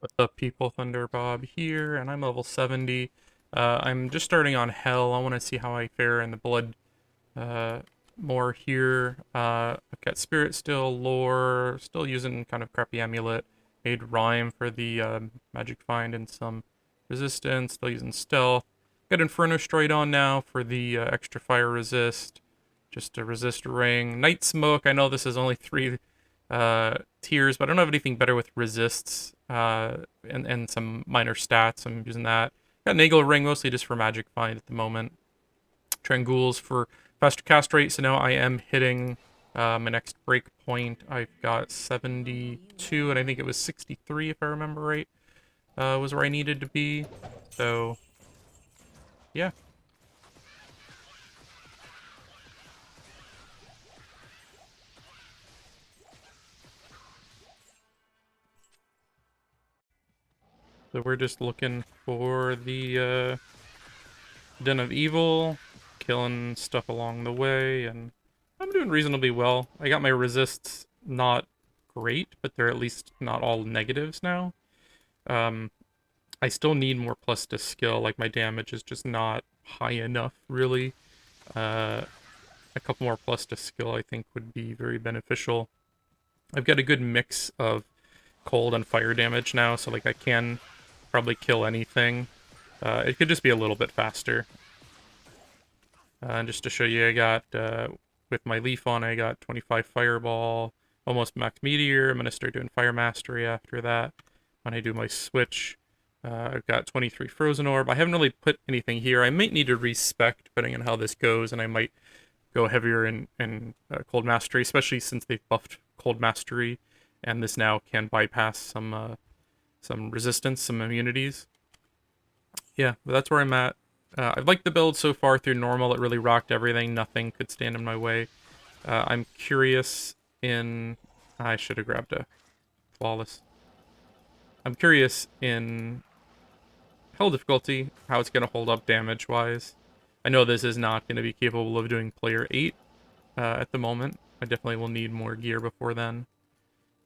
What's up, people? Thunder Bob here, and I'm level 70. I'm just starting on Hell. I want to see how I fare in the Blood uh, more here. I've got Spirit still, Lore, still using kind of crappy Amulet. Made Rhyme for the Magic Find and some Resistance, still using Stealth. Got Inferno Stride on now for the extra Fire Resist. Just a Resist Ring. Night Smoke, I know this is only 3 tiers, but I don't have anything better with resists and some minor stats. I'm using that. Got Nagel Ring mostly just for Magic Find at the moment. Trangools for faster cast rate, so now I am hitting my next break point. I've got 72, and I think it was 63 if I remember right, was where I needed to be. So, yeah. So we're just looking for the Den of Evil, killing stuff along the way, and I'm doing reasonably well. I got my resists not great, but they're at least not all negatives now. Um, I still need more plus to skill, like my damage is just not high enough, really. Uh, a couple more plus to skill I think would be very beneficial. I've got a good mix of cold and fire damage now, so like I can probably kill anything. It could just be a little bit faster. And just to show you, I got, with my leaf on, I got 25 Fireball, almost max Meteor. I'm going to start doing Fire Mastery after that. When I do my switch, I've got 23 Frozen Orb. I haven't really put anything here. I might need to respec depending on how this goes, and I might go heavier in Cold Mastery, especially since they've buffed Cold Mastery, and this now can bypass some resistance, some immunities. Yeah, but that's where I'm at. I like the build so far through normal. It really rocked everything. Nothing could stand in my way. I'm curious in... I should have grabbed a flawless. I'm curious in Hell difficulty, how it's going to hold up damage-wise. I know this is not going to be capable of doing player 8 at the moment. I definitely will need more gear before then.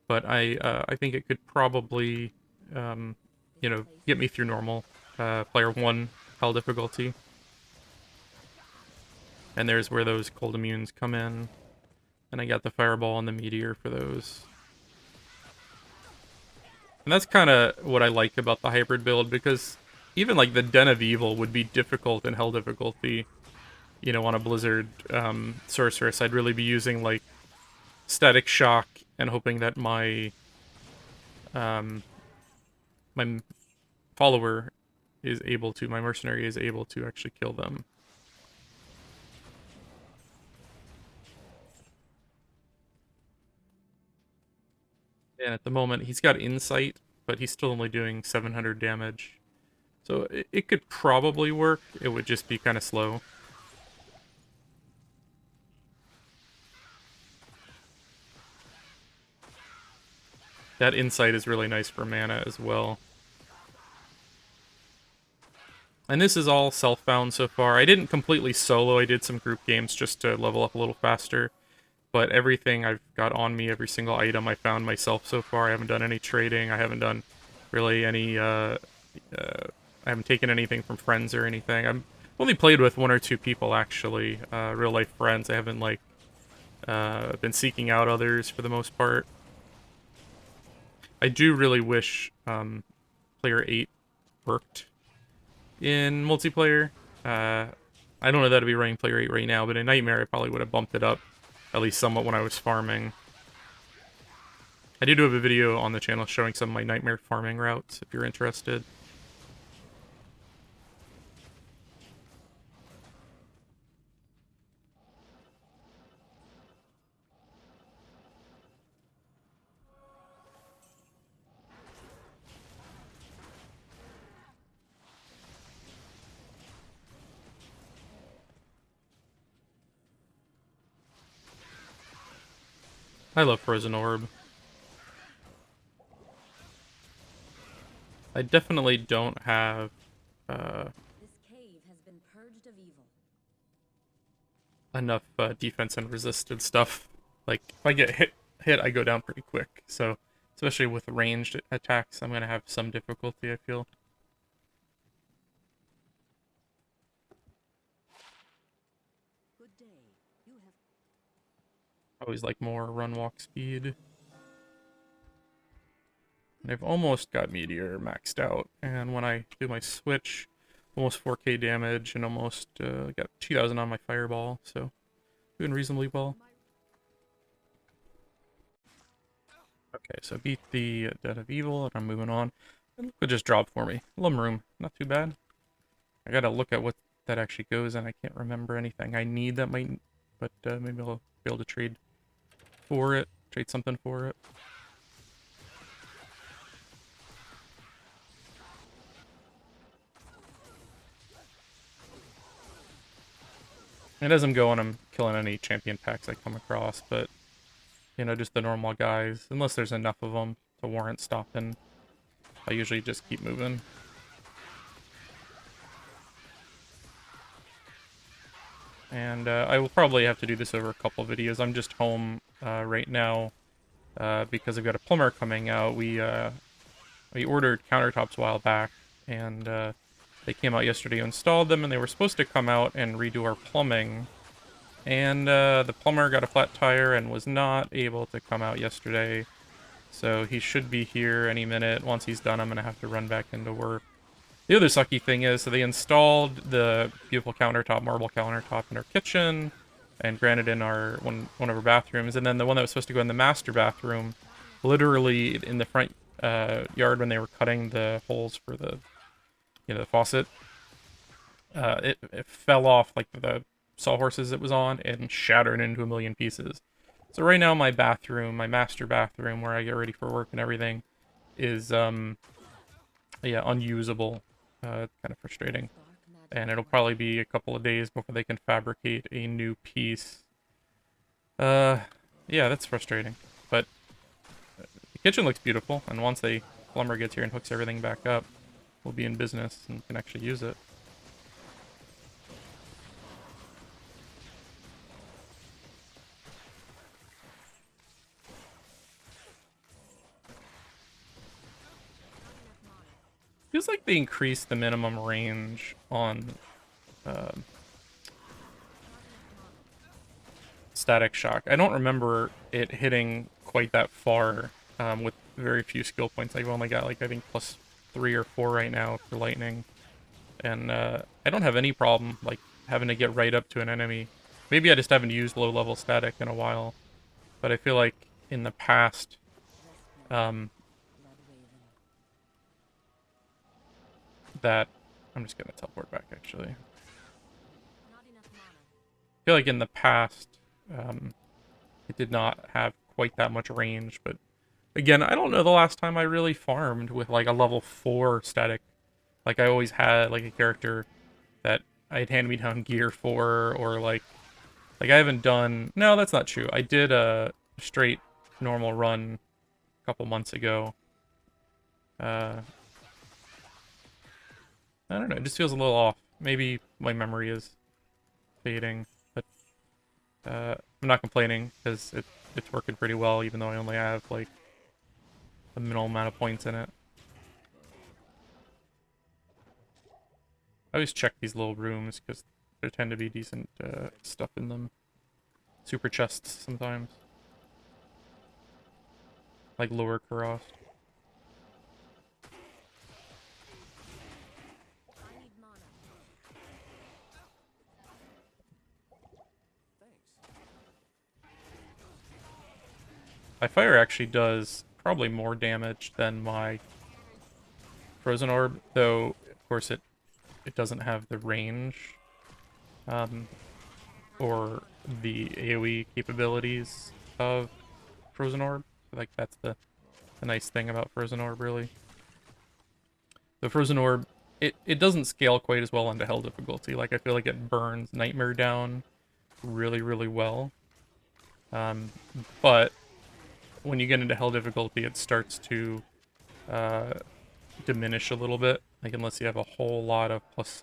But I think it could probably, get me through normal player 1 Hell difficulty. And there's where those cold immunes come in. And I got the fireball and the meteor for those. And that's kind of what I like about the hybrid build, because even like the Den of Evil would be difficult in Hell difficulty. On a Blizzard Sorceress, I'd really be using like Static Shock and hoping that my follower is able to, my mercenary is able to actually kill them. And at the moment, he's got Insight, but he's still only doing 700 damage. So it could probably work. It would just be kind of slow. That Insight is really nice for mana as well. And this is all self-bound so far. I didn't completely solo. I did some group games just to level up a little faster. But everything I've got on me, every single item I found myself so far. I haven't done any trading. I haven't done really any, I haven't taken anything from friends or anything. I've only played with 1 or 2 people, actually, real-life friends. I haven't, like, been seeking out others for the most part. I do really wish player 8 worked in multiplayer. I don't know that I'd be running player 8 right now, but in Nightmare I probably would have bumped it up, at least somewhat, when I was farming. I do have a video on the channel showing some of my Nightmare farming routes, if you're interested. I love Frozen Orb. I definitely don't have enough defense and resisted stuff. Like, if I get hit, I go down pretty quick. So Especially with ranged attacks, I'm gonna have some difficulty, I feel. Always like more run walk speed. And I've almost got Meteor maxed out, and when I do my switch, almost 4k damage, and almost got 2000 on my fireball, so doing reasonably well. Okay, so beat the Den of Evil, and I'm moving on. And Liquid just dropped for me. Lum Room, not too bad. I gotta look at what that actually goes, and I can't remember anything I need that might, but maybe I'll be able to trade for it, trade something for it. And as I'm going, I'm killing any champion packs I come across, but, you know, just the normal guys. Unless there's enough of them to warrant stopping, I usually just keep moving. And I will probably have to do this over a couple videos. I'm just home right now because I've got a plumber coming out. We ordered countertops a while back, and they came out yesterday, installed them, and they were supposed to come out and redo our plumbing. And the plumber got a flat tire and was not able to come out yesterday. So he should be here any minute. Once he's done, I'm going to have to run back into work. The other sucky thing is, so they installed the beautiful countertop, marble countertop in our kitchen, and granted in our one of our bathrooms, and then the one that was supposed to go in the master bathroom, literally in the front yard when they were cutting the holes for the, you know, the faucet, it fell off like the sawhorses it was on and shattered into a million pieces. So right now my bathroom, my master bathroom where I get ready for work and everything, is yeah, unusable. It's kind of frustrating. And it'll probably be a couple of days before they can fabricate a new piece. Yeah, that's frustrating. But the kitchen looks beautiful, and once the plumber gets here and hooks everything back up, we'll be in business and can actually use it. Feels like they increased the minimum range on Static Shock. I don't remember it hitting quite that far with very few skill points. I've only got, like, I think +3 or 4 right now for lightning. And I don't have any problem, like, having to get right up to an enemy. Maybe I just haven't used low-level static in a while. But I feel like in the past, um, that... I'm just gonna teleport back, actually. I feel like in the past, it did not have quite that much range, but again, I don't know the last time I really farmed with like a level 4 static. Like I always had like a character that I'd hand me down gear for, or like I haven't done. No, that's not true. I did a straight normal run a couple months ago. Uh, I don't know. It just feels a little off. Maybe my memory is fading, but I'm not complaining because it's working pretty well, even though I only have like a minimal amount of points in it. I always check these little rooms because there tend to be decent stuff in them. Super chests sometimes. Like lower Karos. My fire actually does probably more damage than my frozen orb, though of course it doesn't have the range or the AoE capabilities of frozen orb. Like that's the nice thing about frozen orb, really. The frozen orb, it doesn't scale quite as well onto hell difficulty. Like I feel like it burns nightmare down really, really well. But when you get into hell difficulty, it starts to diminish a little bit. Like unless you have a whole lot of plus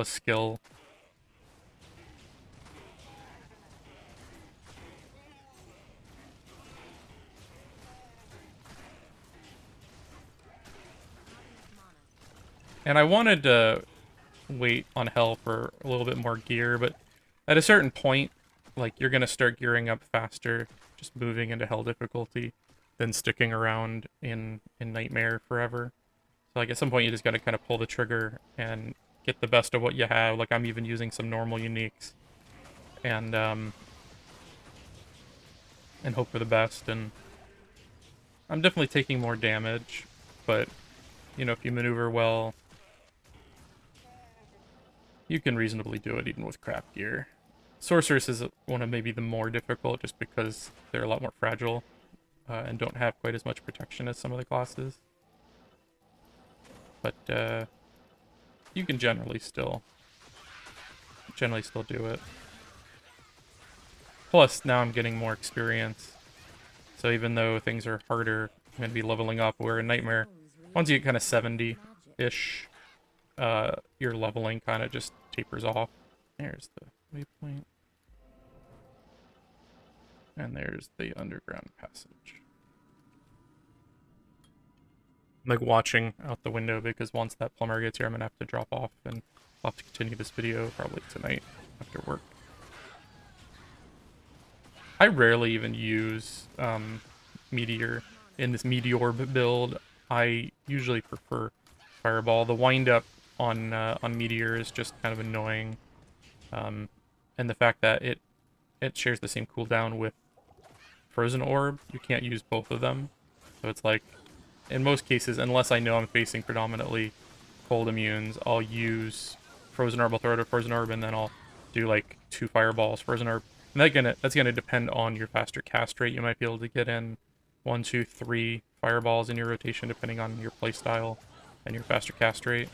skill. And I wanted to wait on Hell for a little bit more gear, but at a certain point, like, you're gonna start gearing up faster, just moving into Hell difficulty, than sticking around in Nightmare forever. So, like, at some point, you just gotta kind of pull the trigger and get the best of what you have. Like, I'm even using some normal uniques, and hope for the best. And I'm definitely taking more damage, but, you know, if you maneuver well, you can reasonably do it even with crap gear. Sorceress is one of maybe the more difficult just because they're a lot more fragile and don't have quite as much protection as some of the classes. But you can generally still do it. Plus, now I'm getting more experience. So even though things are harder, I'm going to be leveling up. Where in Nightmare, once you get kind of 70-ish, your leveling kind of just tapers off. There's the waypoint. And there's the underground passage. I'm like watching out the window because once that plumber gets here, I'm gonna have to drop off and I'll have to continue this video probably tonight after work. I rarely even use Meteor in this Meteorb build. I usually prefer Fireball. The windup on Meteor is just kind of annoying, and the fact that it shares the same cooldown with Frozen Orb, you can't use both of them. So it's like, in most cases, unless I know I'm facing predominantly cold immunes, I'll use Frozen Orb, I'll throw it at Frozen Orb, and then I'll do like 2 fireballs, Frozen Orb. And that's gonna depend on your faster cast rate. You might be able to get in 1, 2, 3 fireballs in your rotation, depending on your playstyle and your faster cast rate.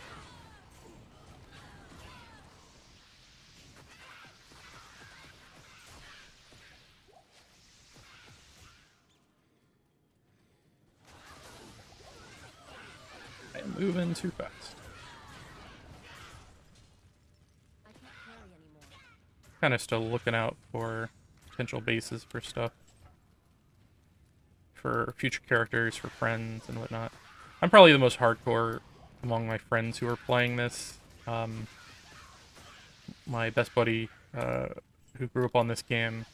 I am moving too fast. Kind of still looking out for potential bases for stuff. For future characters, for friends, and whatnot. I'm probably the most hardcore among my friends who are playing this. My best buddy, who grew up on this game,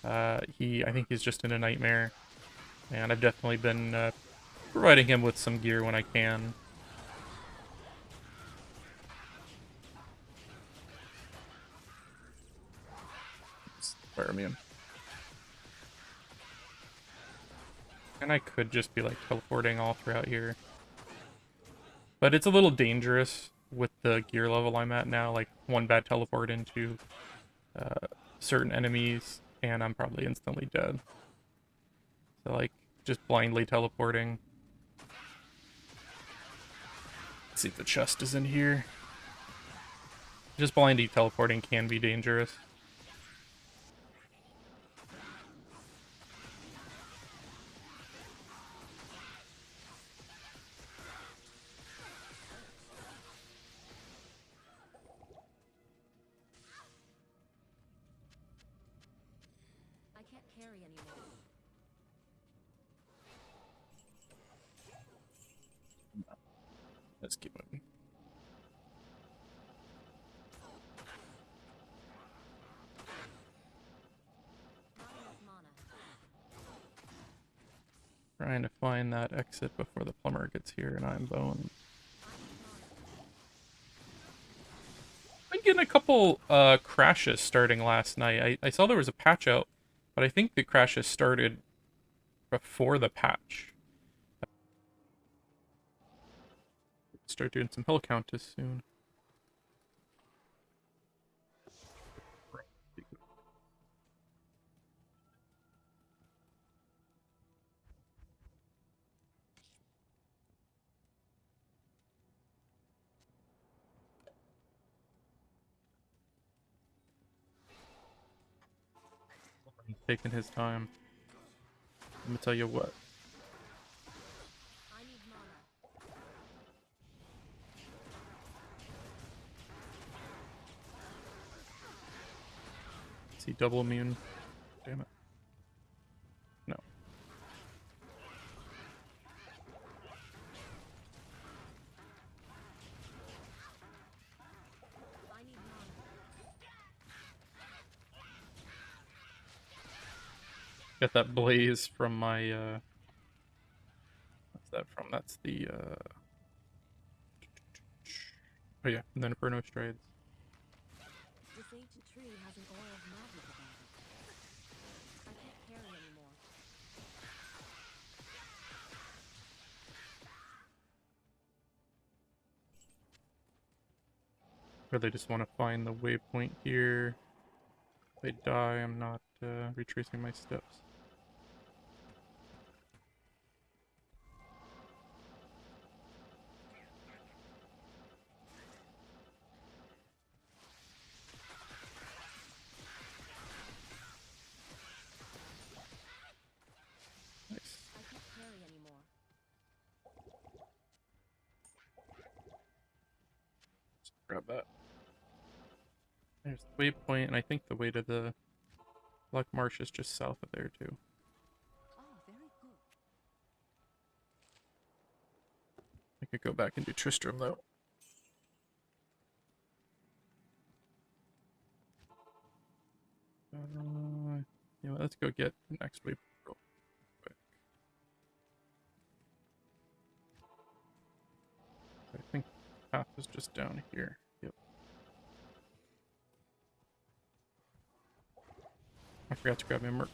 I think he's just in a Nightmare, and I've definitely been providing him with some gear when I can. Fire immune. And I could just be like teleporting all throughout here. But it's a little dangerous with the gear level I'm at now. Like, one bad teleport into certain enemies, and I'm probably instantly dead. So, like, just blindly teleporting. Let's see if the chest is in here. Just blindly teleporting can be dangerous. Let's keep moving. Trying to find that exit before the plumber gets here, and I'm boned. Been getting a couple crashes starting last night. I saw there was a patch out, but I think the crashes started before the patch. Start doing some hill countess soon. He's taking his time. Let me tell you what. Is he double immune? Damn it. No. Got that blaze from my, what's that from? That's the, oh yeah, and then Inferno Strides. This ancient tree has an aura of magic about it. I can't carry anymore. Really just want to find the waypoint here. If I die, I'm not retracing my steps. Nice. I can't carry anymore. Let's grab that. There's the waypoint, and I think the way to the Black Marsh is just south of there, too. Oh, very good. I could go back and do Tristram, though. Yeah, let's go get the next waypoint real quick. I think the path is just down here. Yep. I forgot to grab my Merc.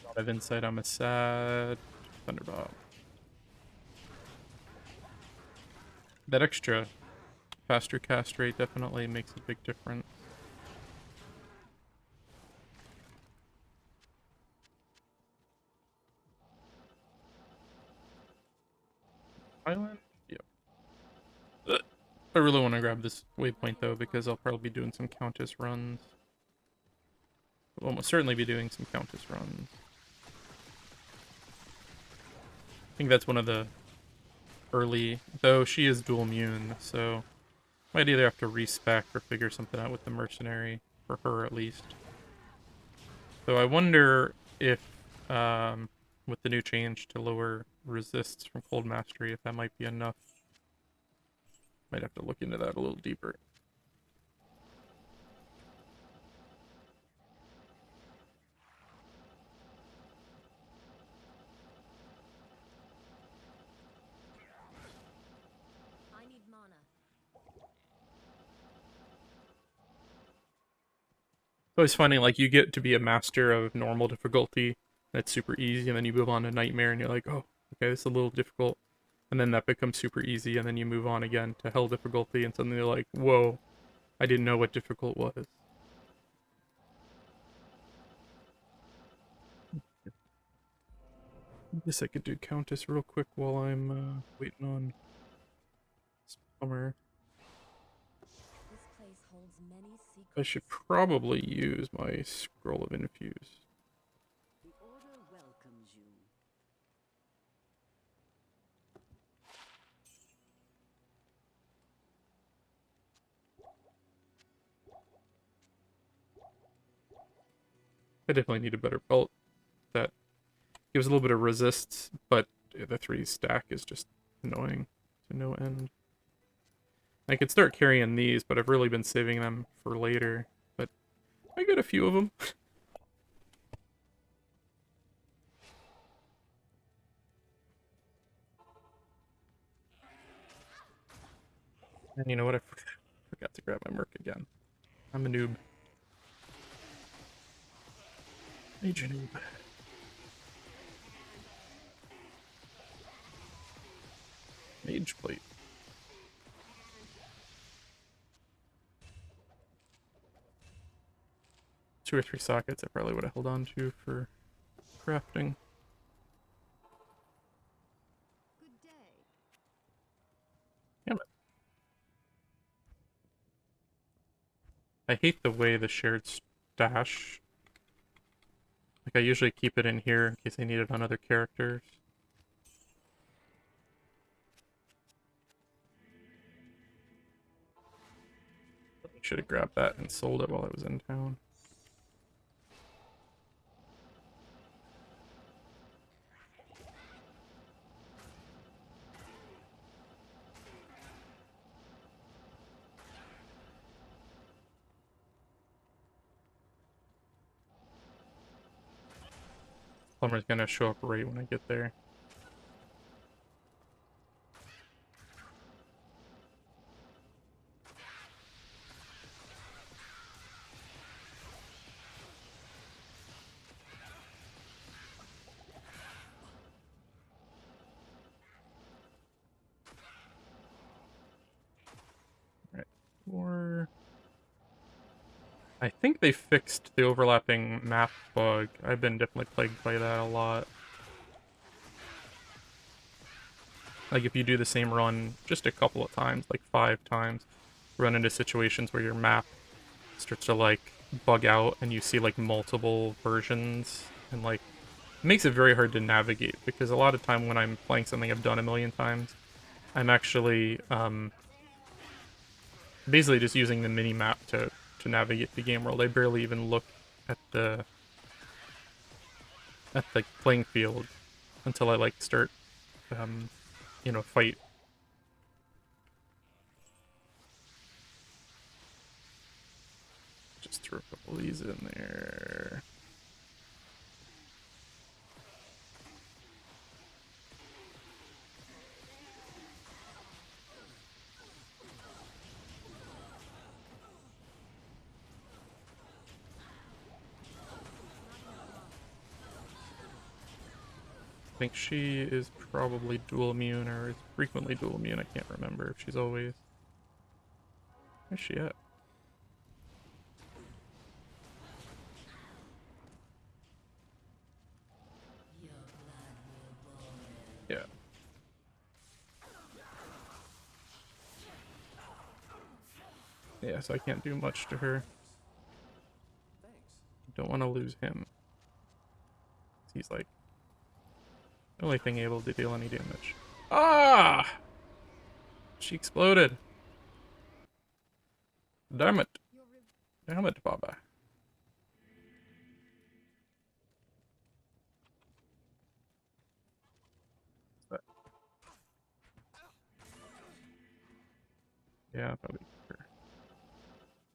A lot of insight, I'm a sad Thunderbolt. That extra faster cast rate definitely makes a big difference. Island? Yep. I really want to grab this waypoint though, because I'll probably be doing some Countess runs. I'll almost certainly be doing some Countess runs. I think that's one of the early, though she is dual immune, so might either have to respec or figure something out with the mercenary, for her at least. So I wonder if, with the new change to lower resists from Cold Mastery, if that might be enough. Might have to look into that a little deeper. I need mana. It's always funny, like, you get to be a master of normal difficulty, that's super easy, and then you move on to Nightmare, and you're like, oh, okay, this is a little difficult. And then that becomes super easy, and then you move on again to Hell difficulty, and suddenly you're like, whoa, I didn't know what difficult was. I guess I could do Countess real quick while I'm waiting on Summer. This place holds many secrets. I should probably use my Scroll of Infuse. The order welcomes you. I definitely need a better belt that gives a little bit of resist, but the 3 stack is just annoying to no end. I could start carrying these, but I've really been saving them for later. But I got a few of them. And you know what? I forgot to grab my Merc again. I'm a noob. Major noob. Mage plate. 2 or 3 sockets I probably would have held on to for crafting. Good day. Damn it. I hate the way the shared stash. Like, I usually keep it in here in case I need it on other characters. Should have grabbed that and sold it while I was in town. Plumber's gonna show up right when I get there. Alright. Or I think they fixed the overlapping map bug. I've been definitely plagued by that a lot. Like, if you do the same run just a couple of times, like 5 times, run into situations where your map starts to, like, bug out and you see, like, multiple versions, and, like, it makes it very hard to navigate, because a lot of time when I'm playing something I've done a million times, I'm actually, basically just using the mini-map to navigate the game world. I barely even look at the playing field until I, like, start, um, fight. Just throw a couple of these in there. I think she is probably dual immune, or is frequently dual immune. I can't remember if she's always. Where's she at? Yeah. Yeah, so I can't do much to her. Don't want to lose him. He's like the only thing able to deal any damage. Ah! She exploded. Damn it. Damn it, Baba. Yeah, probably quicker.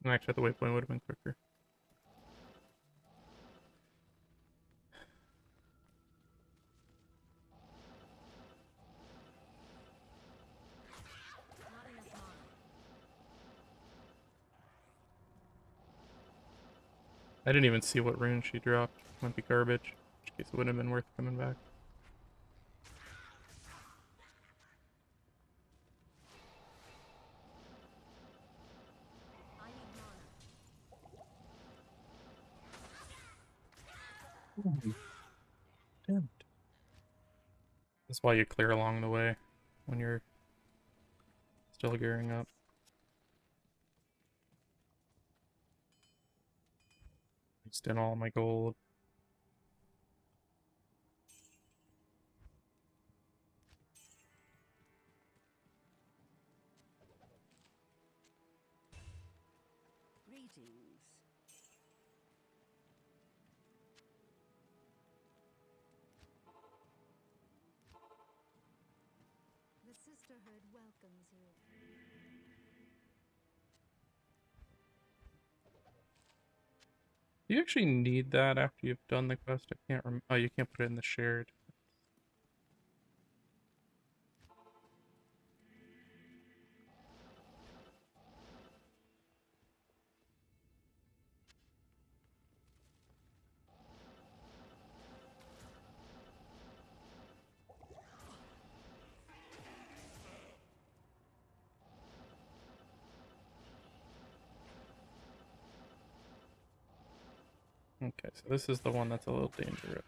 Actually, the waypoint would have been quicker. Not enough mana. I didn't even see what rune she dropped. Might be garbage. In case it wouldn't have been worth coming back. I need mana. Ooh, damn it. That's why you clear along the way when you're still gearing up. Just in all my gold. Greetings. The Sisterhood welcomes you. Do you actually need that after you've done the quest? I can't remember. Oh, you can't put it in the shared. Okay, so this is the one that's a little dangerous.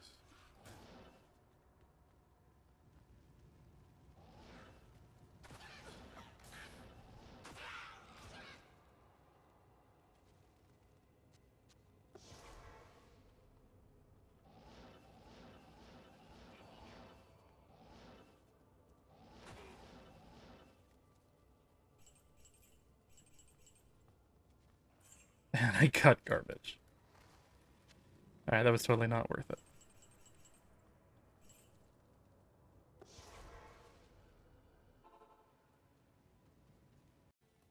And I got garbage. Alright, that was totally not worth it.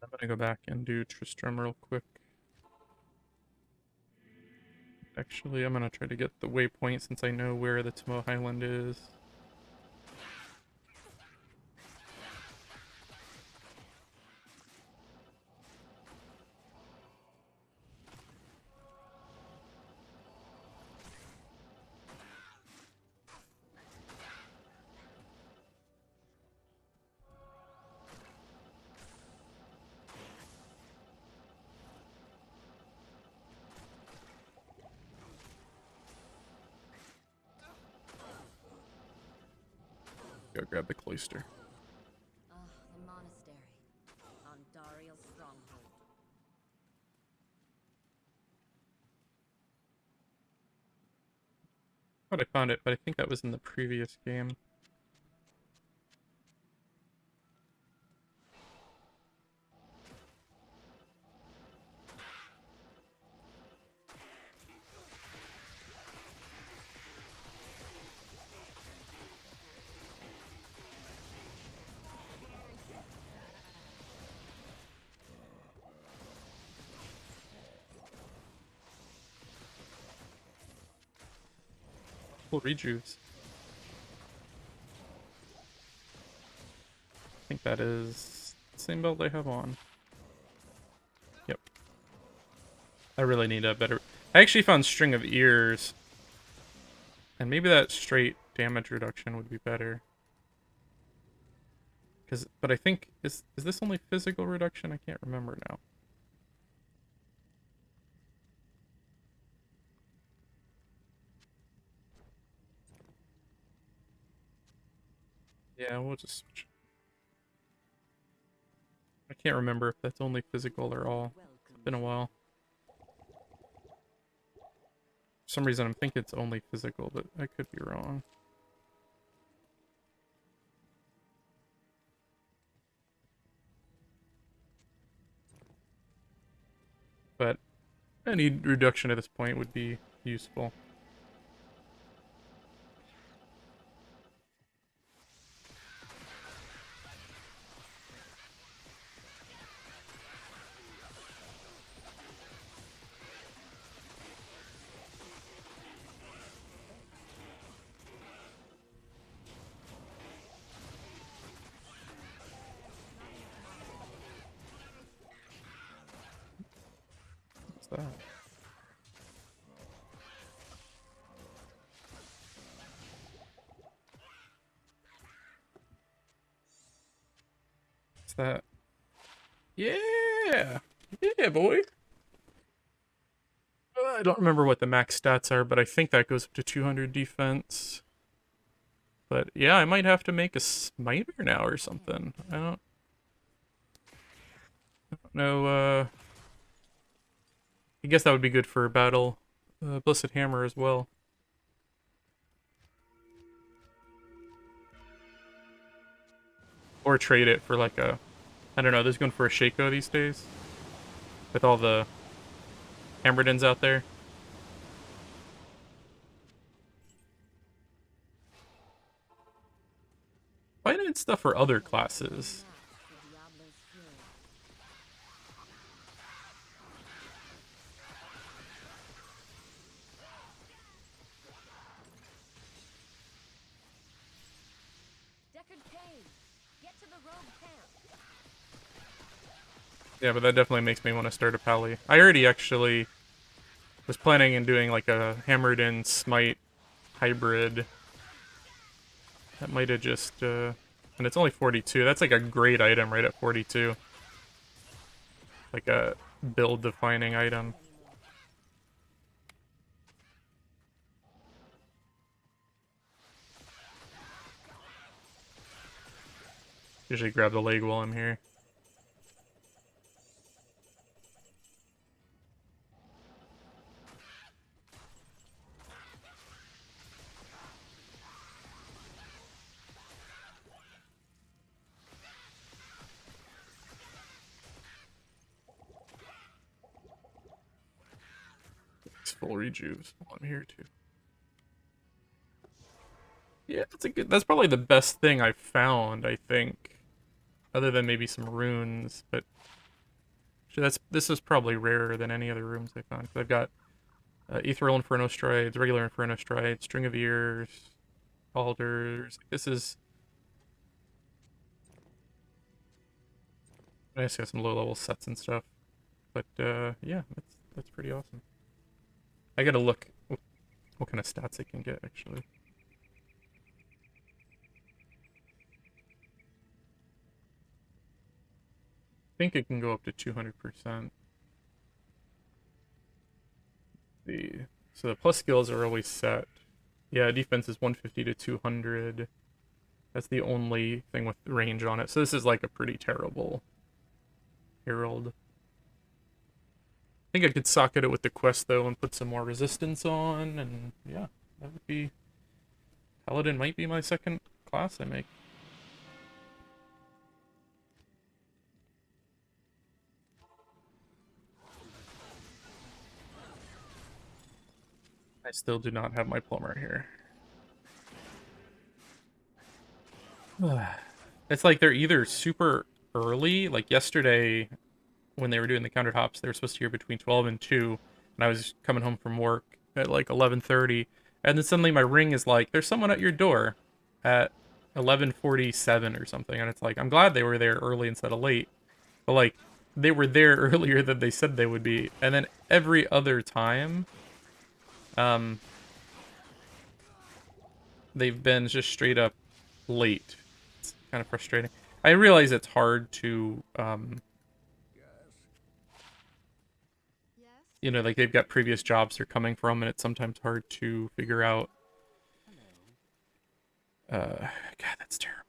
I'm gonna go back and do Tristram real quick. Actually, I'm gonna try to get the waypoint since I know where the Timo Highland is. Go grab the cloister. Ah, the monastery. On Dariel's stronghold. Thought I found it, but I think that was in the previous game. Cool rejuves. I think that is the same belt I have on. Yep. I really need a better... I actually found String of Ears. And maybe that straight damage reduction would be better. But I think... Is this only physical reduction? I can't remember now. Yeah, we'll just switch. I can't remember if that's only physical or all. It's been a while. For some reason I'm thinking it's only physical, but I could be wrong. But any reduction at this point would be useful. What's that? What's that? Yeah! Yeah, boy! I don't remember what the max stats are, but I think that goes up to 200 defense. But yeah, I might have to make a smiter now or something. I don't know. I guess that would be good for battle. Blessed Hammer as well. Or trade it for like a... I don't know, there's going for a Shaco these days. With all the Hammerdins out there. Find stuff for other classes. For Diablo's fury. Deckard Cain, get to the rogue camp. Yeah, but that definitely makes me want to start a pally. I already actually was planning on doing like a hammered in smite hybrid. That might have just and it's only 42. That's like a great item right at 42. Like a build defining item. Usually grab the leg while I'm here. 6 full rejuves while I'm here too. Yeah, that's probably the best thing I've found, I think. Other than maybe some runes, but this is probably rarer than any other rooms I found. I've got Ethereal Inferno Strides, regular Inferno Strides, String of Ears, Alders. This is... I just got some low-level sets and stuff. But, yeah, that's pretty awesome. I gotta look what kind of stats I can get, actually. I think it can go up to 200%. So the plus skills are always set. Yeah, defense is 150 to 200. That's the only thing with range on it. So this is like a pretty terrible Herald. I think I could socket it with the quest though and put some more resistance on, and yeah, that would be... Paladin might be my second class I make. I still do not have my plumber here. It's like they're either super early, like yesterday when they were doing the counter hops, they were supposed to hear between 12 and 2, and I was coming home from work at like 11:30, and then suddenly my ring is like, there's someone at your door at 11:47 or something, and it's like, I'm glad they were there early instead of late, but like, they were there earlier than they said they would be, and then every other time, um, they've been just straight up late. It's kind of frustrating. I realize it's hard to, Yes? you know, like they've got previous jobs they're coming from, and it's sometimes hard to figure out. God, that's terrible.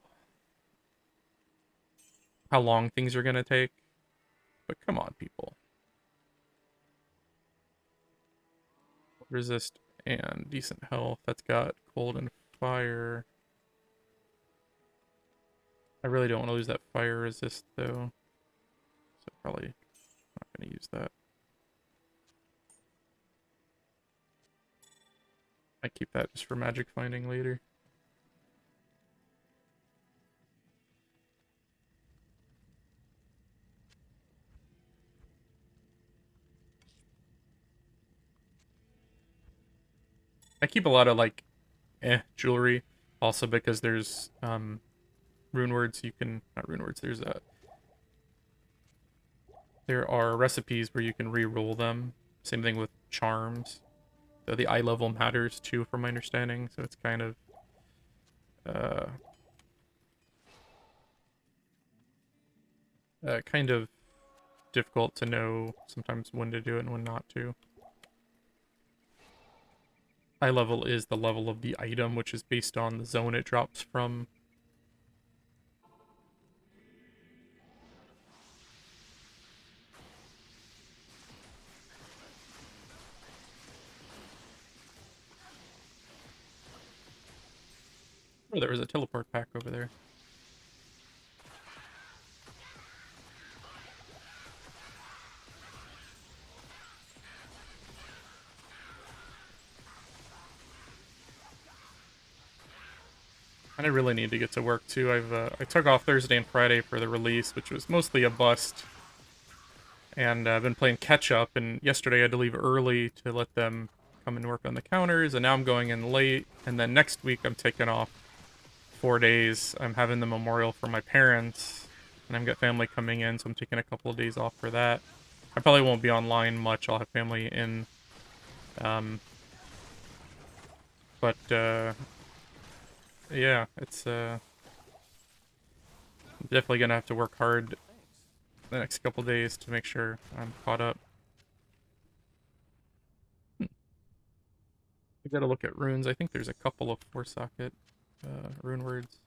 How long things are gonna take. But come on, people. Resist and decent health. That's got cold and fire. I really don't want to lose that fire resist though. So probably not gonna use that. I keep that just for magic finding later. I keep a lot of like jewelry also because there's rune words you can, not rune words, there are recipes where you can re-roll them. Same thing with charms. So the eye level matters too from my understanding, so it's kind of uh kind of difficult to know sometimes when to do it and when not to. Eye level is the level of the item, which is based on the zone it drops from. Oh, there was a teleport pack over there. And I really need to get to work too. I took off Thursday and Friday for the release, which was mostly a bust. And I've been playing catch up, and yesterday I had to leave early to let them come and work on the counters, and now I'm going in late, and then next week I'm taking off 4 days. I'm having the memorial for my parents, and I've got family coming in, so I'm taking a couple of days off for that. I probably won't be online much. I'll have family in. Um, but, yeah, it's definitely gonna have to work hard the next couple days to make sure I'm caught up. I gotta look at runes. I think there's a couple of 4-socket rune words.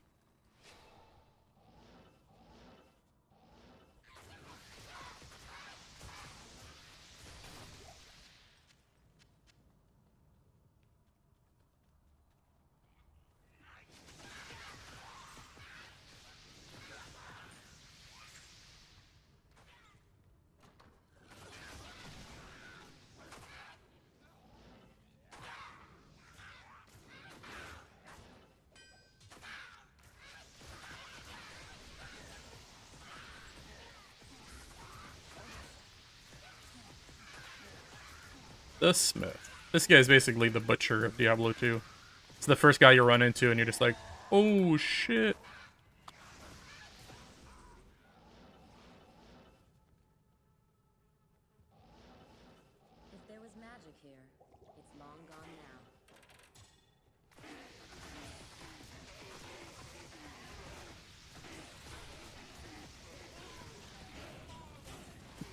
The Smith. This guy is basically the butcher of Diablo 2. It's the first guy you run into and you're just like, oh shit. If there was magic here, it's long gone now.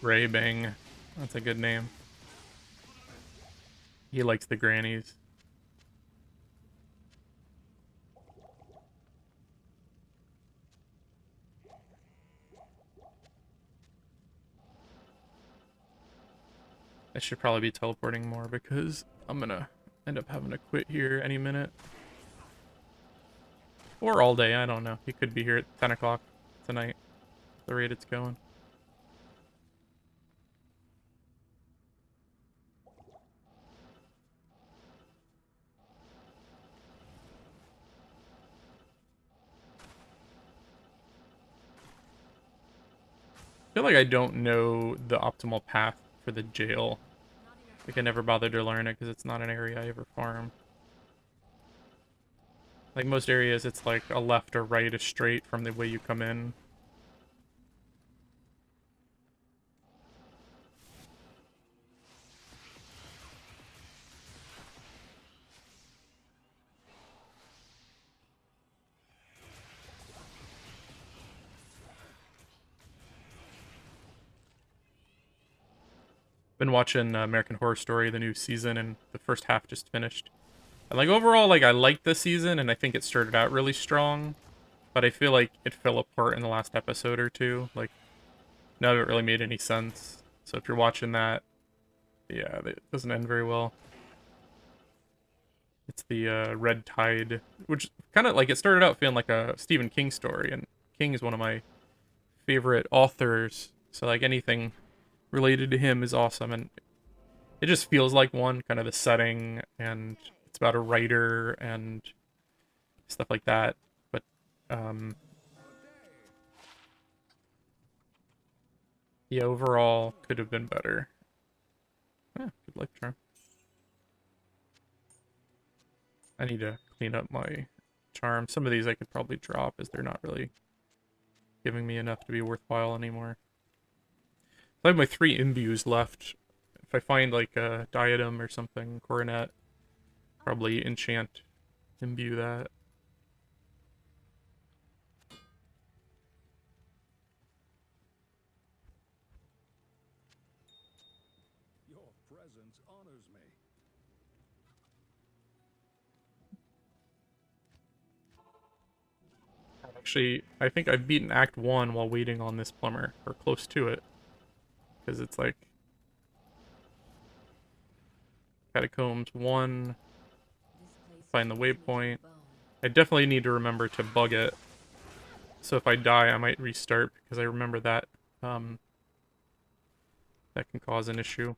Ray Bang. That's a good name. He likes the grannies. I should probably be teleporting more because I'm gonna end up having to quit here any minute. Or all day, I don't know. He could be here at 10 o'clock tonight, at the rate it's going. I feel like I don't know the optimal path for the jail. Not enough. Like I never bothered to learn it because it's not an area I ever farm. Like most areas, it's like a left or right, a straight from the way you come in. Been watching American Horror Story, the new season, and the first half just finished. And like overall, like I liked the season, and I think it started out really strong, but I feel like it fell apart in the last episode or two. Like none of it really made any sense. So if you're watching that, yeah, it doesn't end very well. It's the Red Tide, which kind of like it started out feeling like a Stephen King story, and King is one of my favorite authors. So like anything related to him is awesome, and it just feels like one, kind of the setting, and it's about a writer and stuff like that. But um, yeah, overall could have been better. Yeah, good life charm. I need to clean up my charm. Some of these I could probably drop as they're not really giving me enough to be worthwhile anymore. I have my 3 imbues left. If I find like a diadem or something, coronet, probably enchant, imbue that. Your presence honors me. Actually, I think I've beaten Act 1 while waiting on this plumber, or close to it. Because it's like Catacombs 1, This place find the chills me to the waypoint. bone. I definitely need to remember to bug it. So if I die, I might restart, because I remember that that can cause an issue.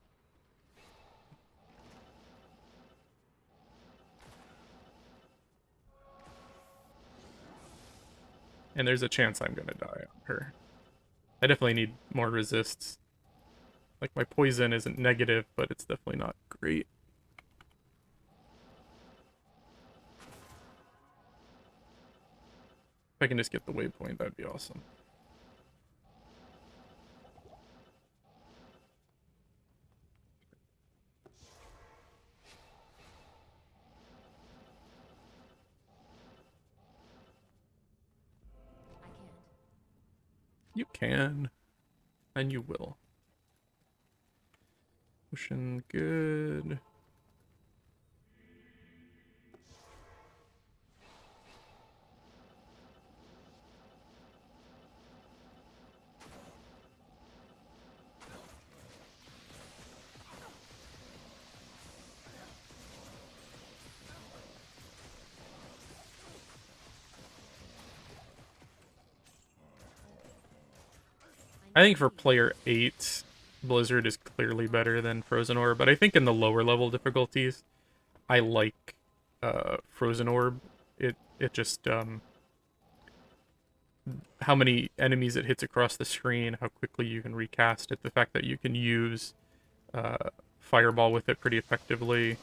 And there's a chance I'm gonna die on her. I definitely need more resists. Like, my poison isn't negative, but it's definitely not great. If I can just get the waypoint, that'd be awesome. I can't. You can. And you will. Potion, good. I think for player 8, Blizzard is clearly better than Frozen Orb, but I think in the lower level difficulties, I like Frozen Orb. It just how many enemies it hits across the screen, how quickly you can recast it, the fact that you can use fireball with it pretty effectively.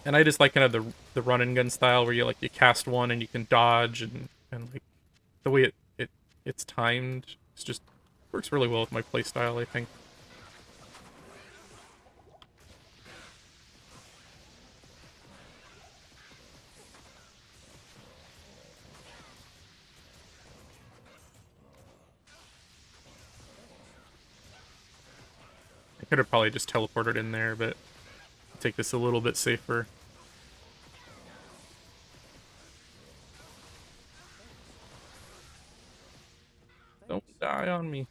And I just like kind of the run and gun style where you cast one and you can dodge and like the way it's timed. It's just works really well with my playstyle, I think. I could have probably just teleported in there, but I'll take this a little bit safer. Don't die on me.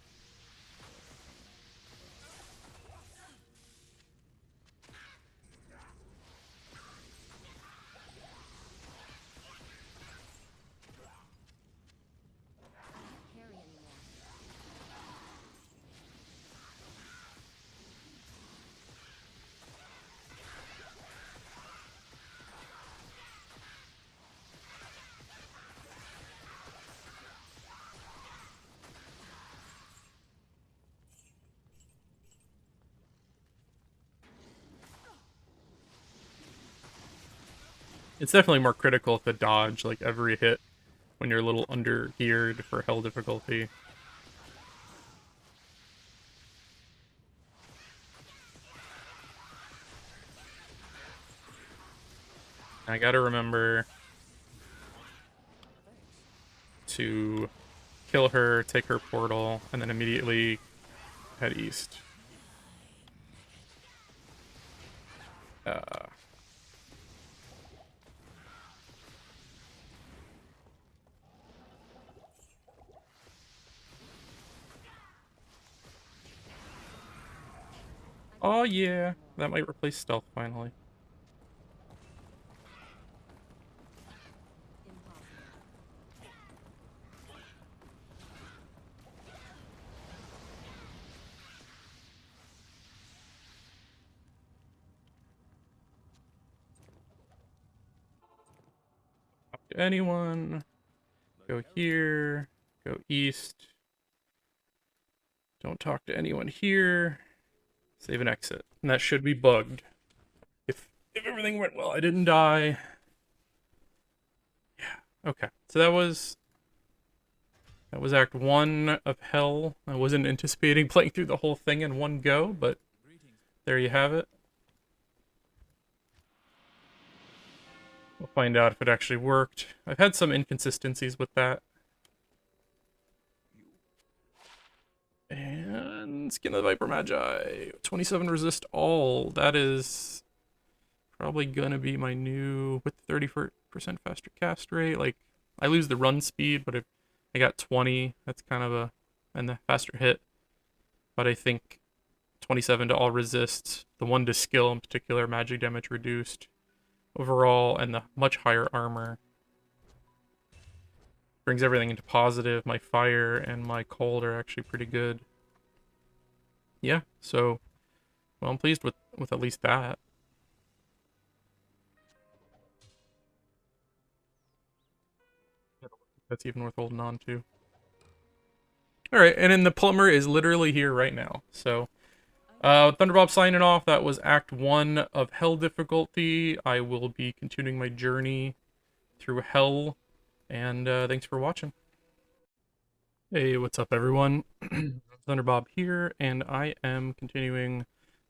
Carry anymore. It's definitely more critical to dodge like every hit when you're a little under geared for hell difficulty. I gotta remember to kill her, take her portal, and then immediately head east. Uh, oh yeah, that might replace stealth finally. Impossible. Talk to anyone. Go here. Go east. Don't talk to anyone here. Save and exit. And that should be bugged. If everything went well, I didn't die. Yeah. Okay. So that was Act 1 of Hell. I wasn't anticipating playing through the whole thing in one go, but there you have it. We'll find out if it actually worked. I've had some inconsistencies with that. And Skin of the Viper Magi. 27 resist all. That is probably gonna be my new with 30% faster cast rate. Like I lose the run speed, but if I got 20, that's kind of a and the faster hit. But I think 27 to all resist, the 1 to skill in particular, magic damage reduced overall, and the much higher armor brings everything into positive. My fire and my cold are actually pretty good. Yeah, so well, I'm pleased with at least that. That's even worth holding on to. All right, and then the plumber is literally here right now. So, Thunderbob signing off. That was Act 1 of Hell difficulty. I will be continuing my journey through Hell, and thanks for watching. Hey, what's up, everyone? Thunderbob here, and I am continuing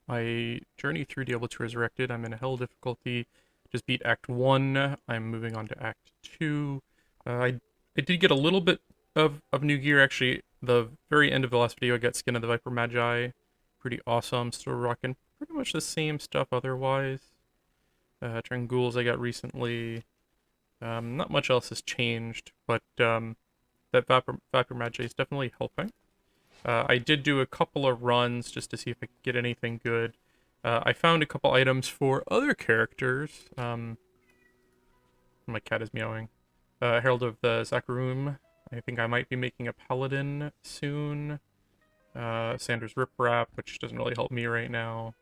my journey through Diablo 2 Resurrected. I'm in a Hell difficulty. Just beat Act 1. I'm moving on to Act 2. I did get a little bit of new gear, actually. The very end of the last video, I got Skin of the Viper Magi. Pretty awesome. Still rocking pretty much the same stuff otherwise. Trangules I got recently. Not much else has changed, but that Viper Magi is definitely helping. I did do a couple of runs just to see if I could get anything good. I found a couple items for other characters. My cat is meowing. Herald of the Zakarum. I think I might be making a paladin soon. Sanders Riprap, which doesn't really help me right now.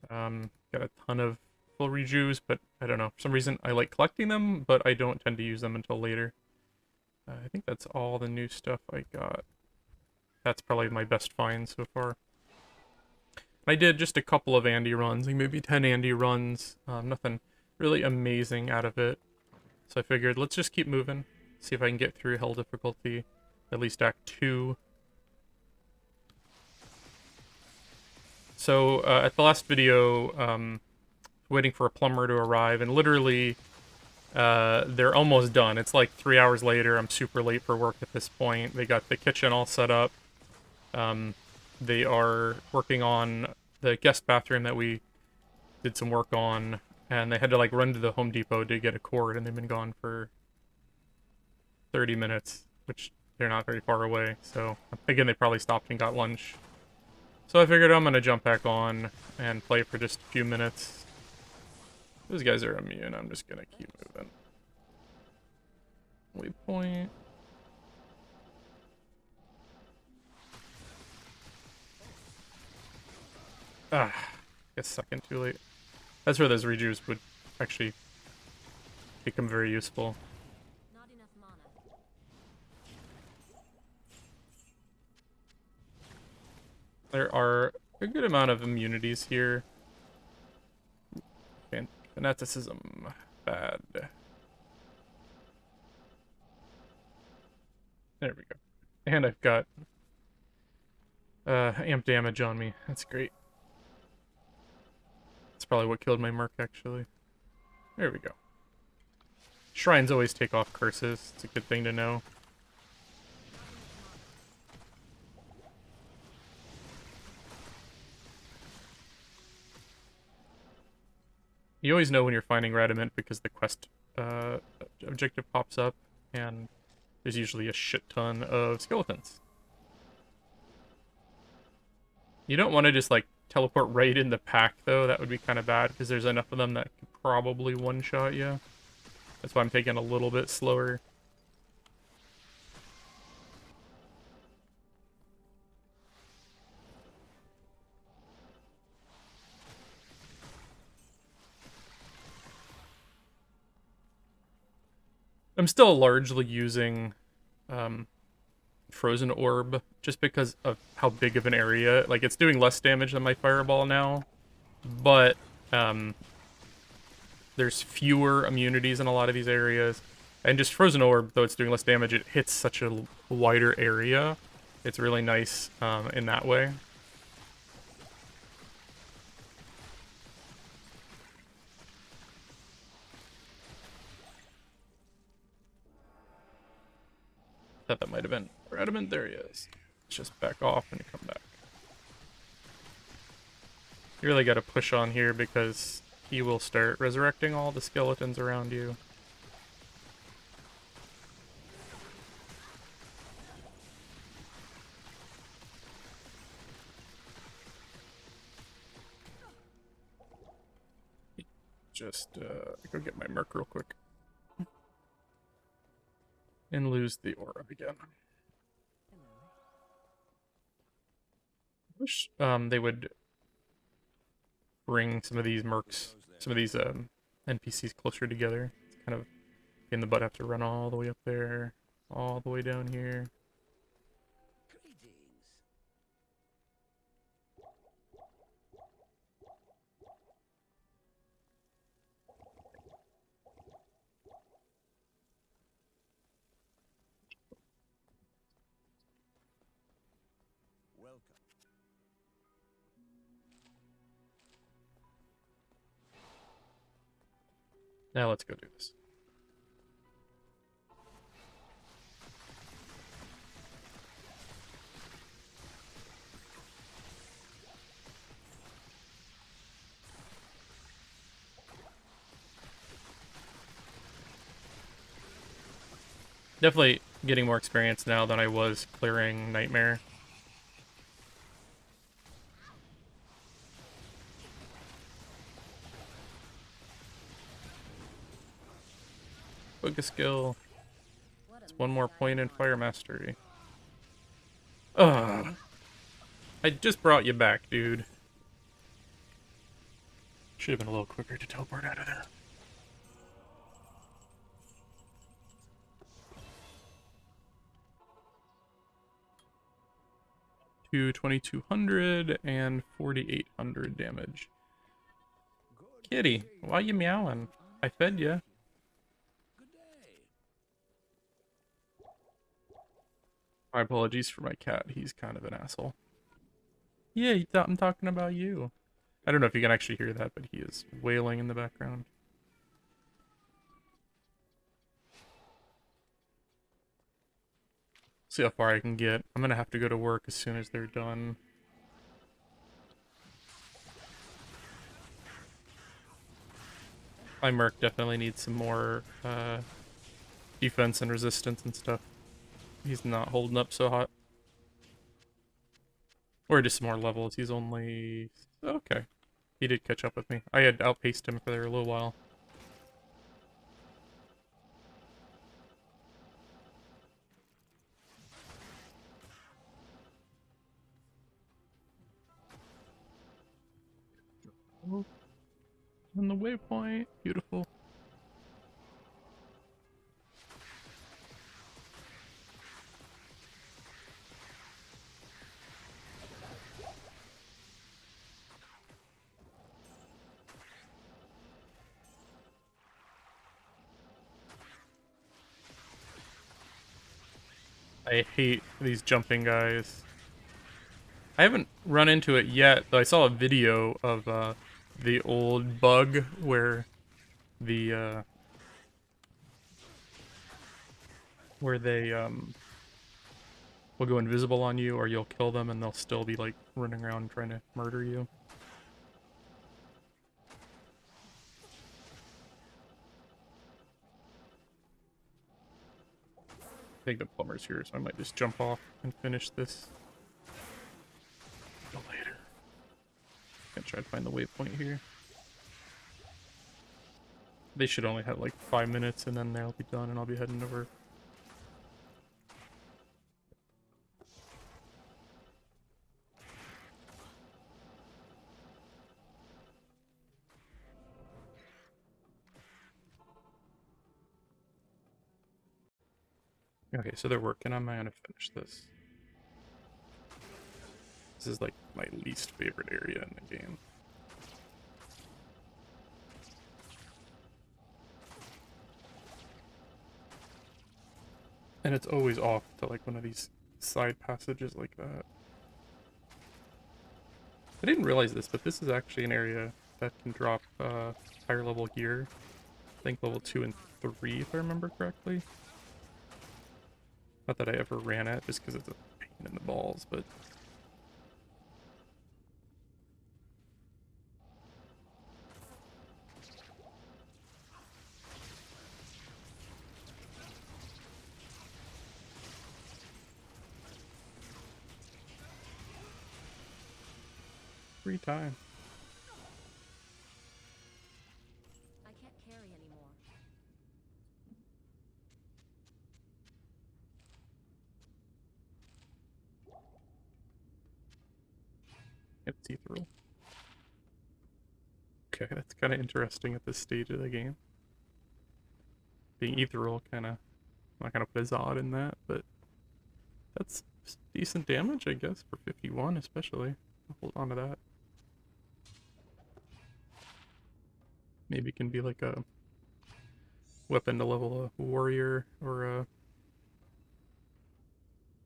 Got a ton of full rejues, but I don't know. For some reason, I like collecting them, but I don't tend to use them until later. I think that's all the new stuff I got. That's probably my best find so far. I did just a couple of Andy runs, like maybe 10 Andy runs. Nothing really amazing out of it. So I figured let's just keep moving, see if I can get through Hell difficulty, at least Act 2. So at the last video, waiting for a plumber to arrive, and literally they're almost done. It's like 3 hours later. I'm super late for work at this point. They got the kitchen all set up. They are working on the guest bathroom that we did some work on, and they had to like run to the Home Depot to get a cord, and they've been gone for 30 minutes, which they're not very far away. So again, they probably stopped and got lunch. So I figured I'm gonna jump back on and play for just a few minutes. Those guys are immune. I'm just gonna keep moving. Waypoint. Guess second too late. That's where those rejuves would actually become very useful. Not enough mana. There are a good amount of immunities here. Fanaticism. Bad. There we go. And I've got amp damage on me. That's great. That's probably what killed my Merc, actually. There we go. Shrines always take off curses. It's a good thing to know. You always know when you're finding Radamant because the quest objective pops up, and there's usually a shit ton of skeletons. You don't want to just, like, teleport right in the pack, though. That would be kind of bad, because there's enough of them that could probably one-shot you. That's why I'm taking a little bit slower. I'm still largely using Frozen Orb just because of how big of an area. Like, it's doing less damage than my Fireball now, but there's fewer immunities in a lot of these areas. And just Frozen Orb, though it's doing less damage, it hits such a wider area. It's really nice in that way. Thought that might have been Radamant. There he is. Let's just back off and come back. You really got to push on here because he will start resurrecting all the skeletons around you. Just go get my Merc real quick. And lose the aura again. Wish they would bring some of these mercs, some of these NPCs closer together. It's kind of in the butt have to run all the way up there, all the way down here. Greetings. Welcome. Now let's go do this. Definitely getting more experience now than I was clearing Nightmare. Focus skill. It's one more point in Fire Mastery. Ugh. I just brought you back, dude. Should have been a little quicker to teleport out of there. to 2200 and 4800 damage. Good Kitty, day, why you meowing? I fed ya. good day. My apologies for my cat. He's kind of an asshole. Yeah, he thought I'm talking about you. I don't know if you can actually hear that, but he is wailing in the background. See how far I can get. I'm gonna have to go to work as soon as they're done. My Merc definitely needs some more defense and resistance and stuff. He's not holding up so hot. Or just some more levels. He's only... Okay. He did catch up with me. I had outpaced him for there a little while. Oh, and the waypoint. Beautiful. I hate these jumping guys. I haven't run into it yet, though I saw a video of the old bug the where they will go invisible on you, or you'll kill them and they'll still be like running around trying to murder you. I think the plumber's here, so I might just jump off and finish this later. Gonna try to find the waypoint here. They should only have like 5 minutes and then they'll be done and I'll be heading over. Okay, so they're working on my... I'm gonna finish this. This is like my least favorite area in the game. And it's always off to like one of these side passages like that. I didn't realize this, but this is actually an area that can drop higher level gear. I think level 2 and 3, if I remember correctly. Not that I ever ran it, just because it's a pain in the balls, but... Free time. I can't carry anymore. It's ethereal. Okay, that's kind of interesting at this stage of the game. Being ethereal kind of... I'm not going to put a Zod in that, but... That's decent damage, I guess, for 51 especially. I'll hold on to that. Maybe it can be like a weapon to level a warrior or a...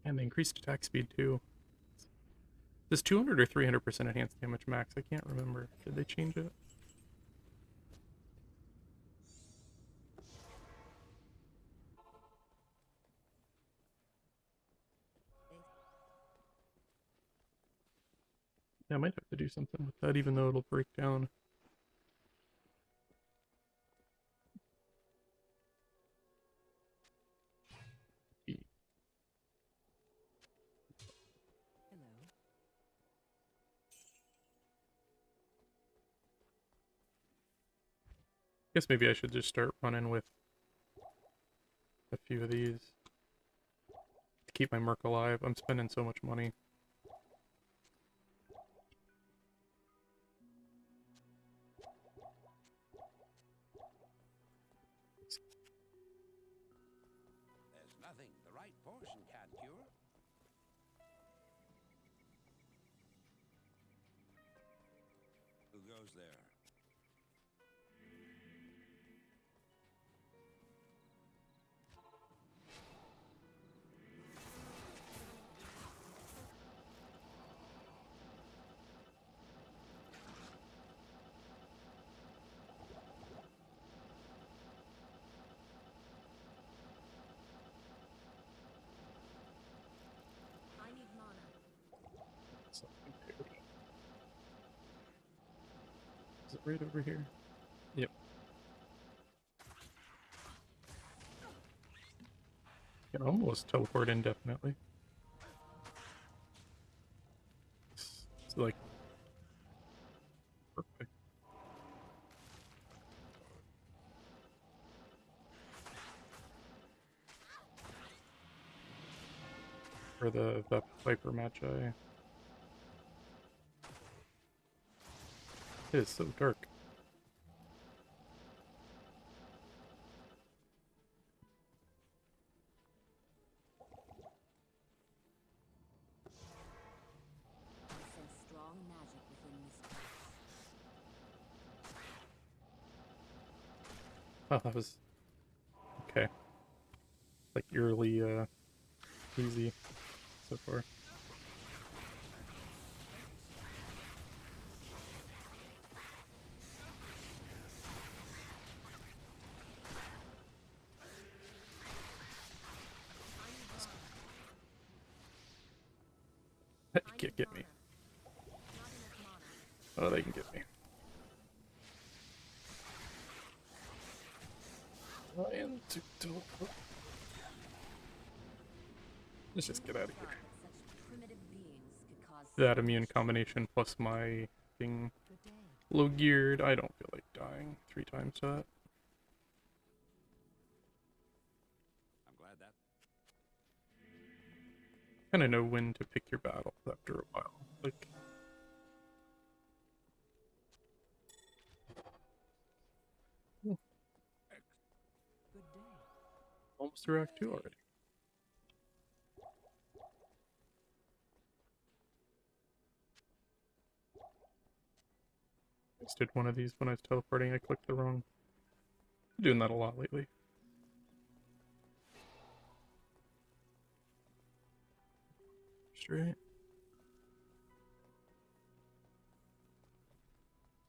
And the increased attack speed too. Is 200 or 300% enhanced damage max? I can't remember. Did they change it? Yeah, I might have to do something with that, even though it'll break down. Hello. Guess maybe I should just start running with a few of these to keep my Merc alive. I'm spending so much money. There's nothing the right potion can't cure. goes there. I need mana. Something there. Is it right over here? Yep. Can almost teleport indefinitely. It's like perfect. For the Viper Magi. It is so dark. I sense strong magic within this place. Oh, that was okay. Like eerily easy so far. You I can't need get me. mana. Not enough mana. Oh, they can get me. Lion to teleport. Let's just get out of here. That such primitive beings could cause That so immune much combination plus my being Good day. low geared. I don't feel like dying 3 times that. I'm glad that. Kind of know when to pick your battles after a while. Like, Good day. almost through Act 2 already. I just did one of these when I was teleporting. I clicked the wrong. I'm doing that a lot lately. Straight.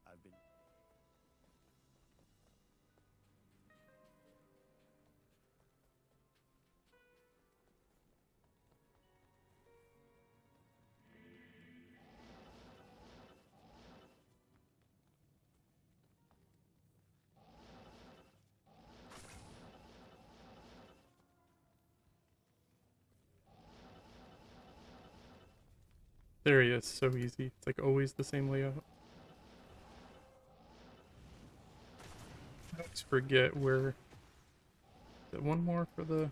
I've been. There he is. So easy. It's like always the same layout. I always forget where. Is it one more for the.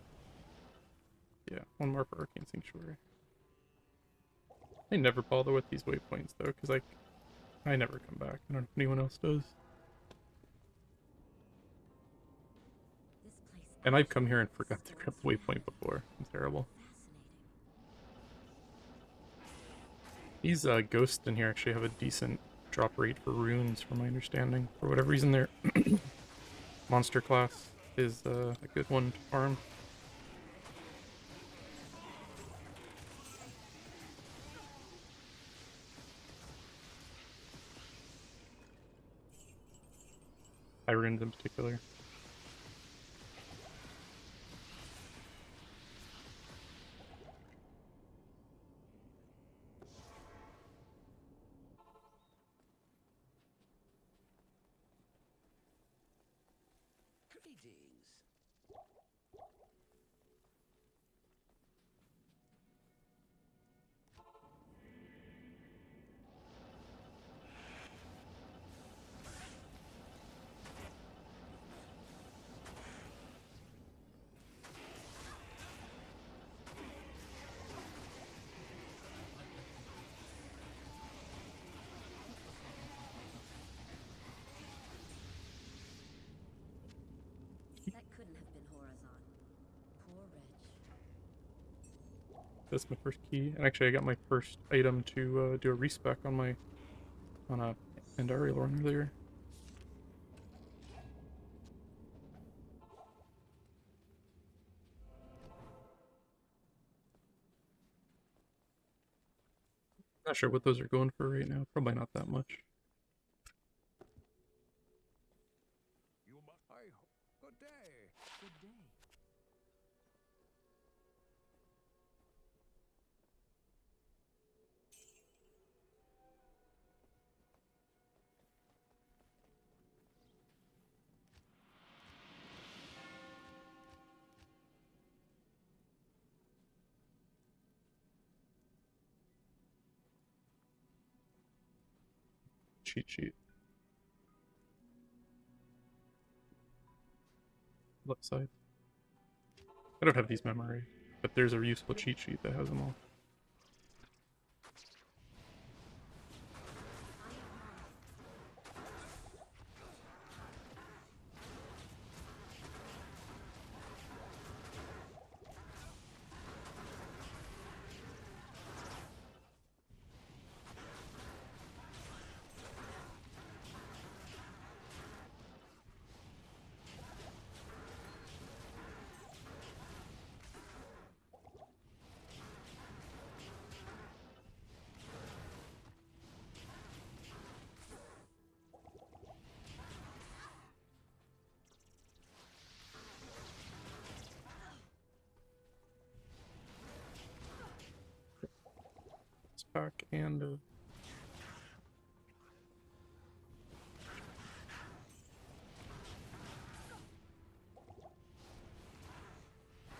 Yeah, one more for Arcane Sanctuary. I never bother with these waypoints though, because I never come back. I don't know if anyone else does. This place And I've come actually here and forgot to grab stores the waypoint before. I'm terrible. Fascinating. These ghosts in here actually have a decent drop rate for runes, from my understanding. For whatever reason, their monster class is a good one to farm. High runes in particular. Greetings. That couldn't have been Horizon. Poor wretch. That's my first key. And actually, I got my first item to do a respec on my on a And Ariel earlier. Not sure what those are going for right now. Probably not that much. You must. Good day. Good day. Cheat sheet. Left side. I don't have these memory, but there's a useful cheat sheet that has them all. It's back and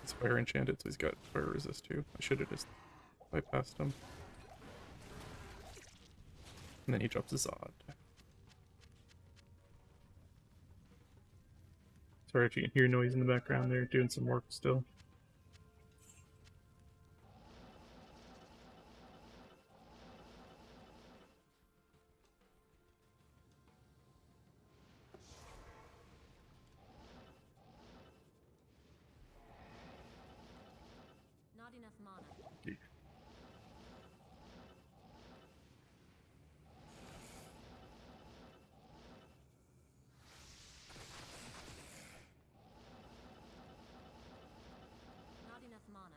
it's fire enchanted, so he's got fire resist too. I should have just bypassed him. And then he drops Zod. Sorry if you can hear noise in the background, they're doing some work still. Not enough mana. Yeah. Not enough mana.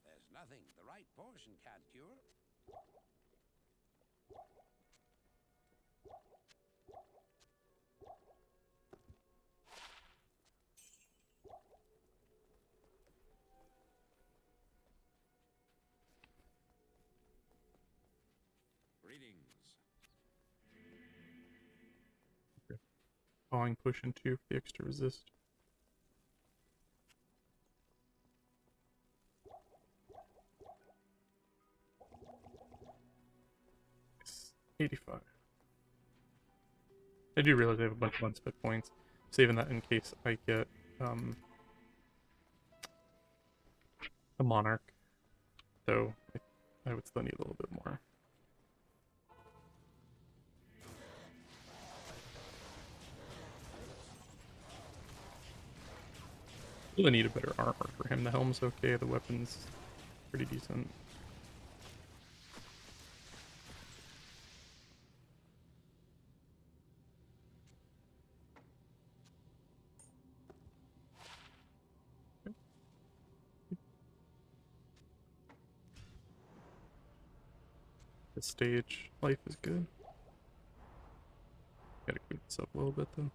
There's nothing the right portion can't cure. Greetings. Pawing push into for the extra resist. It's 85. I do realize I have a bunch of unspent points. Saving that in case I get a monarch. Though I would still need a little bit more. Really need a better armor for him. The helm's okay, the weapon's pretty decent. The stage life is good. Gotta clean this up a little bit though.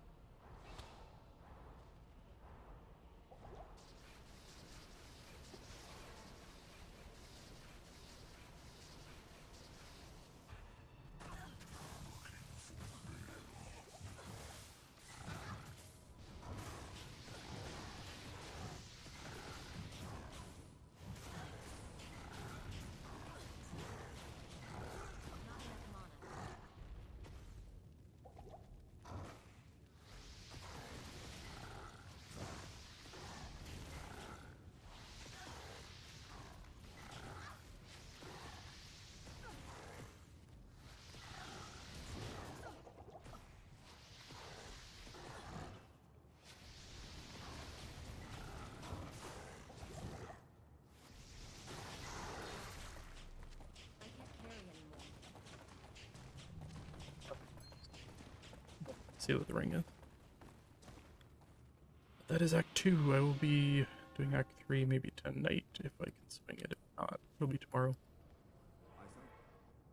see what the ring is. That is Act 2. I will be doing Act 3 maybe tonight if I can swing it. If not, it'll be tomorrow.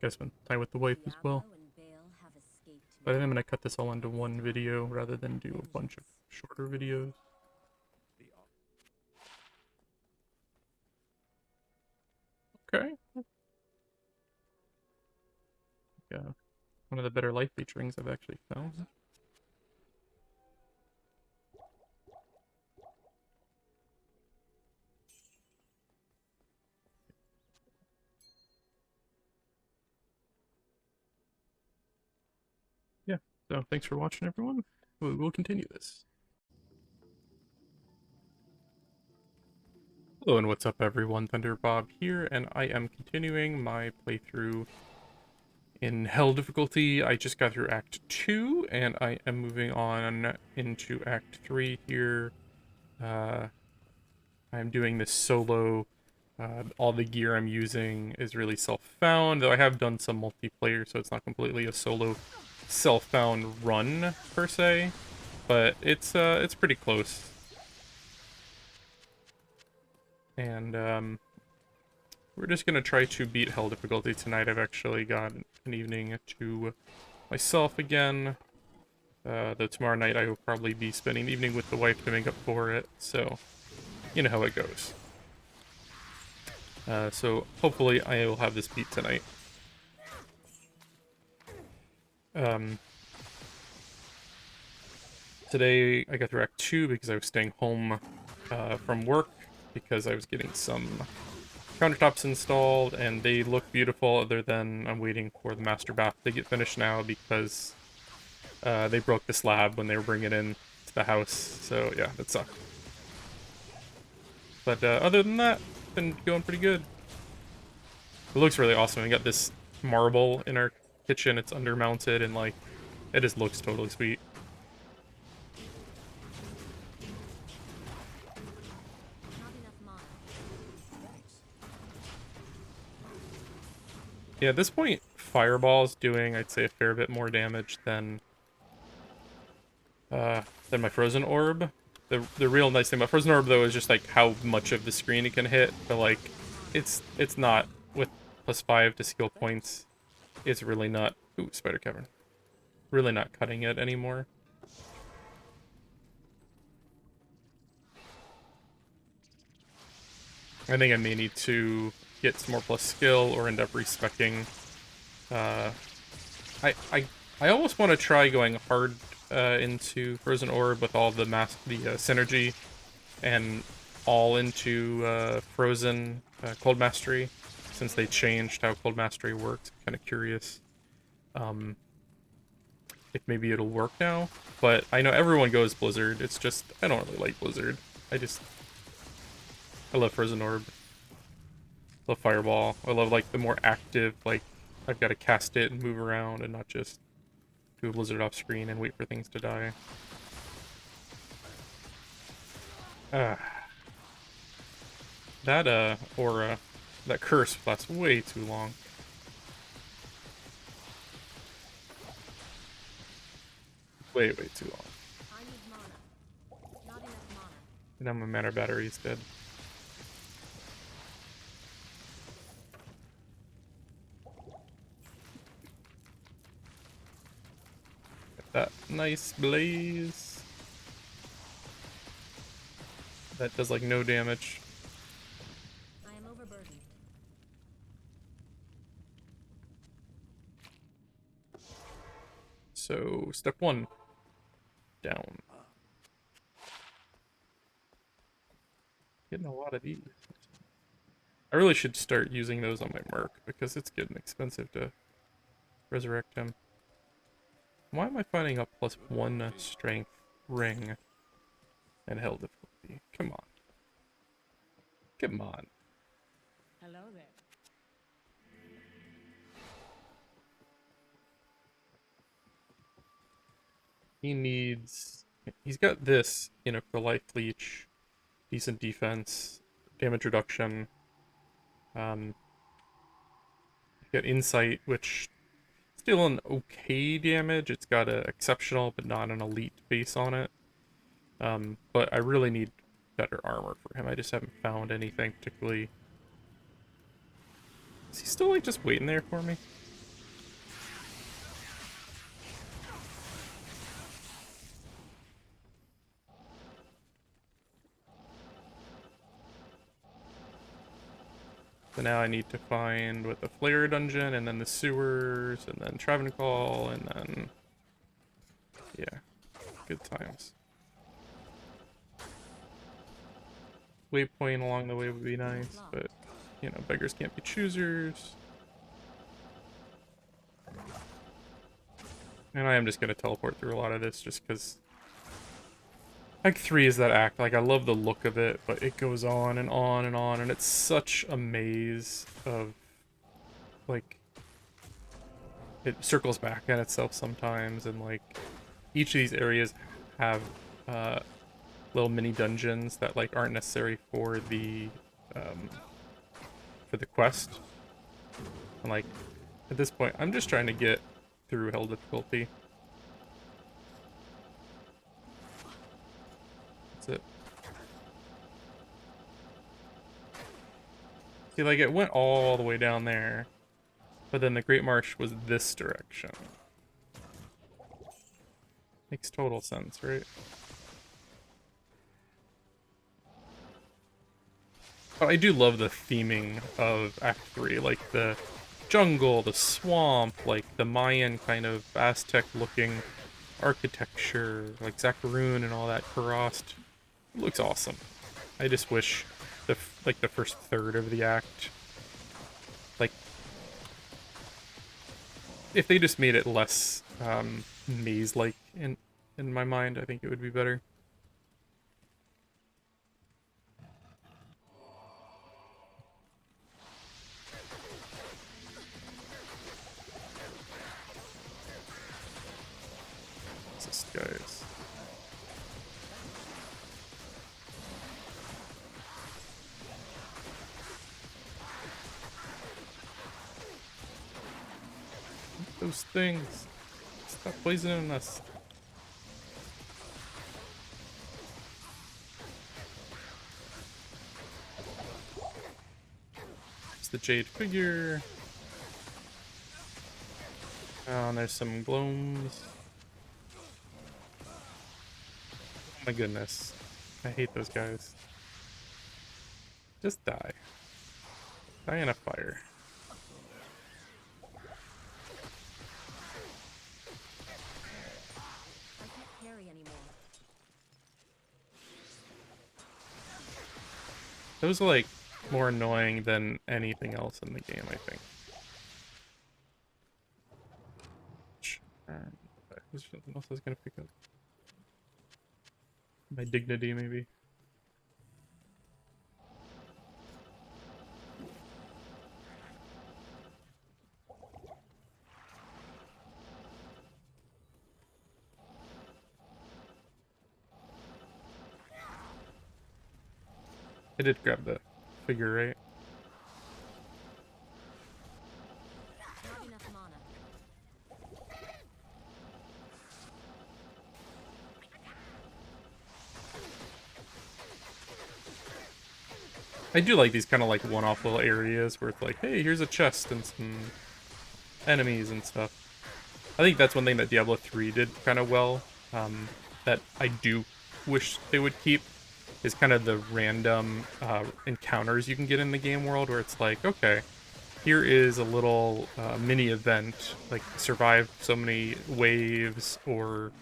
Gotta spend time with the wife as well. Diablo and Baal have escaped But I me. am gonna cut this all into one video rather than do a bunch of shorter videos. Okay. Yeah. One of the better life leech rings I've actually found. Yeah, so thanks for watching, everyone. We'll continue this. Hello and what's up, everyone? Thunderbob here, and I am continuing my playthrough in Hell difficulty. I just got through Act 2, and I am moving on into Act 3 here. I'm doing this solo. All the gear I'm using is really self-found, though I have done some multiplayer, so it's not completely a solo self-found run, per se. But it's pretty close. And, we're just gonna try to beat Hell difficulty tonight. I've actually got an evening to myself again. Though tomorrow night I will probably be spending the evening with the wife to make up for it, so you know how it goes. So hopefully I will have this beat tonight. Today I got through Act 2 because I was staying home from work because I was getting some countertops installed, and they look beautiful, other than I'm waiting for the master bath to get finished now because they broke the slab when they were bringing it in to the house, so yeah, that sucked. But other than that, it's been going pretty good. It looks really awesome. We got this marble in our kitchen, it's undermounted, and like, it just looks totally sweet. Not enough mana. Yeah, at this point, Fireball's doing, I'd say, a fair bit more damage than my Frozen Orb. The real nice thing about Frozen Orb, though, is just, like, how much of the screen it can hit, but, like, it's not, with +5 to skill points, it's really not, ooh, Spider Cavern, really not cutting it anymore. I think I may need to get some more plus skill or end up respecing. I almost want to try going hard into Frozen Orb with all the synergy, and all into Frozen Cold Mastery, since they changed how Cold Mastery works. I'm kind of curious if maybe it'll work now. But I know everyone goes Blizzard. It's just I don't really like Blizzard. I love Frozen Orb. I love Fireball. I love like the more active, like I've got to cast it and move around and not just do a Blizzard off screen and wait for things to die. That aura, that curse lasts way too long. Way too long. I need mana. Not enough mana. And now my mana battery's dead. Get that nice blaze. That does like no damage. I am overburdened. So, step 1. Down. Getting a lot of these. I really should start using those on my Merc, because it's getting expensive to resurrect him. Why am I finding a +1 strength ring and Hell difficulty? Come on. Come on. Hello there. He's got this, for Life Leech, decent defense, damage reduction. He's got Insight, which dealing okay damage. It's got a exceptional but not an elite base on it. But I really need better armor for him. I just haven't found anything particularly. Is he still like just waiting there for me? So now I need to find what the Flare dungeon, and then the sewers, and then Travancore, and then yeah, good times. Waypoint along the way would be nice, but you know, beggars can't be choosers. And I am just gonna teleport through a lot of this just because Act 3 is that act. Like, I love the look of it, but it goes on and on and on, and it's such a maze of, like, it circles back at itself sometimes, and, like, each of these areas have, little mini dungeons that, like, aren't necessary for the quest. And, like, at this point, I'm just trying to get through hell difficulty. That's it. See, like, it went all the way down there, but then the Great Marsh was this direction. Makes total sense, right? But I do love the theming of Act 3, like the jungle, the swamp, like the Mayan kind of Aztec-looking architecture, like Zakarun and all that Karast. It looks awesome. I just wish the first third of the act, like, if they just made it less maze-like in my mind, I think it would be better. What's this, guys? Those things. Stop poisoning us. It's the Jade figure. Oh, and there's some gloams. Oh my goodness. I hate those guys. Just die. Die in a fire. I can't carry anymore. Those are like more annoying than anything else in the game, I think. There's something else I was gonna pick up. My dignity, maybe. I did grab the figure, right? Not enough mana. I do like these kind of like one-off little areas where it's like, hey, here's a chest and some enemies and stuff. I think that's one thing that Diablo 3 did kind of well, that I do wish they would keep, is kind of the random encounters you can get in the game world where it's like, okay, here is a little mini event, like survive so many waves, or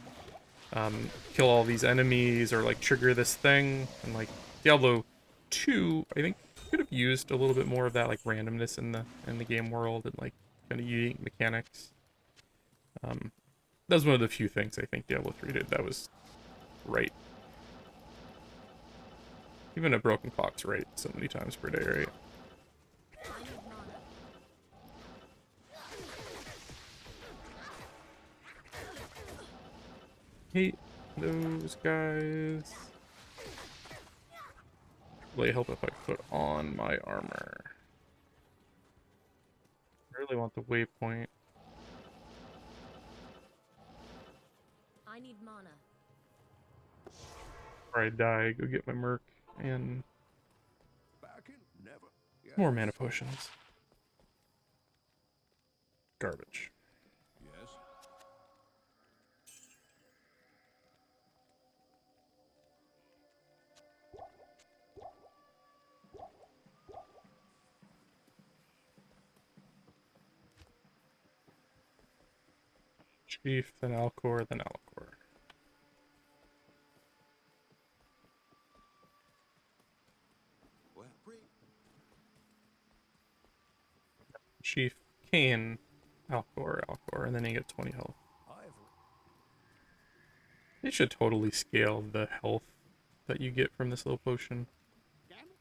kill all these enemies, or like trigger this thing. And like Diablo 2, I think could have used a little bit more of that like randomness in the game world and like kind of unique mechanics. That was one of the few things I think Diablo 3 did that was right. Even a broken clock's right so many times per day, right? I need mana. Hate those guys. Really help if I put on my armor. I really want the waypoint. I need mana. Before I die, go get my merc and Back in? Never. more Yes. mana potions. Garbage. Yes. Chief, then Alcor, then Alcor. Well, Chief, Kane, Alcor, Alcor, and then you get 20 health. I've They should totally scale the health that you get from this little potion. damn it.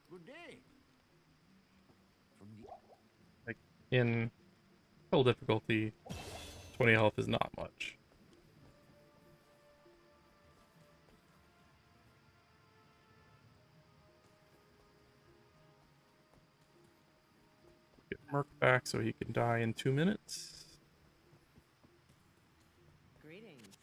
Good day. From the Like, in full difficulty, 20 health is not much. Get Merc back so he can die in 2 minutes. Greetings.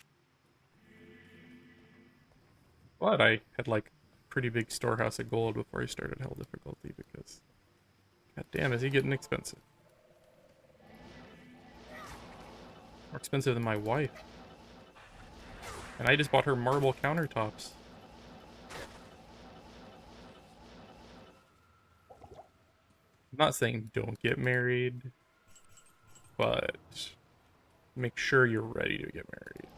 Glad I had like pretty big storehouse of gold before I started hell difficulty because god damn is he getting expensive. More expensive than my wife. And I just bought her marble countertops. I'm not saying don't get married, but make sure you're ready to get married.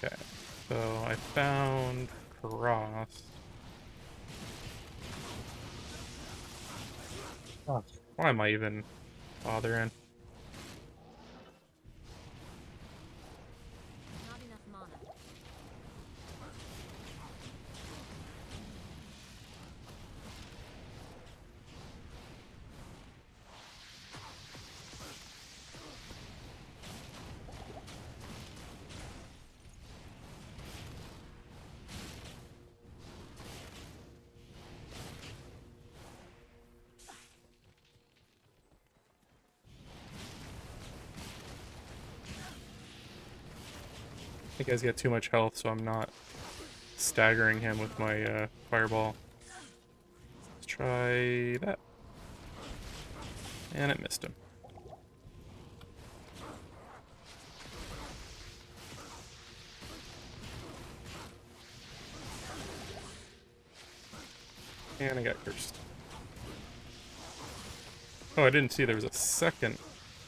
Okay, so I found Cross. Oh, why am I even bothering? Not enough mana. I think he's got too much health, so I'm not staggering him with my fireball. Let's try that. And it missed him. And I got cursed. Oh, I didn't see there was a second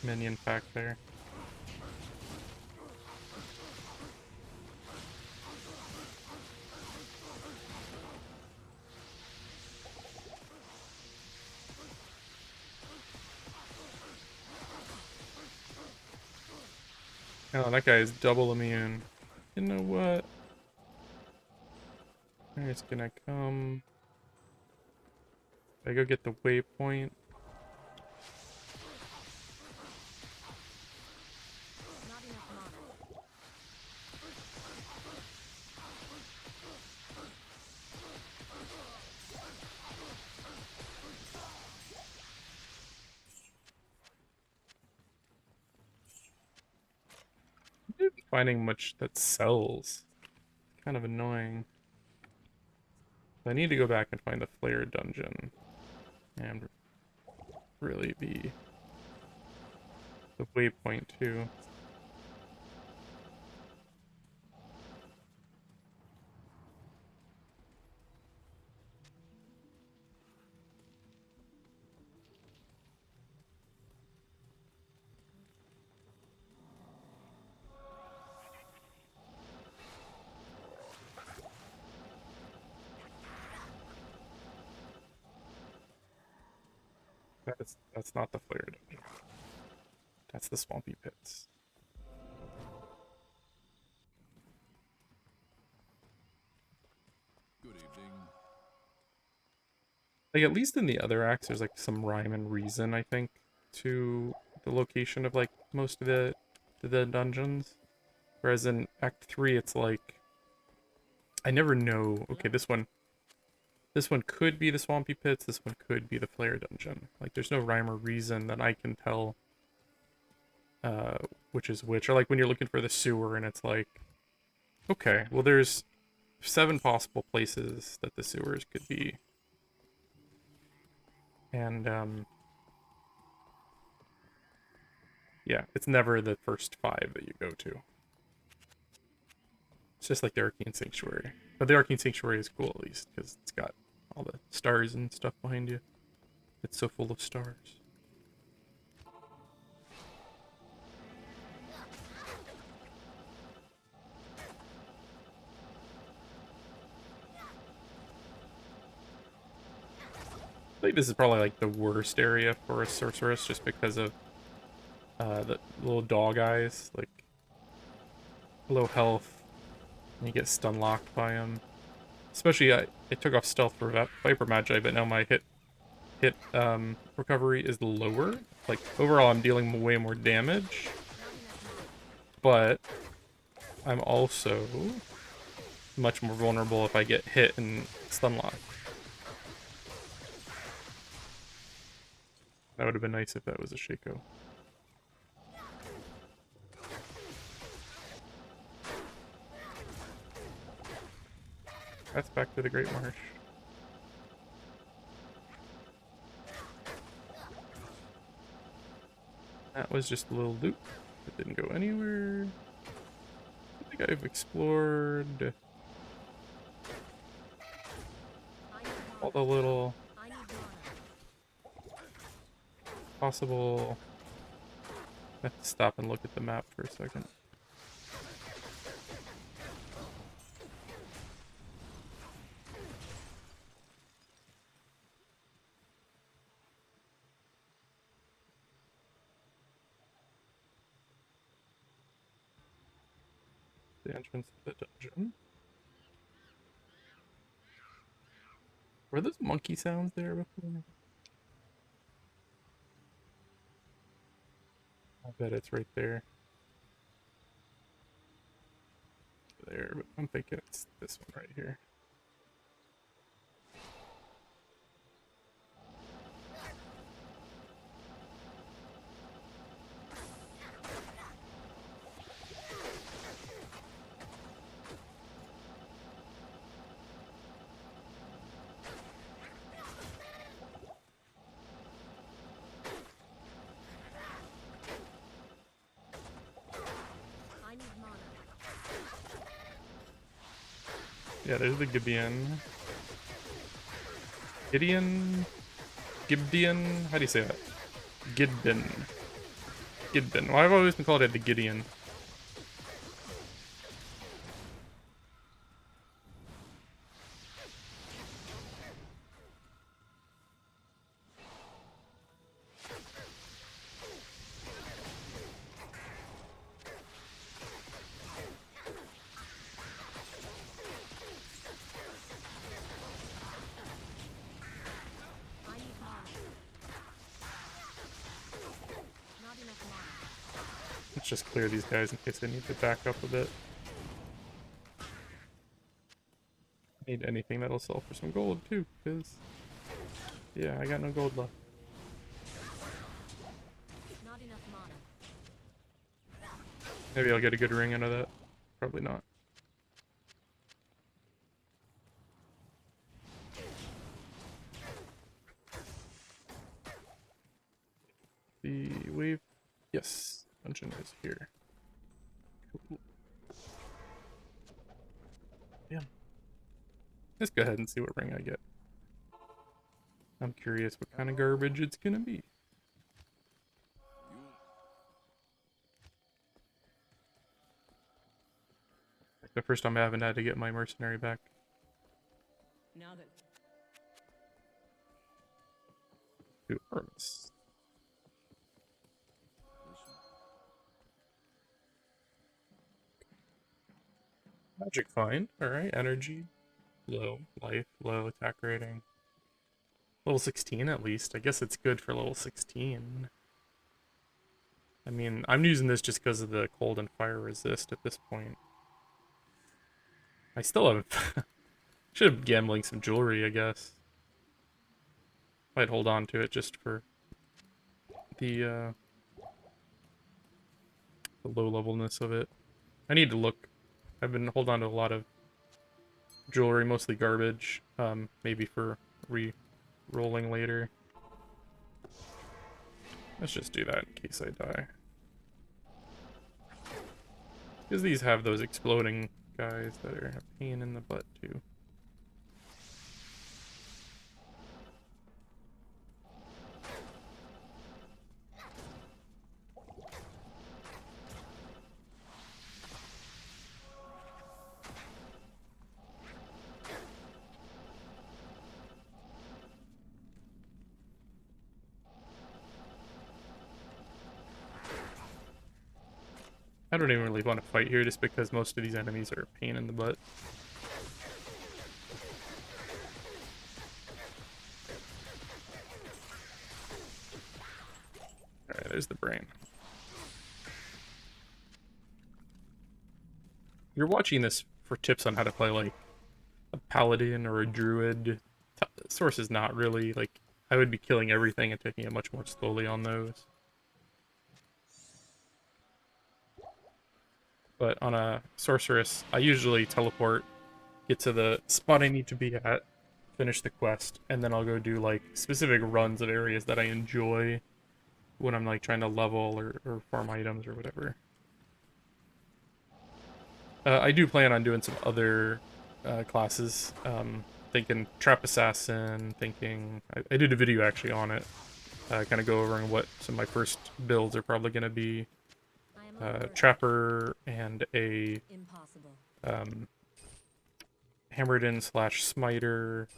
minion pack there. Oh, that guy is double immune. You know what? It's gonna come. I go get the waypoint. Not enough mana. I'm not finding much that sells. Kind of annoying. I need to go back and find the flare dungeon. And really the waypoint too. That's not the flare dungeon. That's the swampy pits. good evening. Like at least in the other acts, there's like some rhyme and reason, I think, to the location of like most of the dungeons. Whereas in Act 3, it's like I never know. Okay, this one. This one could be the Swampy Pits, this one could be the Flare Dungeon. Like, there's no rhyme or reason that I can tell uh, which is which. Or like when you're looking for the sewer and it's like, okay, well there's 7 possible places that the sewers could be. And, yeah, it's never the first 5 that you go to. It's just like the Arcane Sanctuary. But the Arcane Sanctuary is cool at least, because it's got all the stars and stuff behind you. It's so full of stars. I think this is probably like the worst area for a sorceress just because of the little dog eyes, like low health, and you get stun locked by them. Especially, it took off stealth for Viper Magi, but now my hit recovery is lower. Like overall, I'm dealing way more damage, but I'm also much more vulnerable if I get hit and stun locked. That would have been nice if that was a Shaco. That's back to the Great Marsh. That was just a little loop that didn't go anywhere. I think I've explored all the little possible... I have to stop and look at the map for a second. The entrance to the dungeon. Were those monkey sounds there before? I bet it's right there. There, but I'm thinking it's this one right here. Yeah, there's the Gibeon. Gideon? Gibdian? How do you say that? Gidbin. Gidbin. Well, I've always been called it the Gideon. Let's just clear these guys in case I need to back up a bit. I need anything that'll sell for some gold too, because yeah, I got no gold left. Maybe I'll get a good ring out of that. Probably not. The wave. Yes, dungeon is here. Cool. Yeah. Let's go ahead and see what ring I get. I'm curious what kind of garbage it's gonna be. Like the first time I haven't had to get my mercenary back. Now that To Artemis. Magic find. Alright, energy. Low. Life. Low. Attack rating. Level 16 at least. I guess it's good for level 16. I mean, I'm using this just because of the cold and fire resist at this point. I still have Should have gambling some jewelry, I guess. Might hold on to it just for the low levelness of it. I need to look. I've been holding on to a lot of jewelry, mostly garbage. Maybe for re-rolling later. Let's just do that in case I die. Because these have those exploding guys that are a pain in the butt too. I don't even really want to fight here just because most of these enemies are a pain in the butt. Alright, there's the brain. You're watching this for tips on how to play like a paladin or a druid. Source is not really like I would be killing everything and taking it much more slowly on those. But on a sorceress, I usually teleport, get to the spot I need to be at, finish the quest, and then I'll go do like specific runs of areas that I enjoy when I'm like trying to level or farm items or whatever. I do plan on doing some other classes. Thinking Trap Assassin, thinking... I did a video actually on it. Kind of go over what some of my first builds are probably going to be. I am overburdened. Trapper and a Impossible. Hammered in slash Smiter.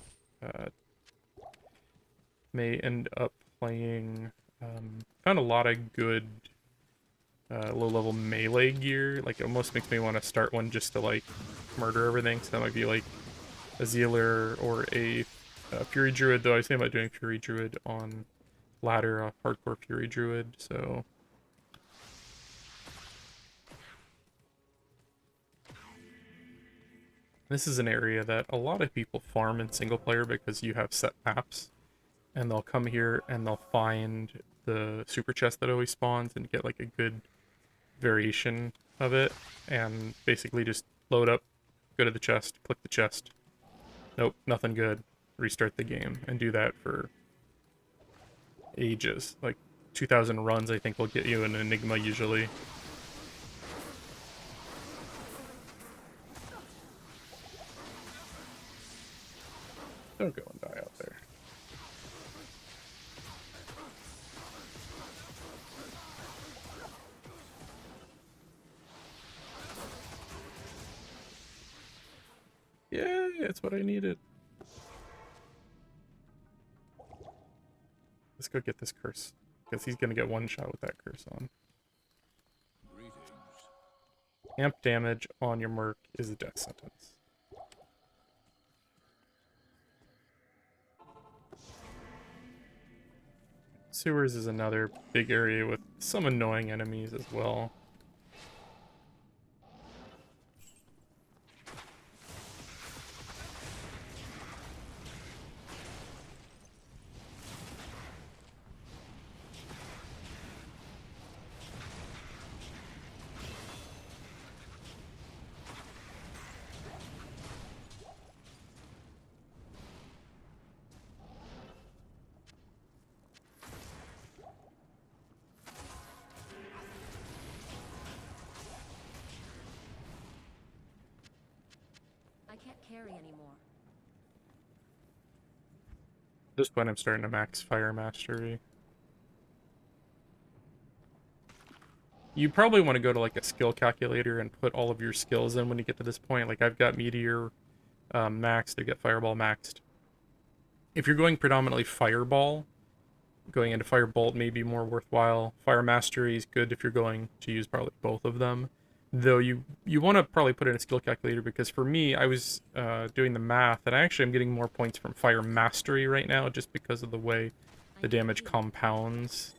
May end up playing... found a lot of good low-level melee gear. Like, it almost makes me want to start one just to, like, murder everything. So that might be, like, a Zealer or a Fury Druid, though I was thinking about doing Fury Druid on ladder, a hardcore Fury Druid, so... This is an area that a lot of people farm in single player because you have set maps. And they'll come here and they'll find the super chest that always spawns and get like a good variation of it. And basically just load up, go to the chest, click the chest. Nope, nothing good. Restart the game and do that for ages. Like 2,000 runs, I think, will get you an Enigma usually. Don't go and die out there. Yay, that's what I needed. Let's go get this curse. Because he's gonna get one shot with that curse on. Greetings. Amp damage on your merc is a death sentence. Sewers is another big area with some annoying enemies as well. I can't carry anymore. At this point, I'm starting to max Fire Mastery. You probably want to go to like a skill calculator and put all of your skills in when you get to this point. Like I've got Meteor maxed, I've got Fireball maxed. If you're going predominantly Fireball, going into Firebolt may be more worthwhile. Fire Mastery is good if you're going to use probably both of them. Though you want to probably put in a skill calculator because for me, I was doing the math and I actually am getting more points from Fire Mastery right now just because of the way the damage compounds.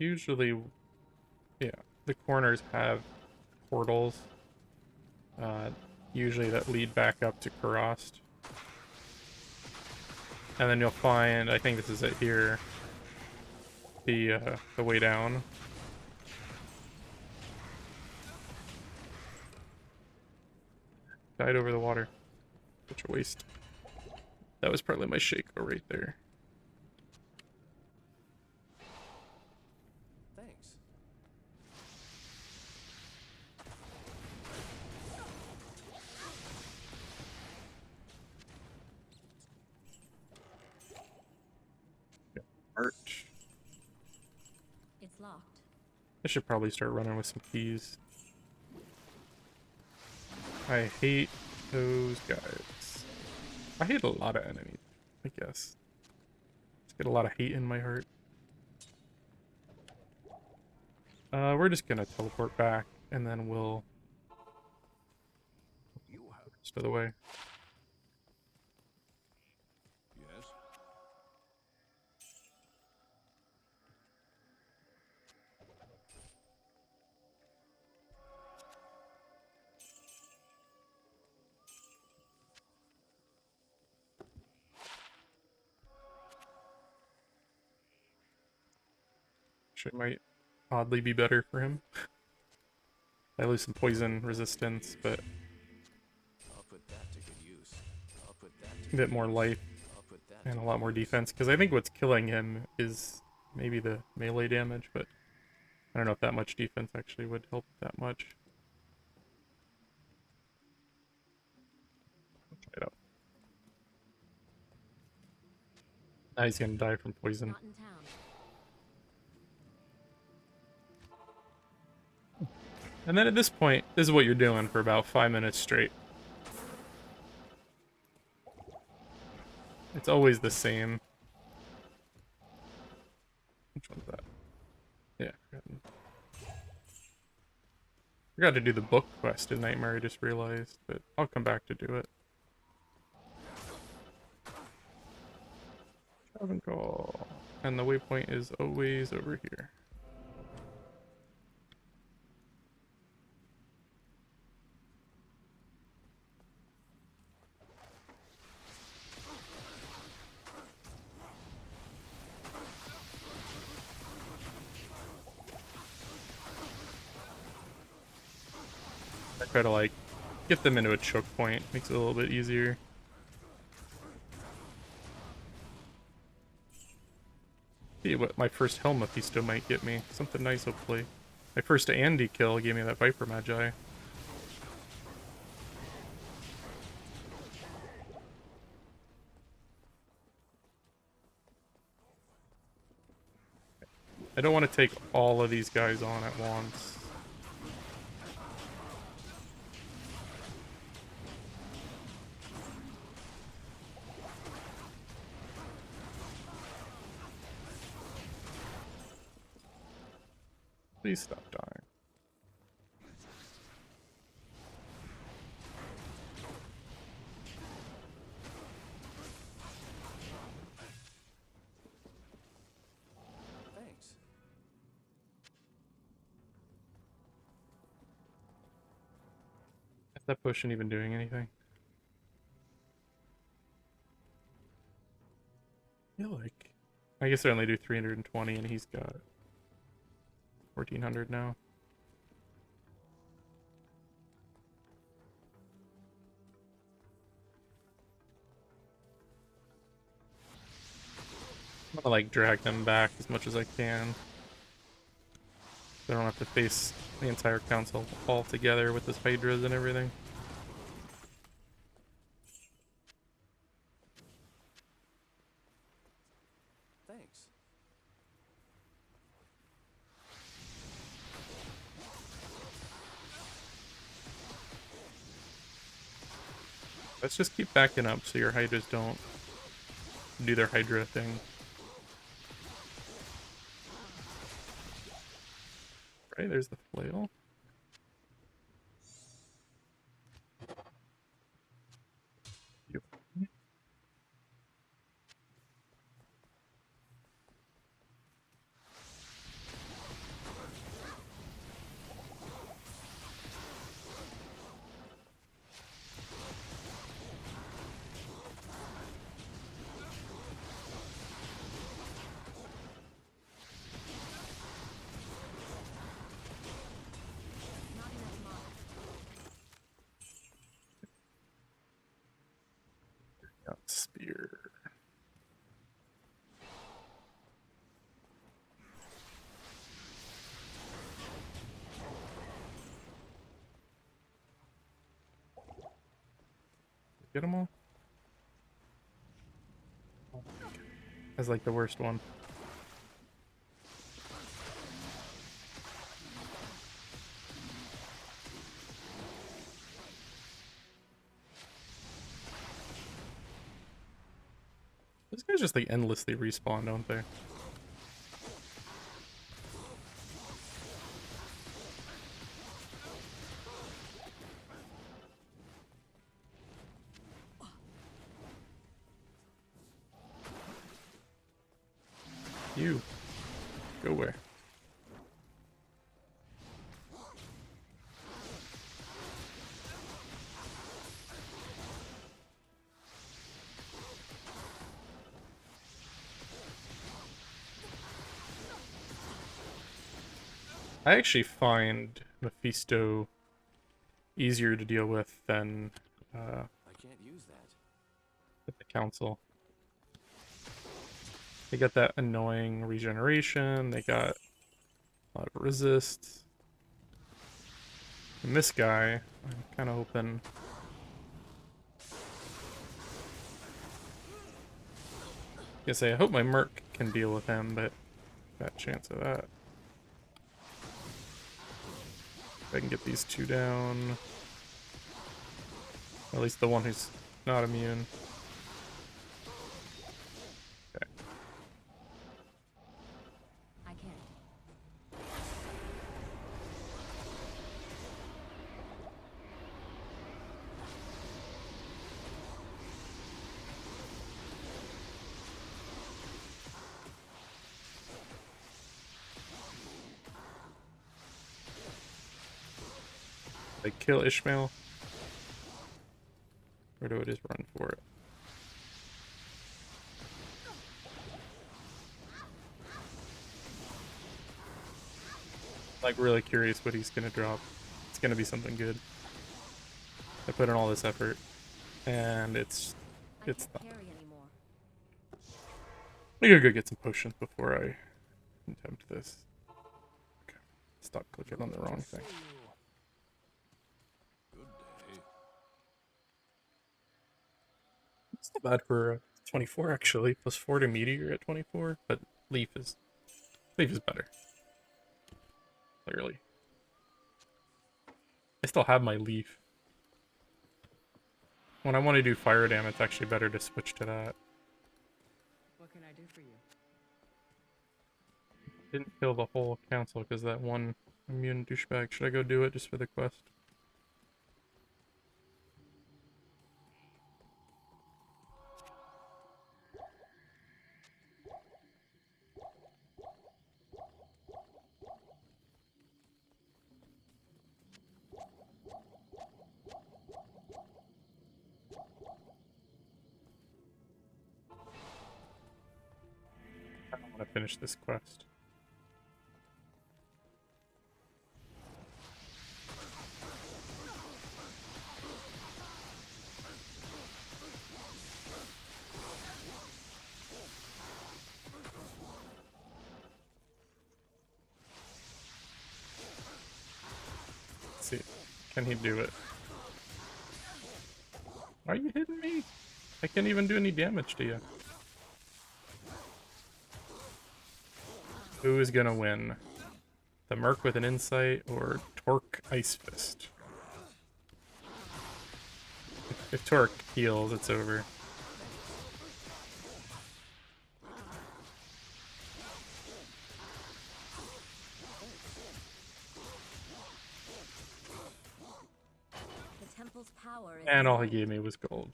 Usually, yeah, the corners have portals, uh, usually that lead back up to Kurast. And then you'll find, I think this is it here, the way down. Died over the water. Such a waste. That was probably my Shaco right there. Thanks. Art. It's locked. I should probably start running with some keys. I hate those guys. I hate a lot of enemies, I guess. Just get a lot of hate in my heart. We're just gonna teleport back, and then we'll You have. rest of the way. Yes. Actually, might oddly be better for him. I lose some poison resistance, but I'll put that to good use. I'll put that to a bit good more use. life I'll put that and to a lot good more use. defense. Because I think what's killing him is maybe the melee damage, but I don't know if that much defense actually would help that much. Try it out. Now he's gonna die from poison. Not in town. And then at this point, this is what you're doing for about 5 minutes straight. It's always the same. Which one's that? Yeah. Forgot to do the book quest in Nightmare, I just realized, but I'll come back to do it. Call. And the waypoint is always over here. I try to like get them into a choke point, makes it a little bit easier. See what my first Helm Mephisto might get me. Something nice, hopefully. My first Andy kill gave me that Viper Magi. I don't want to take all of these guys on at once. Please stop dying. Thanks. Is that potion even doing anything? I feel like... I guess I only do 320 and he's got 1400 now. I'm gonna like drag them back as much as I can. So I don't have to face the entire council all together with this Hydras and everything. Thanks. Let's just keep backing up so your Hydras don't do their Hydra thing. Right, there's the flail. Yep. Get them all? Oh, that's like the worst one. These guys just like endlessly respawn, don't they? You. Go where? I actually find Mephisto easier to deal with than I can't use that. the Council. They got that annoying regeneration, they got a lot of resist. And this guy, I'm kind of hoping... I hope my Merc can deal with him, but that chance of that. If I can get these two down. At least the one who's not immune. Okay. I can't. Like kill Ishmael? Or do I just run for it? Like really curious what he's gonna drop. It's gonna be something good. I put in all this effort, and it's I not. can't carry anymore. I gotta go get some potions before I attempt this. Okay. Stop clicking on the wrong thing. Good day. It's not bad for 24 actually. Plus 4 to Meteor at 24, but Leaf is better. Clearly. I still have my Leaf. When I want to do fire dam, it's actually better to switch to that. What can I do for you? Didn't kill the whole council because that one immune douchebag. Should I go do it just for the quest? I don't want to finish this quest. Let's see. Can he do it? Why are you hitting me? I can't even do any damage to you. Who is gonna win? The Merc with an Insight or Torque Ice Fist? If Torque heals, it's over. The temple's power is And all he low. gave me was gold.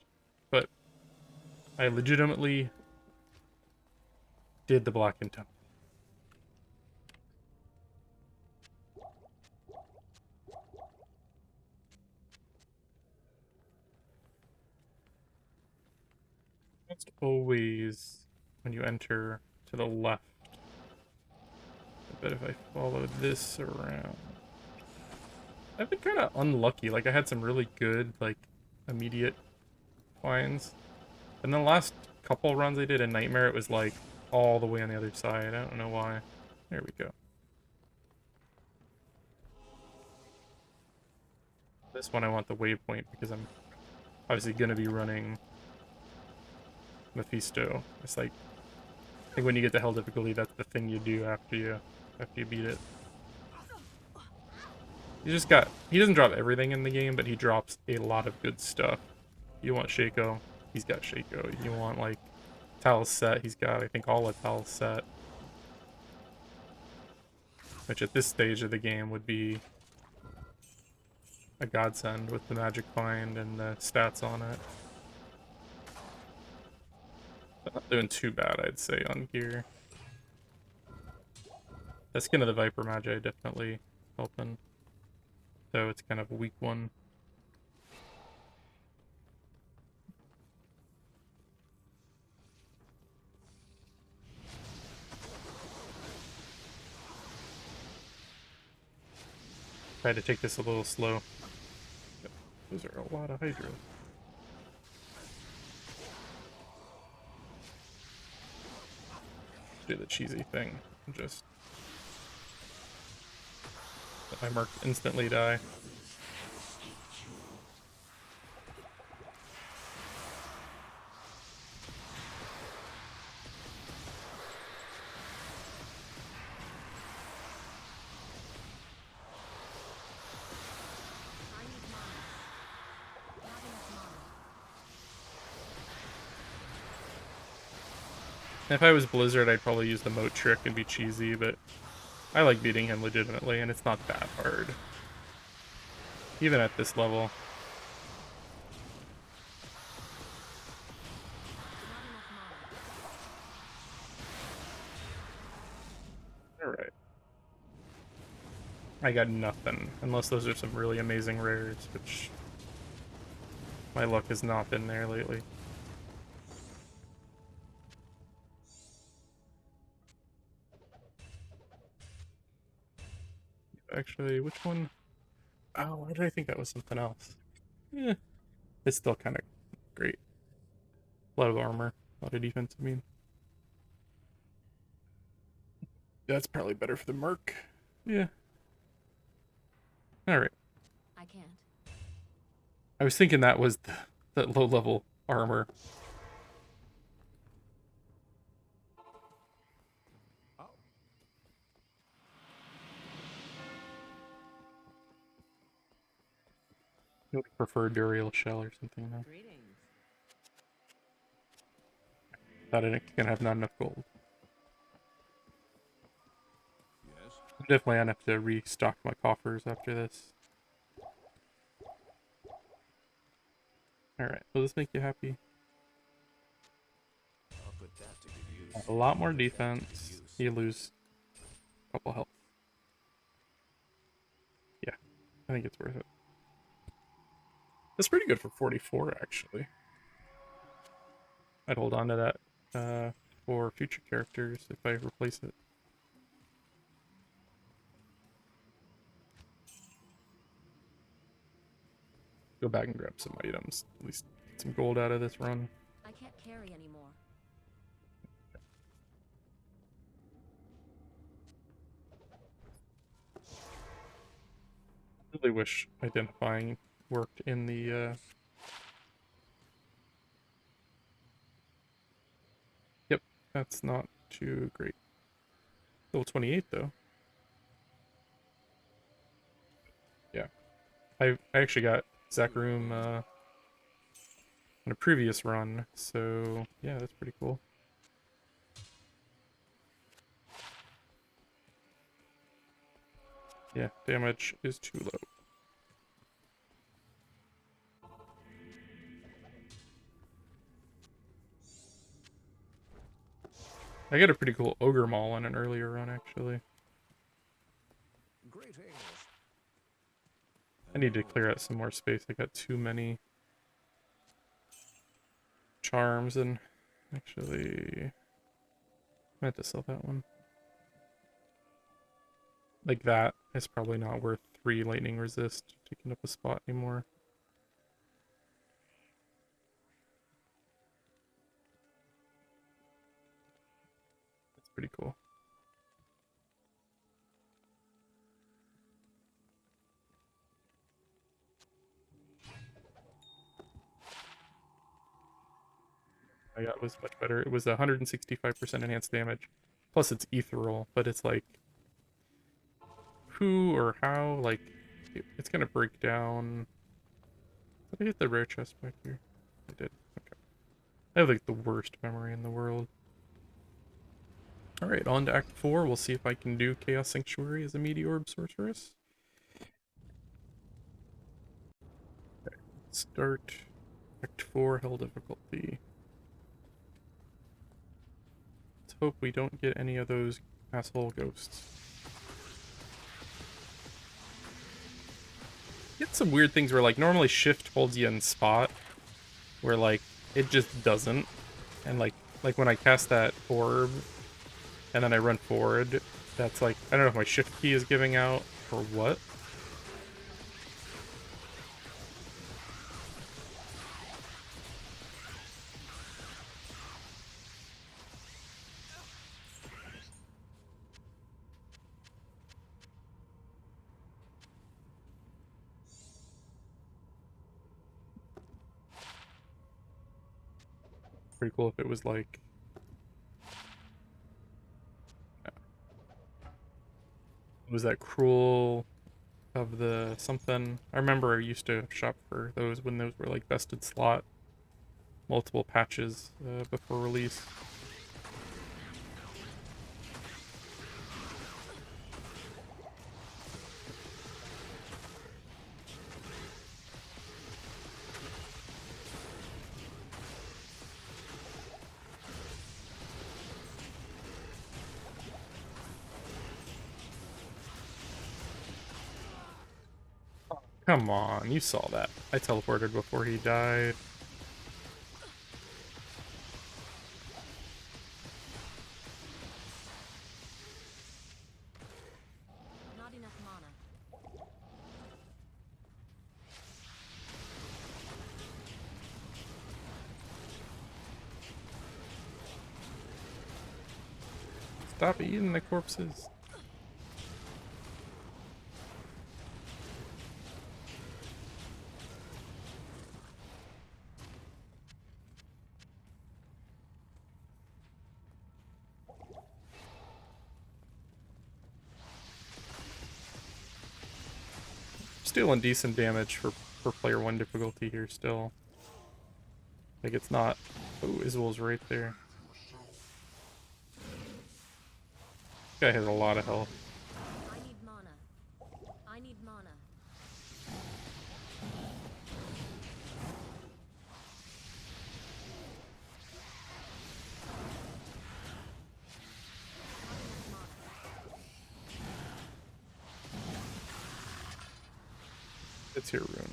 But I legitimately did the Blackened Temple. It's always when you enter to the left. I bet if I follow this around. I've been kind of unlucky. Like, I had some really good, like, immediate finds. And then the last couple runs I did in Nightmare, it was, like, all the way on the other side. I don't know why. There we go. This one I want the waypoint because I'm obviously gonna be running Mephisto. It's like, I think when you get to hell difficulty, that's the thing you do after you beat it. He doesn't drop everything in the game, but he drops a lot of good stuff. You want Shaco, he's got Shaco. You want like Tal's set, he's got I think all of Tal's set. Which at this stage of the game would be a godsend with the magic find and the stats on it. But not doing too bad, I'd say, on gear. The skin of the Viper Magi definitely helping. Though it's kind of a weak one. Try to take this a little slow. Those are a lot of Hydra. Do the cheesy thing. Just let my Merc instantly die. I need mana. Not enough mana. If I was Blizzard, I'd probably use the moat trick and be cheesy, but I like beating him legitimately, and it's not that hard. Even at this level. Not enough mana. Alright. I got nothing, unless those are some really amazing rares, which my luck has not been there lately. Actually, which one? Oh, why did I think that was something else? Yeah, it's still kind of great. A lot of armor, a lot of defense, I mean. That's probably better for the Merc. Yeah. Alright. I can't. I was thinking that was the low-level armor. Oh, You would prefer Duriel Shell or something, though. Greetings. Thought I didn't gonna have not enough gold. yes. I'm definitely gonna have to restock my coffers after this. Alright, will this make you happy? I'll put that to good use. A lot more Put that to good defense. use. You lose a couple health. Yeah, I think it's worth it. That's pretty good for 44, actually. I'd hold on to that for future characters if I replace it. Go back and grab some items. At least get some gold out of this run. I can't carry anymore. Really wish identifying worked in the Yep, that's not too great. Level 28 though. Yeah. I actually got Zachroom in a previous run, so yeah, that's pretty cool. Yeah, damage is too low. I got a pretty cool Ogre Maul in an earlier run, actually. Greetings. I need to clear out some more space. I got too many charms, and actually I meant to sell that one. Like that is probably not worth 3 lightning resist, taking up a spot anymore. That's pretty cool. I got was much better. It was 165% enhanced damage. Plus it's ethereal, but it's like who or how, like it's gonna break down. Did I hit the rare chest back here? I did. Okay. I have like the worst memory in the world. Alright, on to Act 4. We'll see if I can do Chaos Sanctuary as a Meteorb Sorceress. Okay, start Act 4, Hell difficulty. Let's hope we don't get any of those asshole ghosts. Get some weird things where like normally shift holds you in spot, where like it just doesn't. And like when I cast that orb and then I run forward, that's like, I don't know if my shift key is giving out or what. Pretty cool if it was like, was that cruel of the something? I remember I used to shop for those when those were like vested slot, multiple patches before release. Come on, you saw that. I teleported before he died. Not enough mana. Stop eating the corpses. Still in decent damage for player 1 difficulty here still. Like it's not. Oh, Iswell's right there. Guy has a lot of health. I need mana. I need mana. It's here, Rune.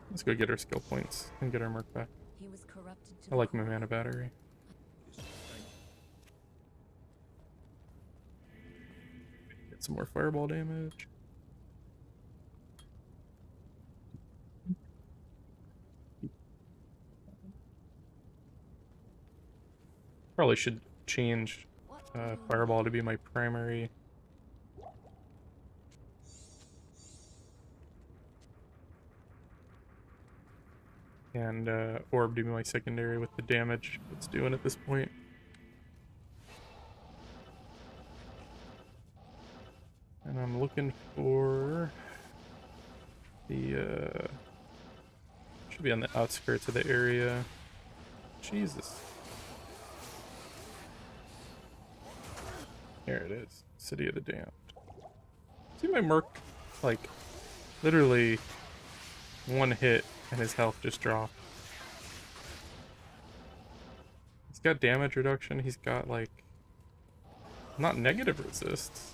Let's go get our skill points and get our merc back. He was corrupted to I the like my core. mana battery. Get some more fireball damage. Probably should change What do you fireball need? to be my primary. And orb to be my secondary with the damage it's doing at this point. And I'm looking for the should be on the outskirts of the area. Jesus. Here it is. City of the Damned. See my merc, like, literally one hit and his health just dropped. He's got damage reduction. He's got, like, not negative resists.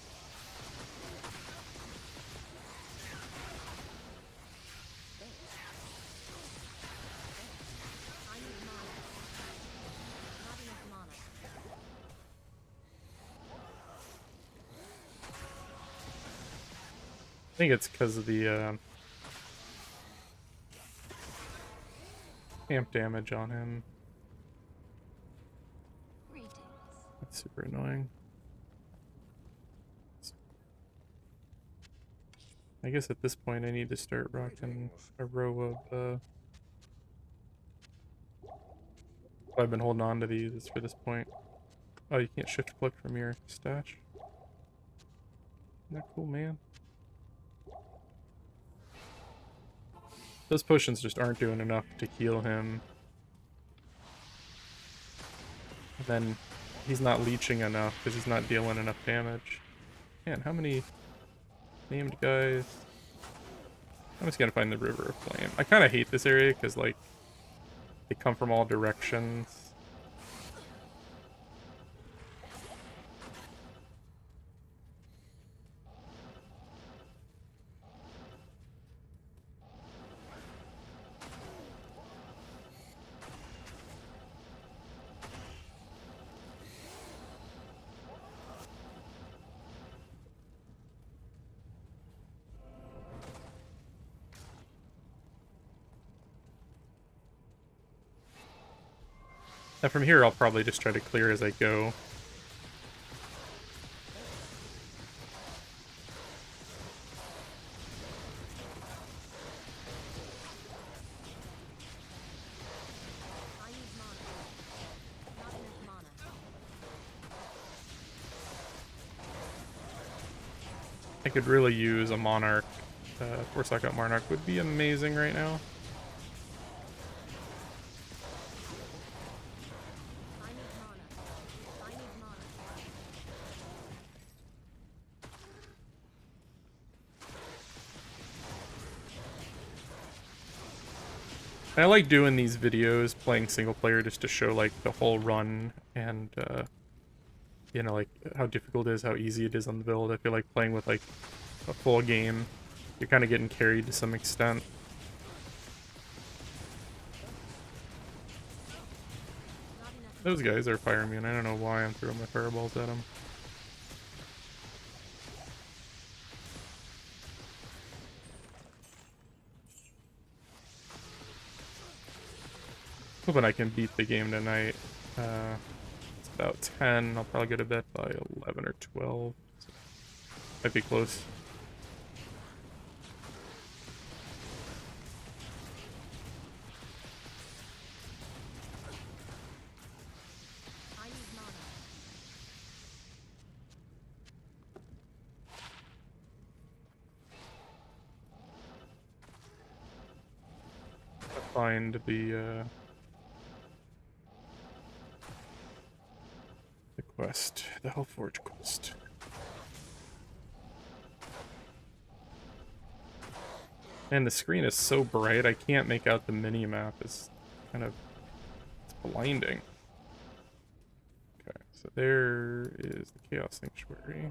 I need mana. Not enough mana. I think it's because of the amp damage on him. Greetings. That's super annoying. I guess at this point I need to start rocking a row of, I've been holding on to these, it's for this point. Oh, you can't shift click from your stash? Isn't that cool, man? Those potions just aren't doing enough to heal him. And then he's not leeching enough because he's not dealing enough damage. Man, how many named guys? I'm just gonna find the River of Flame. I kind of hate this area because, like, they come from all directions. Now from here, I'll probably just try to clear as I go. I need mana. Not enough mana. I could really use a Monarch. Forsaken Monarch would be amazing right now. I need mana. I need mana. I like doing these videos, playing single player, just to show, like, the whole run and, you know, like, how difficult it is, how easy it is on the build. I feel like playing with, like, a full game, you're kind of getting carried to some extent. Not enough. Those guys are fire immune. I don't know why I'm throwing my fireballs at them. Hoping I can beat the game tonight. It's about 10. I'll probably go to bed by 11 or 12. So might be close. I need mana. I'll find the quest, the Hellforge quest. And the screen is so bright, I can't make out the mini-map. It's kind of, it's blinding. Okay, so there is the Chaos Sanctuary.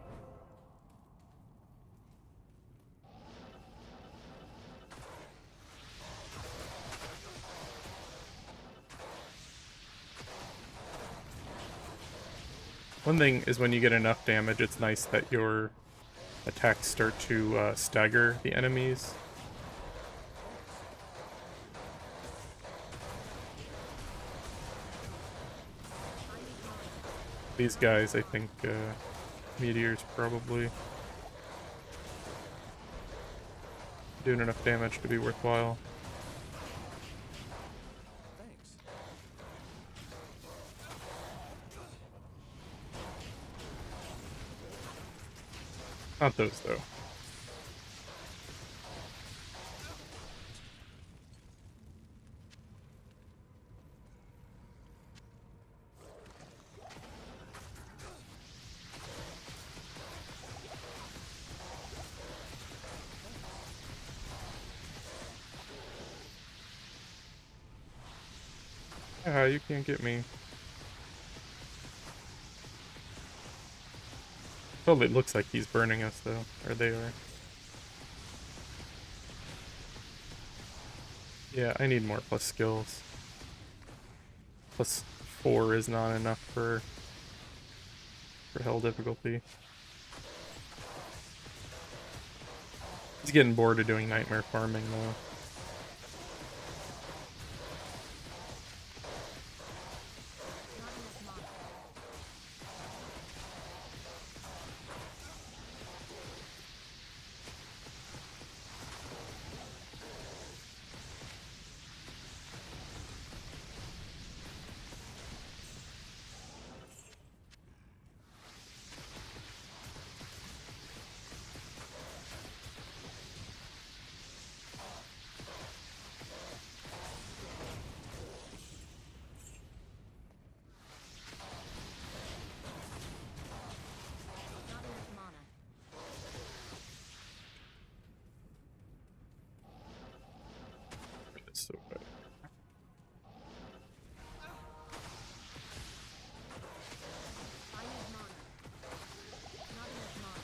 One thing is when you get enough damage, it's nice that your attacks start to stagger the enemies. These guys, I think, Meteor's probably doing enough damage to be worthwhile. Thanks. Not those, though. Ah, you can't get me. Totally looks like he's burning us, though. Or they are. Yeah, I need more plus skills. Plus 4 is not enough for hell difficulty. He's getting bored of doing nightmare farming, though. Not enough mana. so bad. I need mana. Not enough mana.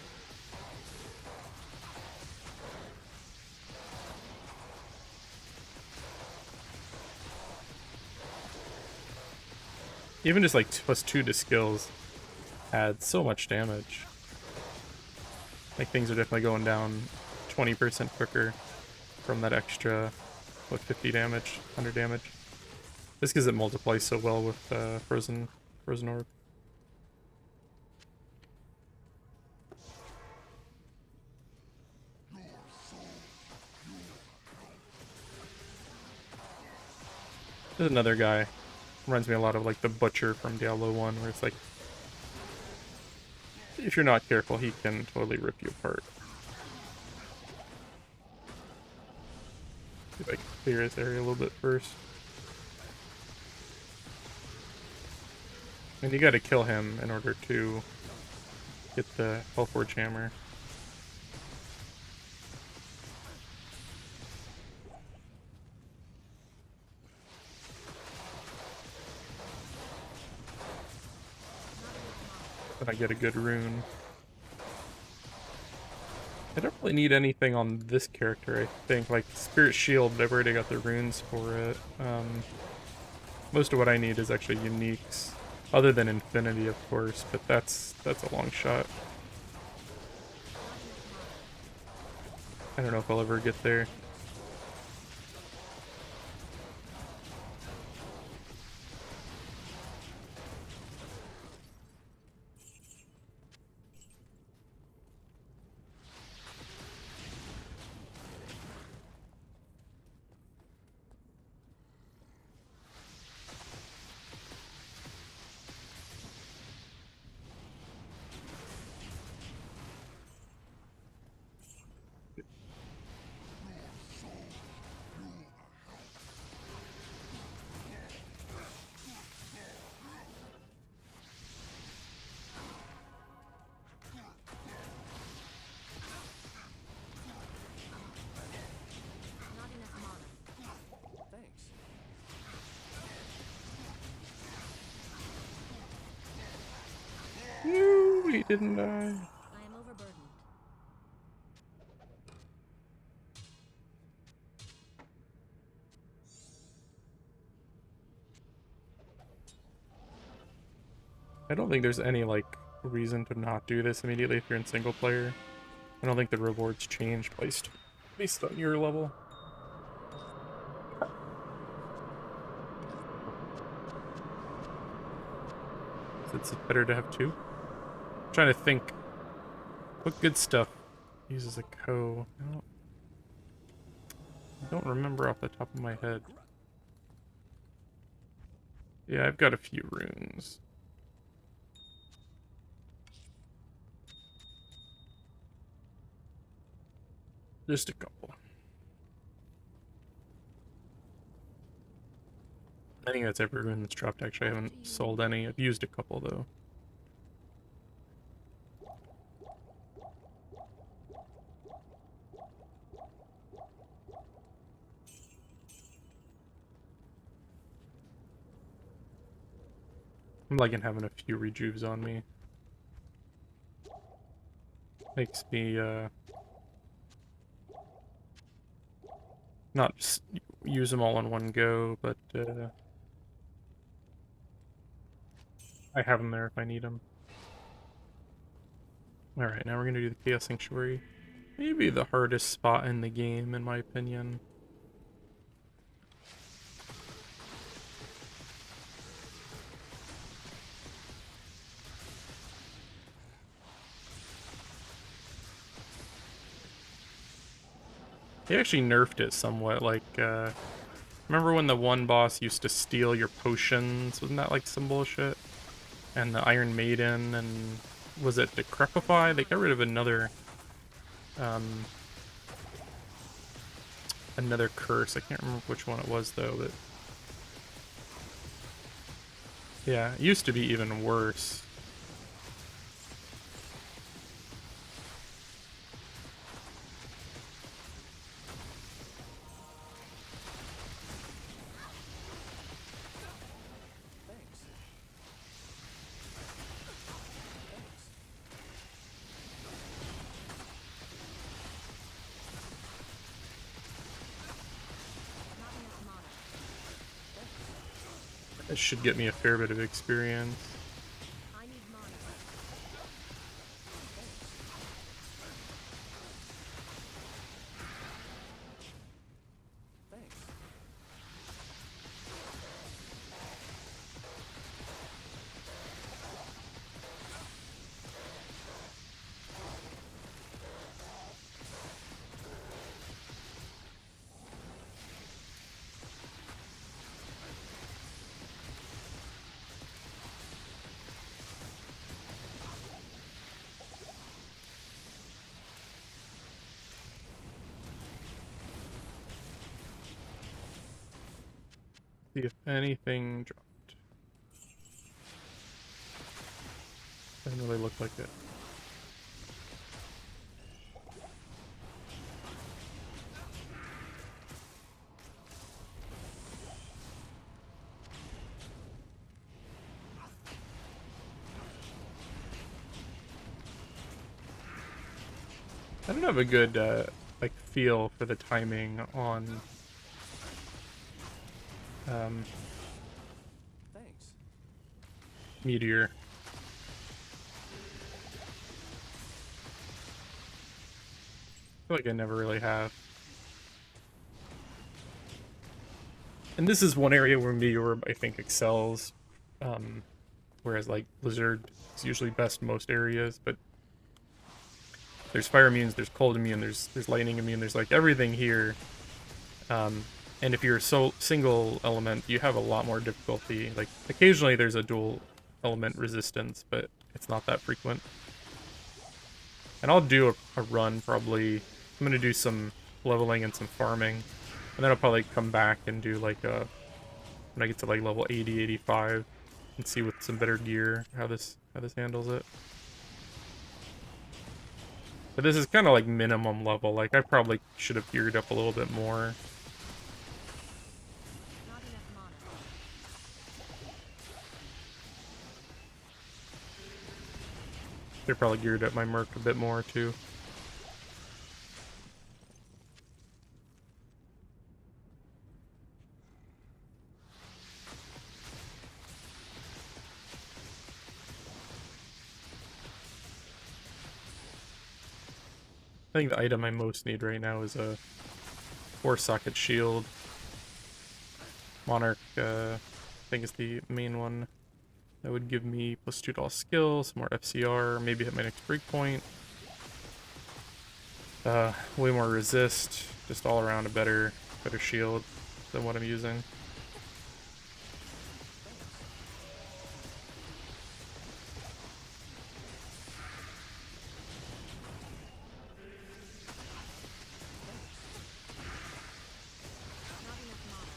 Even just like +2 to skills adds so much damage. Like things are definitely going down 20% quicker from that extra, what, 50 damage, 100 damage. This because it multiplies so well with Frozen Orb. There's another guy. Reminds me a lot of like the Butcher from Diablo 1, where it's like, if you're not careful, he can totally rip you apart. See if I can clear this area a little bit first. And you gotta kill him in order to get the Hellforge Hammer. Then I get a good rune. I don't really need anything on this character, I think. Like, Spirit Shield, I've already got the runes for it. Most of what I need is actually uniques. Other than Infinity, of course, but that's a long shot. I don't know if I'll ever get there. Not enough mana. Thanks. No, he didn't die. I am overburdened. I don't think there's any, like, reason to not do this immediately if you're in single player. I don't think the rewards change based on your level. It's better to have two. I'm trying to think. What good stuff uses a co? I don't remember off the top of my head. Yeah, I've got a few runes. Just a couple. I think that's every rune that's dropped. Actually, I haven't sold any. I've used a couple, though. I'm liking having a few rejuves on me. Makes me, not just use them all in one go, but, I have them there if I need them. Alright, now we're gonna do the Chaos Sanctuary. Maybe the hardest spot in the game, in my opinion. They actually nerfed it somewhat, like, remember when the one boss used to steal your potions? Wasn't that like some bullshit? And the Iron Maiden, and was it Decrepify? They got rid of another curse. I can't remember which one it was though, but yeah, it used to be even worse. That should get me a fair bit of experience. I need mana. Thanks. See if anything dropped. Doesn't really look like it. I don't have a good like feel for the timing on Thanks. Meteor. I feel like I never really have. And this is one area where Meteorb, I think, excels. Whereas, like, Blizzard is usually best in most areas, but there's fire immunes, there's cold immune, there's lightning immune, there's, like, everything here. And if you're single element, you have a lot more difficulty. Like, occasionally there's a dual element resistance, but it's not that frequent. And I'll do a run, probably. I'm gonna do some leveling and some farming. And then I'll probably come back and do, like, when I get to, like, level 80, 85, and see with some better gear how this handles it. But this is kind of like minimum level. Like, I probably should have geared up a little bit more. Not enough mana. Should probably geared up my Merc a bit more too. I think the item I most need right now is a 4-socket shield. Monarch, I think is the main one. That would give me plus 2 to all skill, some more FCR, maybe hit my next breakpoint. Way more resist, just all around a better shield than what I'm using. Not enough mana.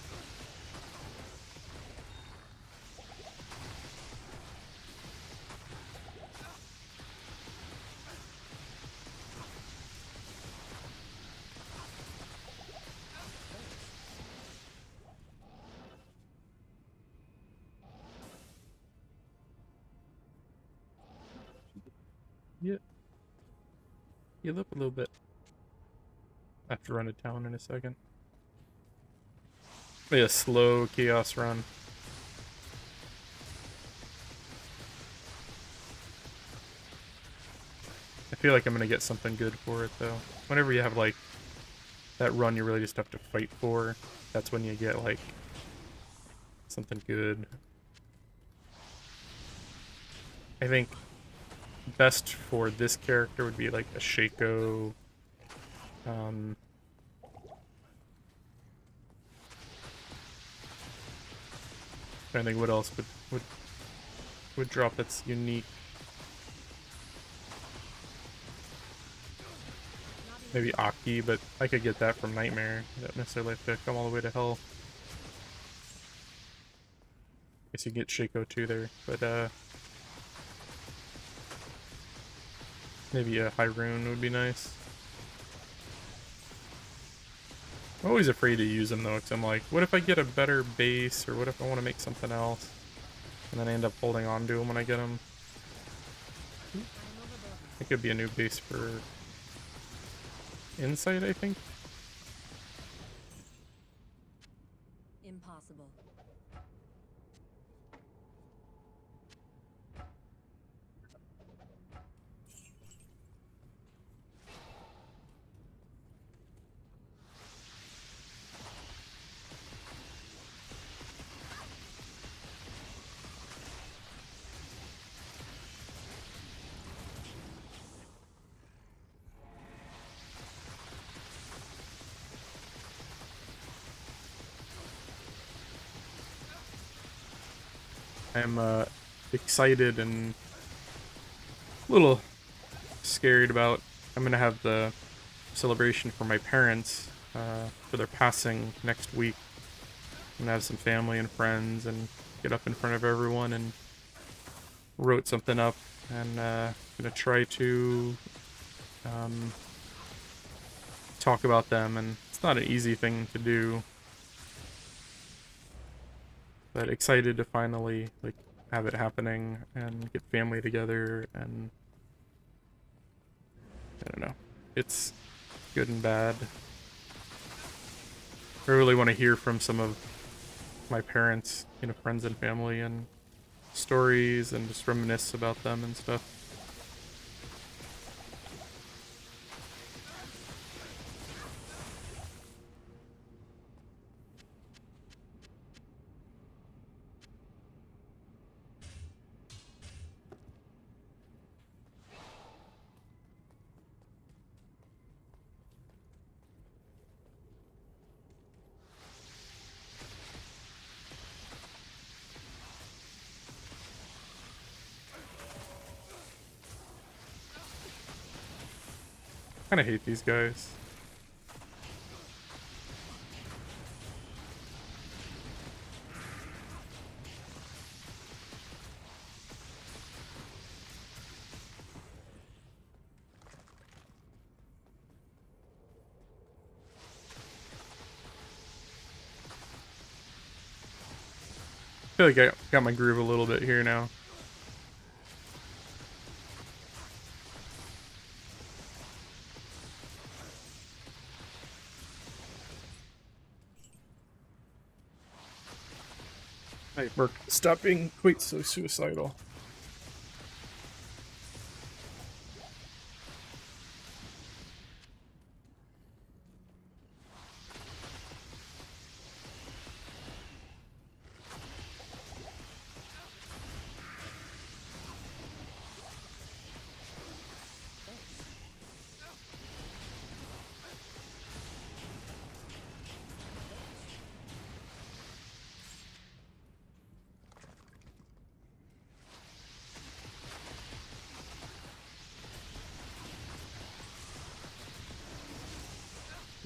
Yeah. Heal up a little bit. I have to run to town in a second. Maybe a slow chaos run. I feel like I'm gonna get something good for it though. Whenever you have like that run you really just have to fight for, that's when you get like something good. I think best for this character would be like a Shaco. Trying to think what else would drop that's unique. Maybe Aki, but I could get that from Nightmare. You don't necessarily have to come all the way to Hell. Guess you get Shaco too there, but maybe a Hyrule would be nice. I'm always afraid to use them though, because I'm like, what if I get a better base, or what if I want to make something else? And then I end up holding on to them when I get them. I am overburdened. It could be a new base for Insight, I think. Impossible. I'm excited and a little scared about. I'm gonna have the celebration for my parents for their passing next week. I'm gonna have some family and friends and get up in front of everyone and wrote something up and gonna try to um, talk about them. And it's not an easy thing to do, but excited to finally like have it happening and get family together. And I don't know, it's good and bad. I really want to hear from some of my parents, friends and family, and stories, and just reminisce about them and stuff. Kind of hate these guys. I feel like I got my groove a little bit here now. Hey, Merc, stop being quite so suicidal.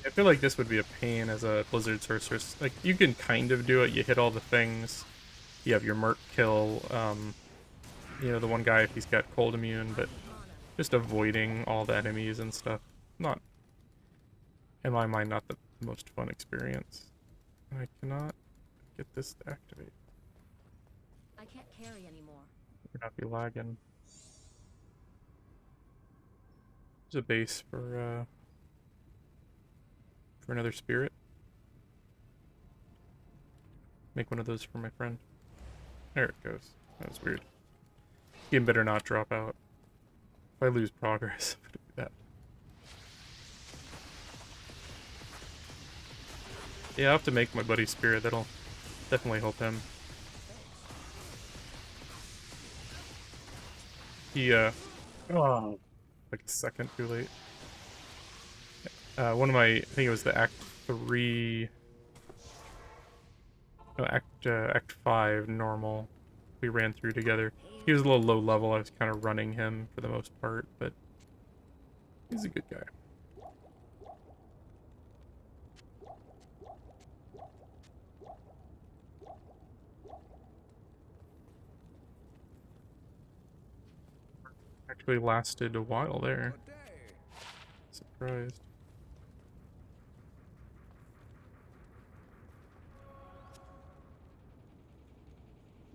I feel like this would be a pain as a Blizzard Sorceress. Like, you can kind of do it, you hit all the things, you have your Merc kill, the one guy if he's got cold immune, but just avoiding all the enemies and stuff. Not, in my mind, not the most fun experience. And I cannot get this to activate. I can't carry anymore. Would not be lagging. There's a base for another spirit. Make one of those for my friend. There it goes. That was weird. Game better not drop out. If I lose progress, I'm gonna do that. Yeah, I'll have to make my buddy spirit. That'll definitely help him. He, oh, like a second too late. One of my, I think it was the Act 3, no, Act 5 normal. We ran through together. He was a little low level. I was kind of running him for the most part, but he's a good guy. Actually lasted a while there. Good day. Surprised.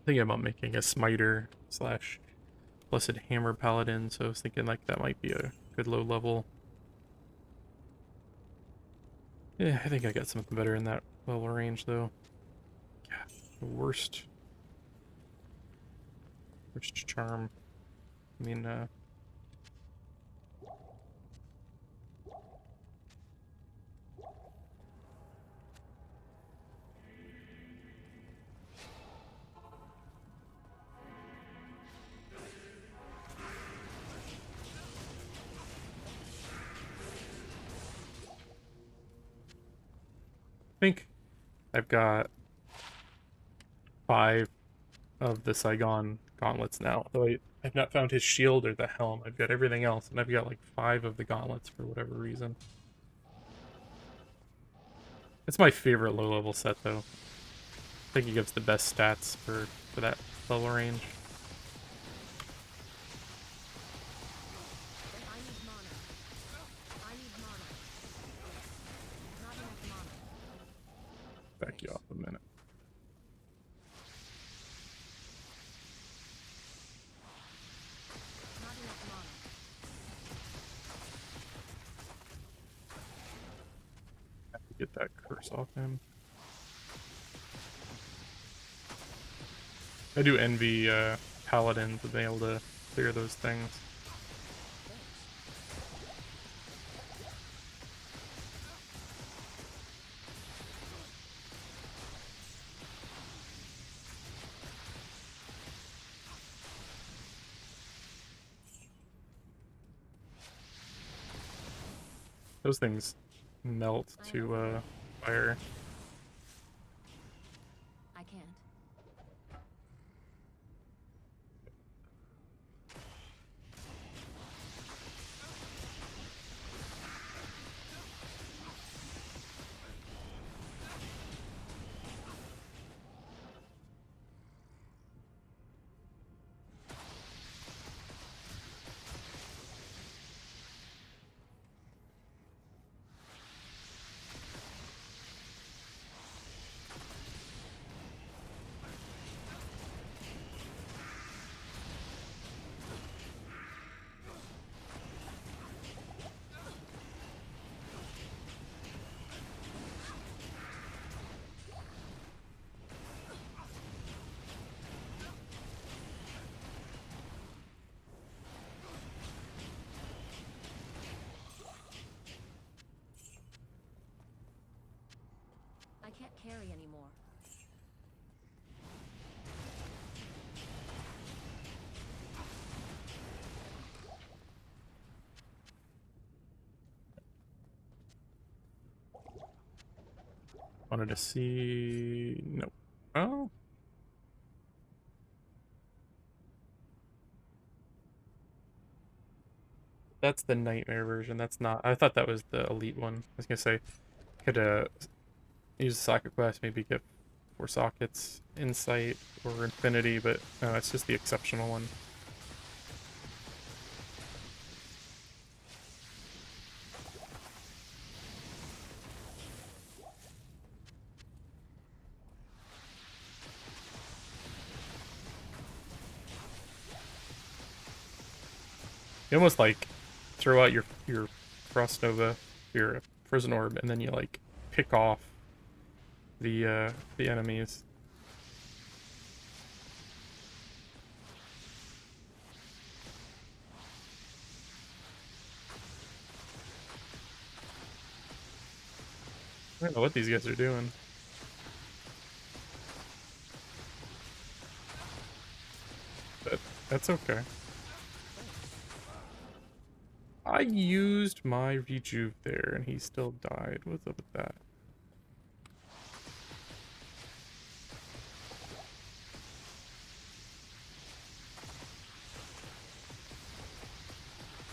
Thinking about making a smiter slash blessed hammer paladin, so I was thinking like that might be a good low level. Yeah, I think I got something better in that level range though. Yeah, the worst charm. I mean, I think I've got 5 of the Saigon gauntlets now. Though I've not found his shield or the helm. I've got everything else, and I've got like 5 of the gauntlets for whatever reason. It's my favorite low-level set, though. I think he gives the best stats for that level range. I need mana. I need mana. Not enough mana. Back you off a minute. Not enough mana. Have to get that curse off him. I do envy paladins of being able to clear those things. Those things melt to fire. I can't. I can't carry anymore. Wanted to see... Nope. Oh. That's the nightmare version. That's not... I thought that was the elite one. I was gonna say, could use a socket quest, maybe get 4 sockets, insight, or infinity, but no, it's just the exceptional one. You almost like throw out your Frost Nova, your Frozen Orb, and then you like pick off the enemies. I don't know what these guys are doing. But that's okay. I used my rejuve there and he still died. What's up with that?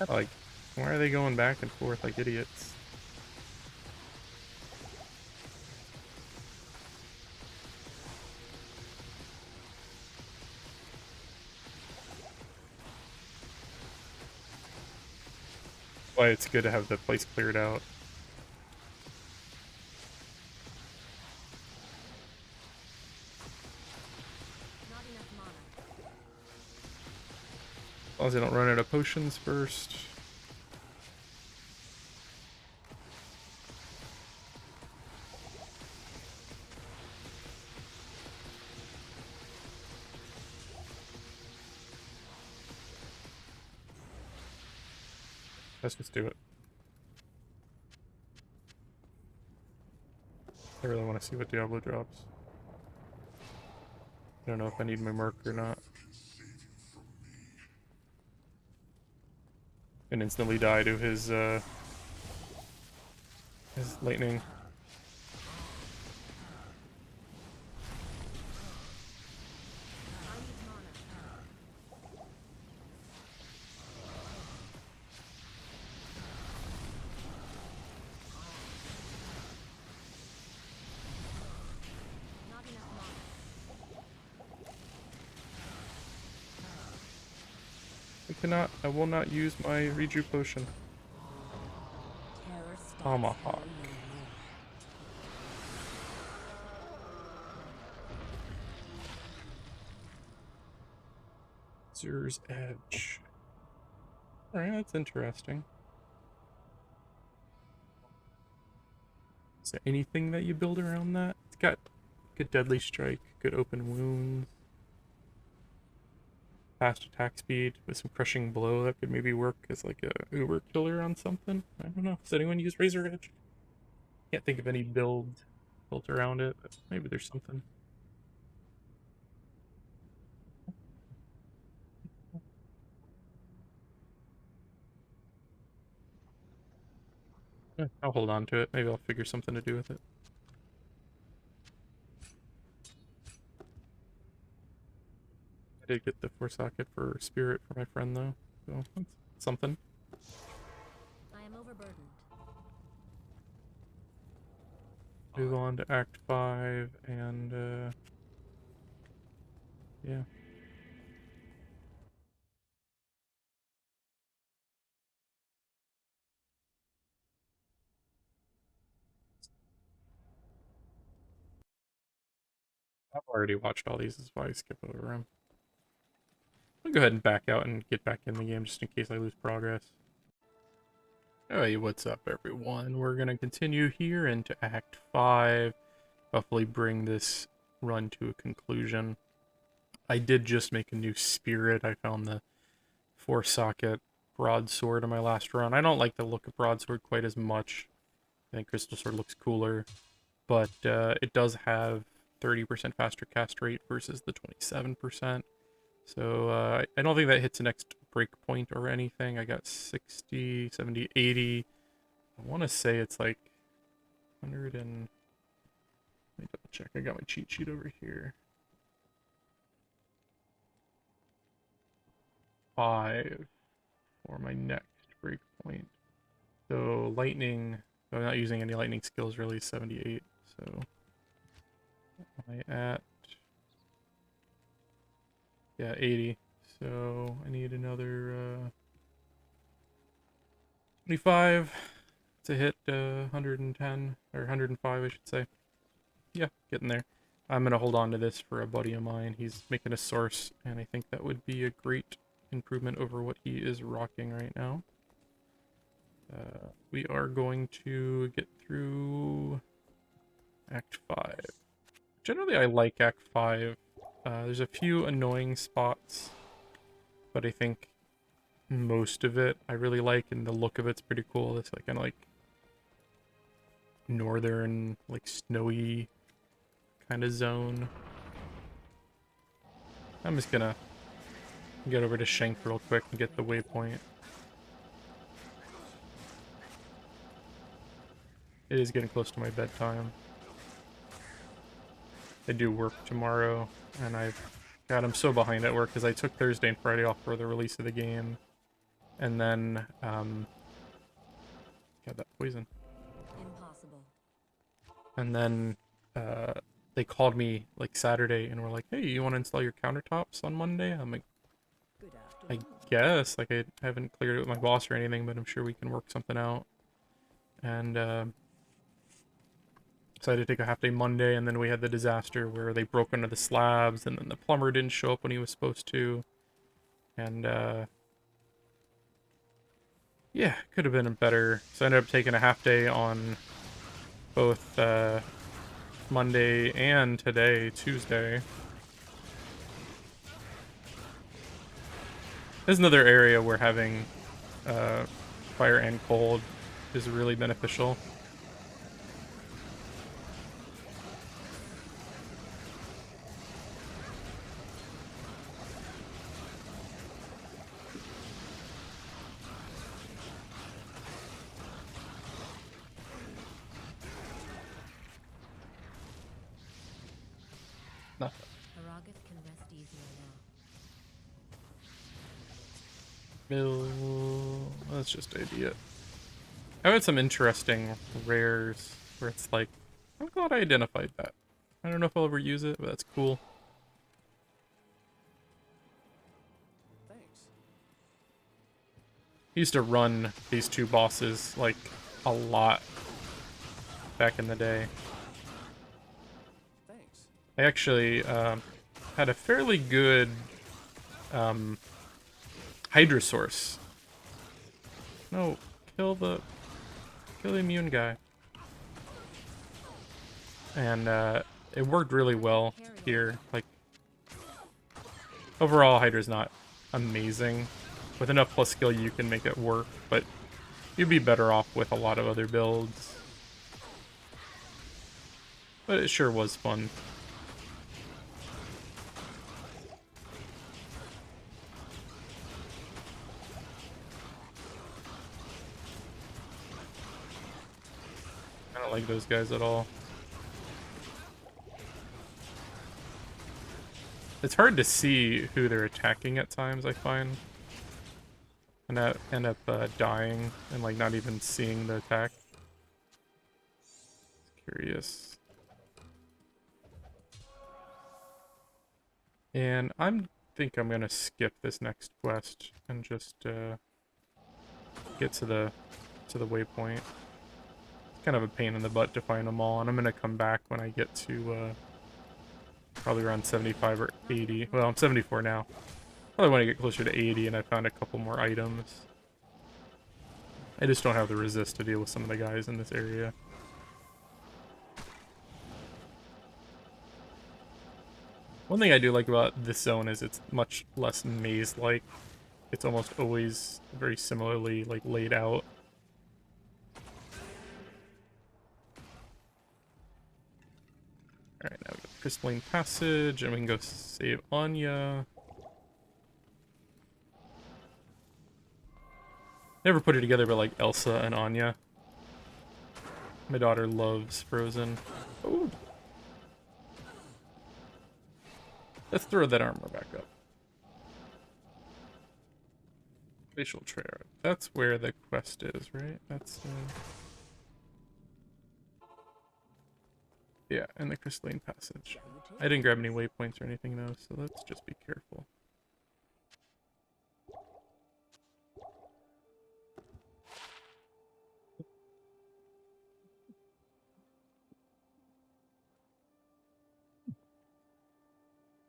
Like, why are they going back and forth like idiots? Why it's good to have the place cleared out. Not enough mana. As long as I don't run out of potions first. Let's just do it. I really want to see what Diablo drops. I don't know if I need my mark or not. And instantly die to his lightning. I I will not use my reju potion. Terror stalks Tomahawk. hell no more. Zer's Edge. Alright, that's interesting. Is there anything that you build around that? It's got good deadly strike, good open wounds, fast attack speed with some crushing blow that could maybe work as like a uber killer on something. I don't know. Does anyone use Razor Edge? Can't think of any build built around it, but maybe there's something. I'll hold on to it. Maybe I'll figure something to do with it. I did get the 4-socket for Spirit for my friend though, so that's something. I am overburdened. Move on to Act 5 and yeah. I've already watched all these, is why I skip over them. I'll go ahead and back out and get back in the game just in case I lose progress. Hey, what's up everyone? We're gonna continue here into Act 5. Hopefully bring this run to a conclusion. I did just make a new spirit. I found the 4-socket broadsword in my last run. I don't like the look of broadsword quite as much. I think crystal sword looks cooler, but it does have 30% faster cast rate versus the 27%. So I don't think that hits the next breakpoint or anything. I got 60, 70, 80. I want to say it's like 100 and... Let me double check. I got my cheat sheet over here. 5 for my next breakpoint. So lightning... So I'm not using any lightning skills really, 78. So I at... Yeah, 80. So I need another 25 to hit 110, or 105 I should say. Yeah, getting there. I'm gonna hold on to this for a buddy of mine. He's making a source, and I think that would be a great improvement over what he is rocking right now. We are going to get through Act 5. Generally, I like Act 5. There's a few annoying spots, but I think most of it I really like, and the look of it's pretty cool. It's like kind of like northern, like snowy kind of zone. I'm just gonna get over to Shank real quick and get the waypoint. It is getting close to my bedtime. I do work tomorrow, and I'm so behind at work because I took Thursday and Friday off for the release of the game, and then got that poison. Impossible. And then they called me like Saturday and were like, "Hey, you want to install your countertops on Monday?" I'm like, Good "I afternoon. guess." Like I haven't cleared it with my boss or anything, but I'm sure we can work something out. And decided to take a half day Monday, and then we had the disaster where they broke under the slabs, and then the plumber didn't show up when he was supposed to. And yeah, could have been better. So I ended up taking a half day on both Monday and today, Tuesday. There's another area where having fire and cold is really beneficial. Nothing. Aragas can rest easier now. Mill. That's just idiot. I've had some interesting rares where it's like, I'm glad I identified that. I don't know if I'll ever use it, but that's cool. Thanks. I used to run these two bosses like a lot back in the day. Thanks. I actually had a fairly good Hydra source. No, kill the immune guy. And it worked really well here. Like overall, Hydra's not amazing. With enough plus skill, you can make it work, but you'd be better off with a lot of other builds. But it sure was fun. I don't like those guys at all. It's hard to see who they're attacking at times, I find. And I end up dying and like not even seeing the attack. Curious. And think I'm gonna skip this next quest and just get to the waypoint. It's kind of a pain in the butt to find them all, and I'm gonna come back when I get to probably around 75 or 80. Well, I'm 74 now. Probably want to get closer to 80, and I found a couple more items. I just don't have the resist to deal with some of the guys in this area. One thing I do like about this zone is it's much less maze-like. It's almost always very similarly like laid out. Alright, now we got the Crystalline Passage, and we can go save Anya. Never put it together, but like Elsa and Anya. My daughter loves Frozen. Ooh. Let's throw that armor back up. Facial Trail. That's where the quest is, right? That's yeah, and the Crystalline Passage. I didn't grab any waypoints or anything though, so let's just be careful.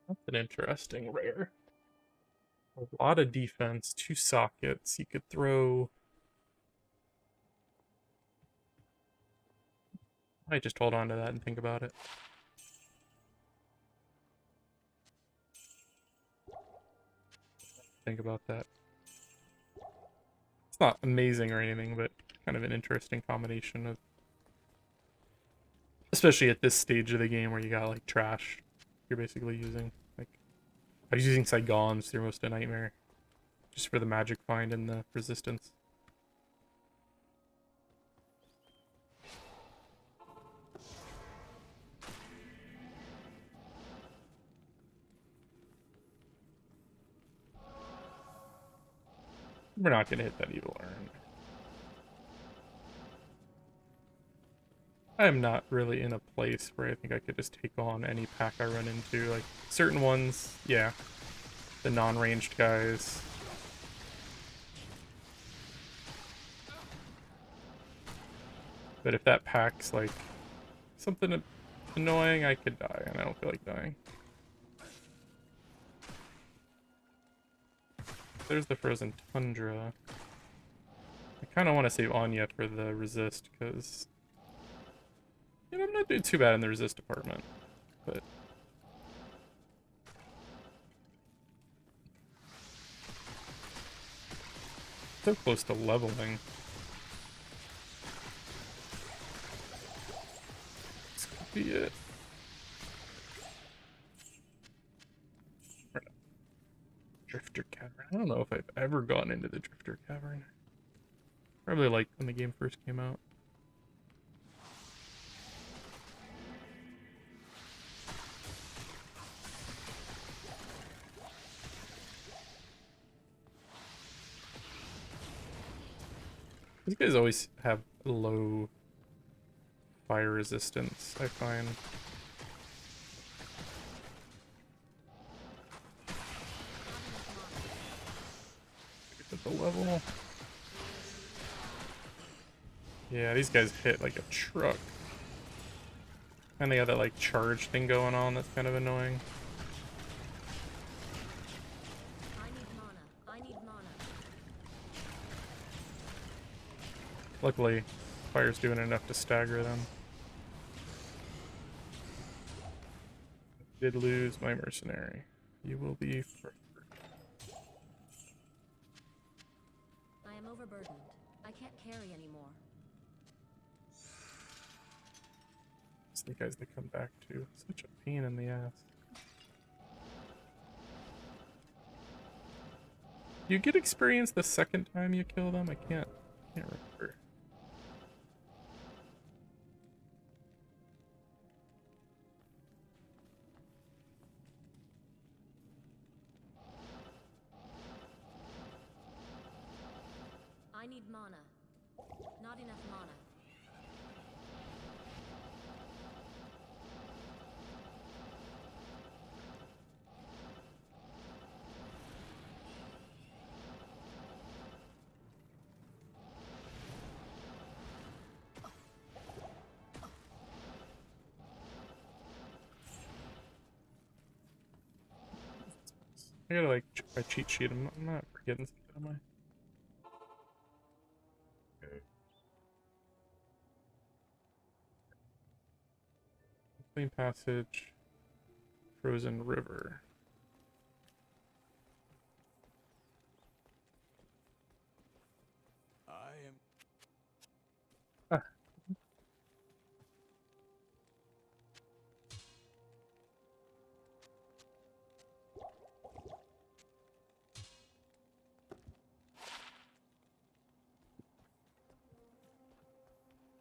That's an interesting rare. A lot of defense, 2 sockets. You could throw... I might just hold on to that and think about it. Think about that. It's not amazing or anything, but kind of an interesting combination of... Especially at this stage of the game where you got, like, trash you're basically using. Like, I was using Saigons through most of Nightmare. Just for the magic find and the resistance. We're not gonna hit that evil urn. I'm not really in a place where I think I could just take on any pack I run into. Like, certain ones, yeah. The non-ranged guys. But if that pack's, like, something annoying, I could die, and I don't feel like dying. There's the Frozen Tundra. I kind of want to save Anya for the resist, because... You know, I'm not doing too bad in the resist department, but... So close to leveling. This could be it. Drifter Cavern. I don't know if I've ever gone into the Drifter Cavern. Probably like when the game first came out. These guys always have low fire resistance, I find. At the level. Yeah, these guys hit like a truck. And they got that like charge thing going on that's kind of annoying. I need mana. I need mana. Luckily, fire's doing enough to stagger them. Did lose my mercenary. You will be first. I am overburdened. I can't carry anymore. It's the guys that come back too. Such a pain in the ass. You get experience the second time you kill them? I can't remember. I need mana. Not enough mana. I gotta like check my cheat sheet. I'm not forgetting something, am I? Okay. Clean passage. Frozen river. I am. Ah,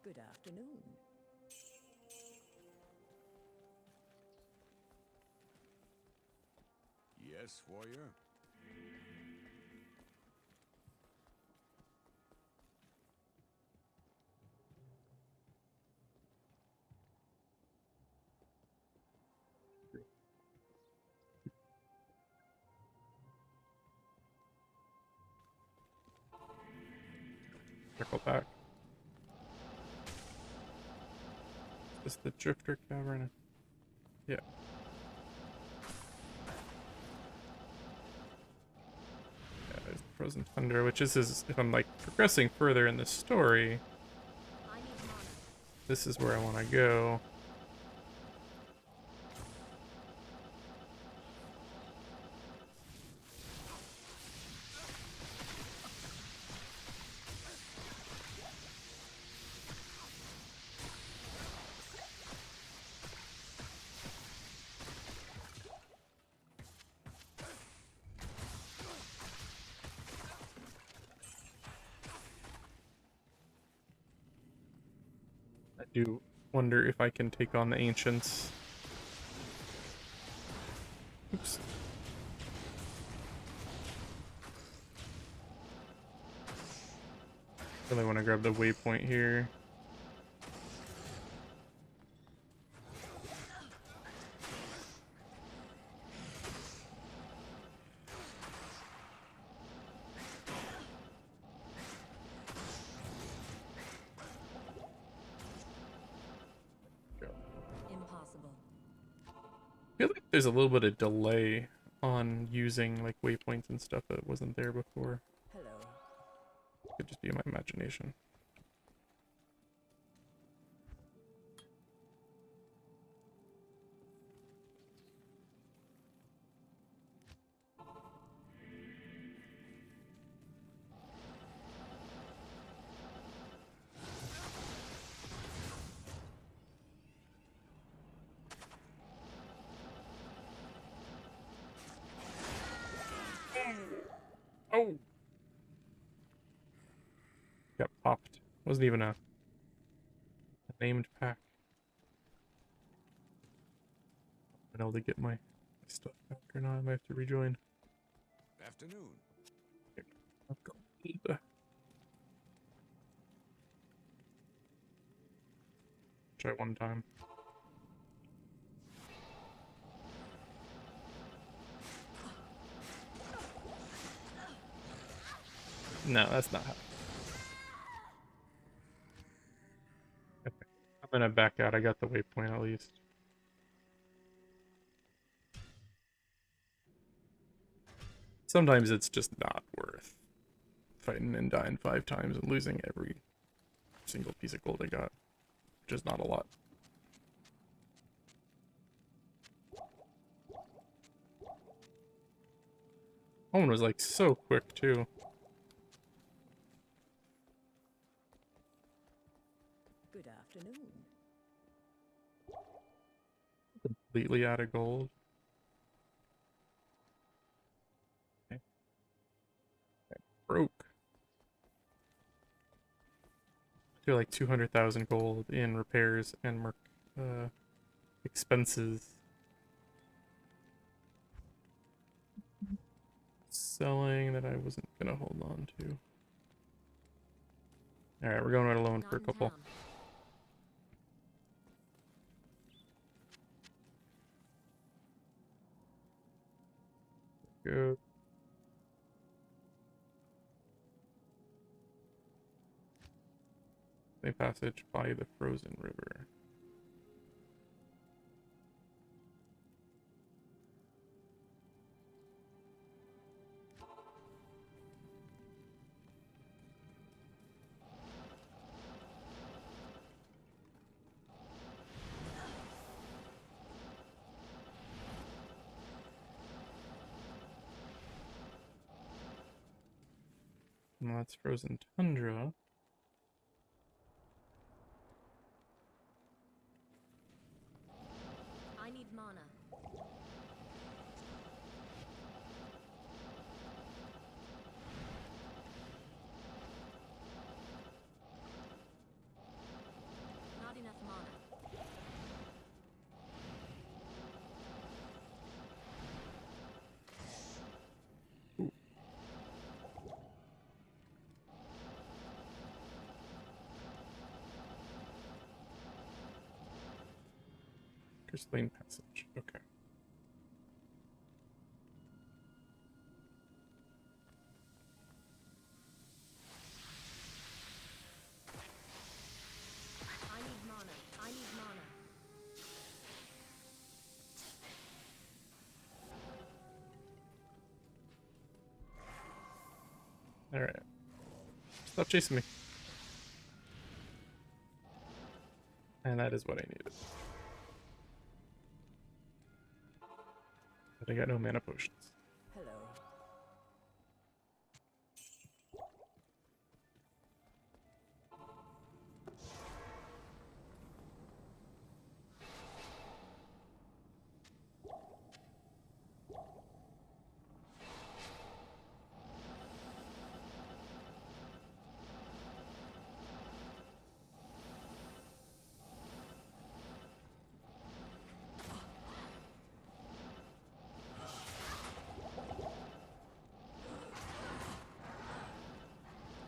Good afternoon. Yes, warrior. circle back. Is this the Drifter Cavern? Yeah. Yeah, there's the Frozen Thunder, which is if I'm like progressing further in the story, I need mana. this is where I want to go. I do wonder if I can take on the Ancients. Oops. Really want to grab the waypoint here. Go. Impossible. I feel like there's a little bit of delay on using like waypoints and stuff that wasn't there before. Hello. Could just be my imagination. Oh! Got popped. Wasn't even a named pack. Been able to get my stuff back or not. I might have to rejoin. Afternoon. I've got try one time. No, that's not how. I'm gonna back out. I got the waypoint at least. Sometimes it's just not worth fighting and dying 5 times and losing every single piece of gold I got, which is not a lot. That one was like so quick too. Good afternoon. Completely out of gold. Okay. Broke. I feel like 200,000 gold in repairs and expenses. Selling that I wasn't gonna hold on to. Alright, we're going right alone Not for a in couple. town. Go. Same passage by the frozen river. And that's frozen tundra. I need mana. Not enough mana. Crystalline passage. Okay. I need mana. I need mana. Alright. Stop chasing me. And that is what I needed. But I got no mana potions. Hello.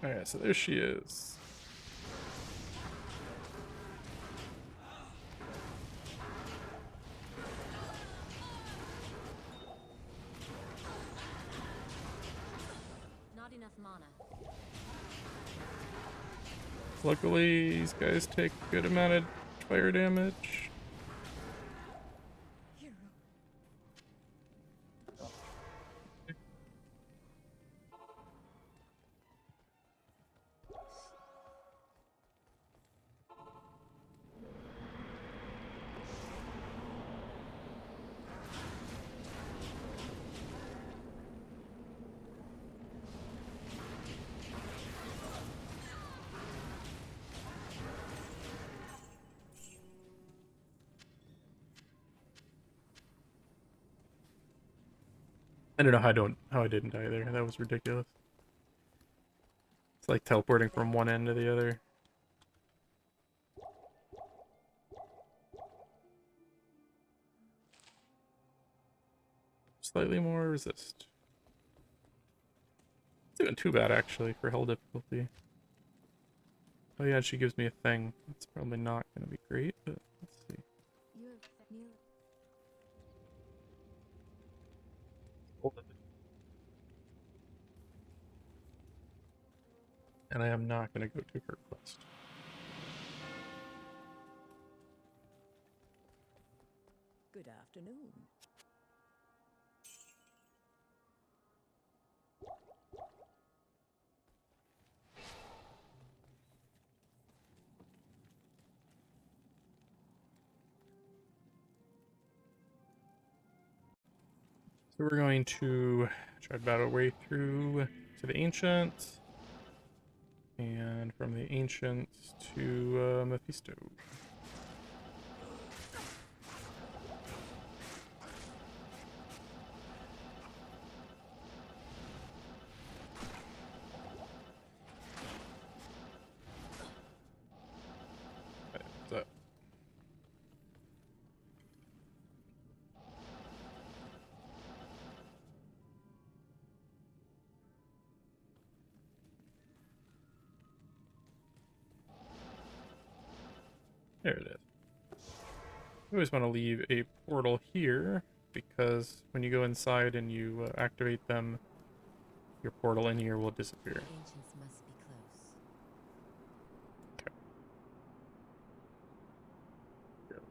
Alright, so there she is. Not enough mana. Luckily, these guys take a good amount of fire damage. Hero. I don't know how I didn't die there. That was ridiculous. It's like teleporting from one end to the other. Slightly more resist. It's doing too bad actually for hell difficulty. Oh yeah, she gives me a thing. It's probably not gonna be great, but let's see. You have nearly. And I am not gonna go to her quest. Good afternoon. So we're going to try to battle our way through to the Ancients. And from the Ancients to Mephisto. Okay, what's up? There it is. You always want to leave a portal here, because when you go inside and you activate them, your portal in here will disappear. Ancients must be close. Okay.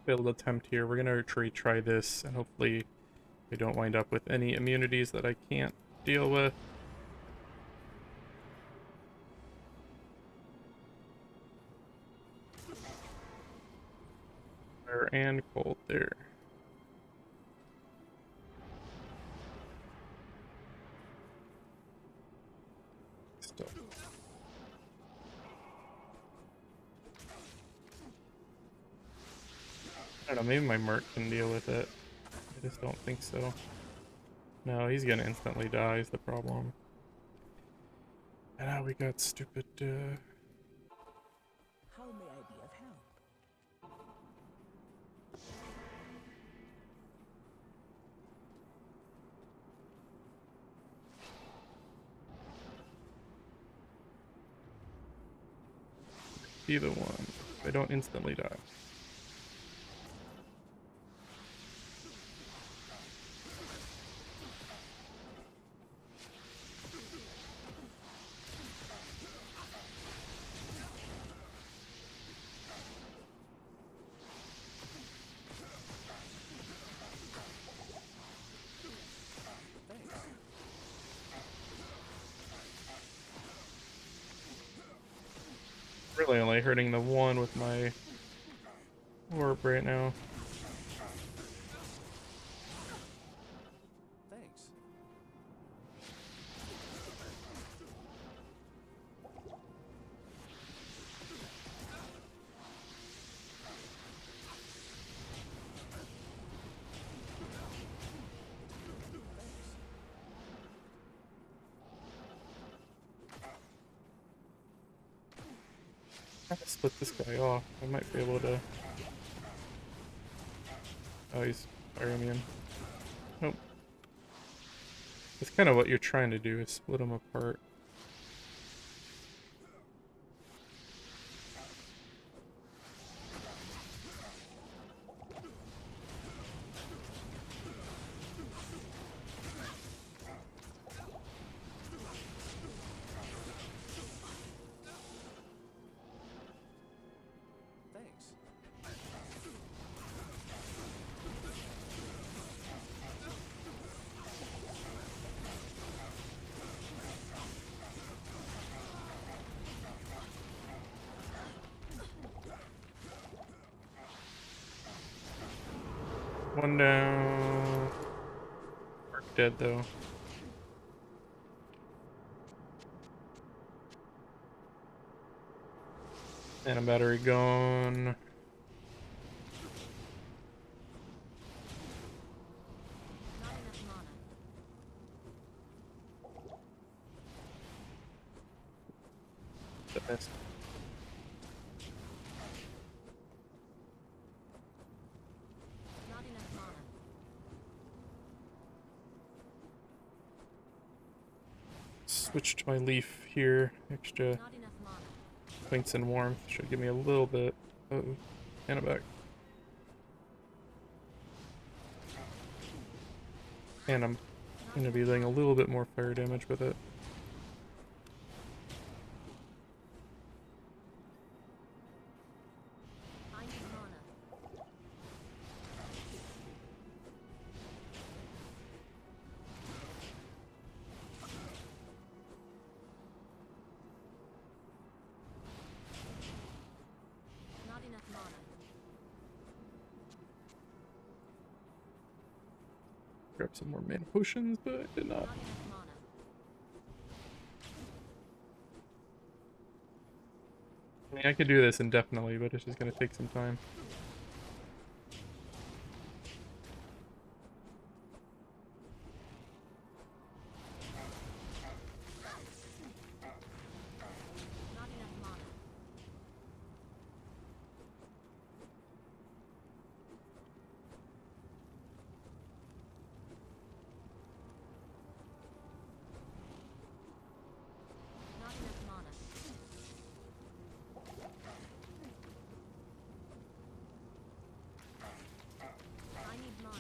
Failed attempt here. We're gonna retry this, and hopefully we don't wind up with any immunities that I can't deal with. Fire and cold there. Still. I don't know, maybe my Merc can deal with it. I just don't think so. No, he's gonna instantly die is the problem. And now we got stupid, How may I be of help? be the one. I don't instantly die. Really only hurting the one with my orb right now. Thanks. I have to split this guy off. I might be able to. Oh, he's fire immune. Nope. That's kind of what you're trying to do, is split them apart. Thanks. One down. Mark dead though. And a battery gone. Not enough mana. That missed. Not enough mana. Switch to my leaf here. Extra Not enough mana. points and warmth should give me a little bit of mana back. And I'm going to be doing a little bit more fire damage with it. I need mana. grab some more mana potions, but I did not. Not enough mana. I mean, I could do this indefinitely, but it's just gonna take some time. Not enough mana. Not enough mana. I need mana.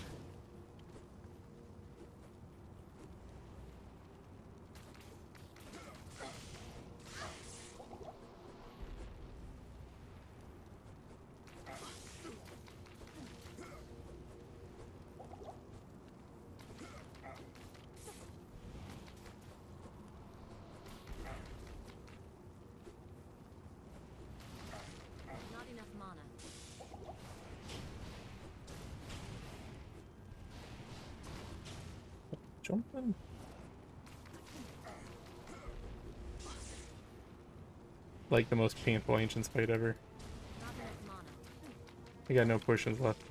Not enough mana. Jumping. Like the most painful Ancients fight ever. Not enough mana. I got no potions left.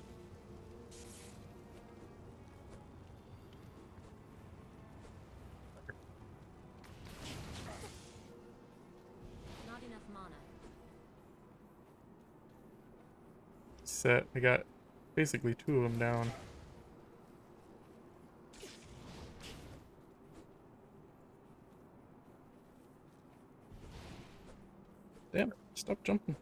Not enough mana. Set. I got basically 2 of them down. Damn it, stop jumping.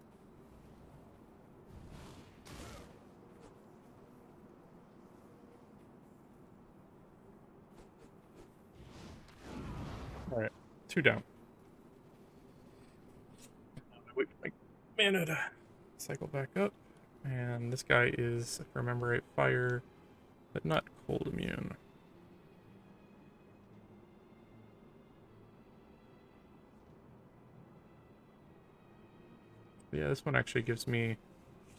Alright, 2 down. Wait for my mana to cycle back up. And this guy is, if I remember right, fire, but not cold immune. Yeah, this one actually gives me,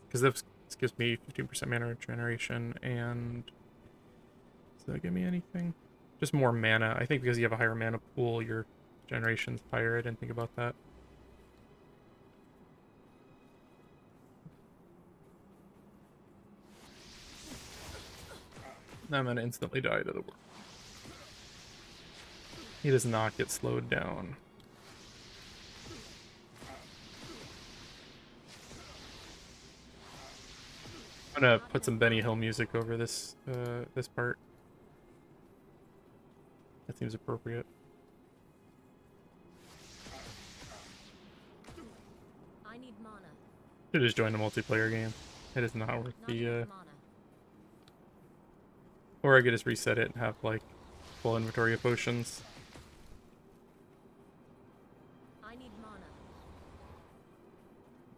because this gives me 15% mana regeneration, and does that give me anything? Just more mana. I think because you have a higher mana pool, your generation's higher. I didn't think about that. I'm gonna instantly die to the world. He does not get slowed down. I'm gonna put some Benny Hill music over this this part. That seems appropriate. I need mana. Should just join a multiplayer game. It is not worth Not the enough mana. or I could just reset it and have like full inventory of potions. I need mana.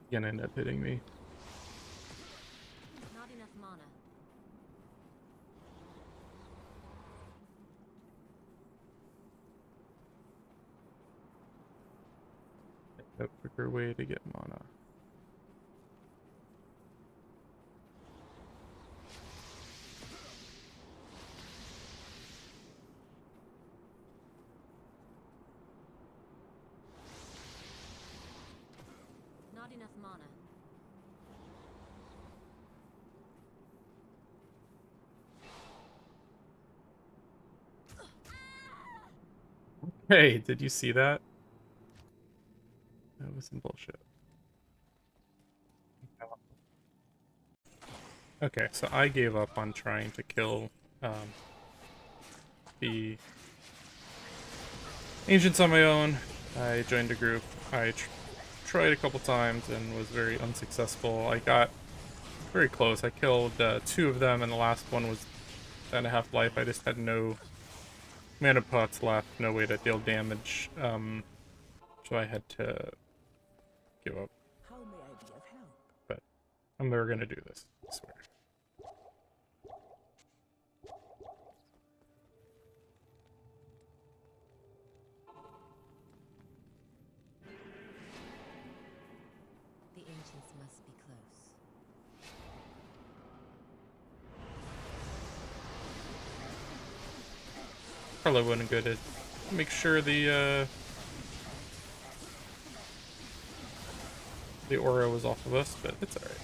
He's gonna end up hitting me. Not enough mana. A quicker way to get mana. Not enough mana. Hey, did you see that? That was some bullshit. Okay, so I gave up on trying to kill the Ancients on my own. I joined a group. I tried a couple times and was very unsuccessful. I got very close. I killed 2 of them, and the last one was 10.5 life. I just had no mana pots left, no way to deal damage. So I had to give up. How may I be of help? But I'm never gonna do this, I swear. The ancients must be close. Probably wasn't good at make sure the aura was off of us, but it's alright.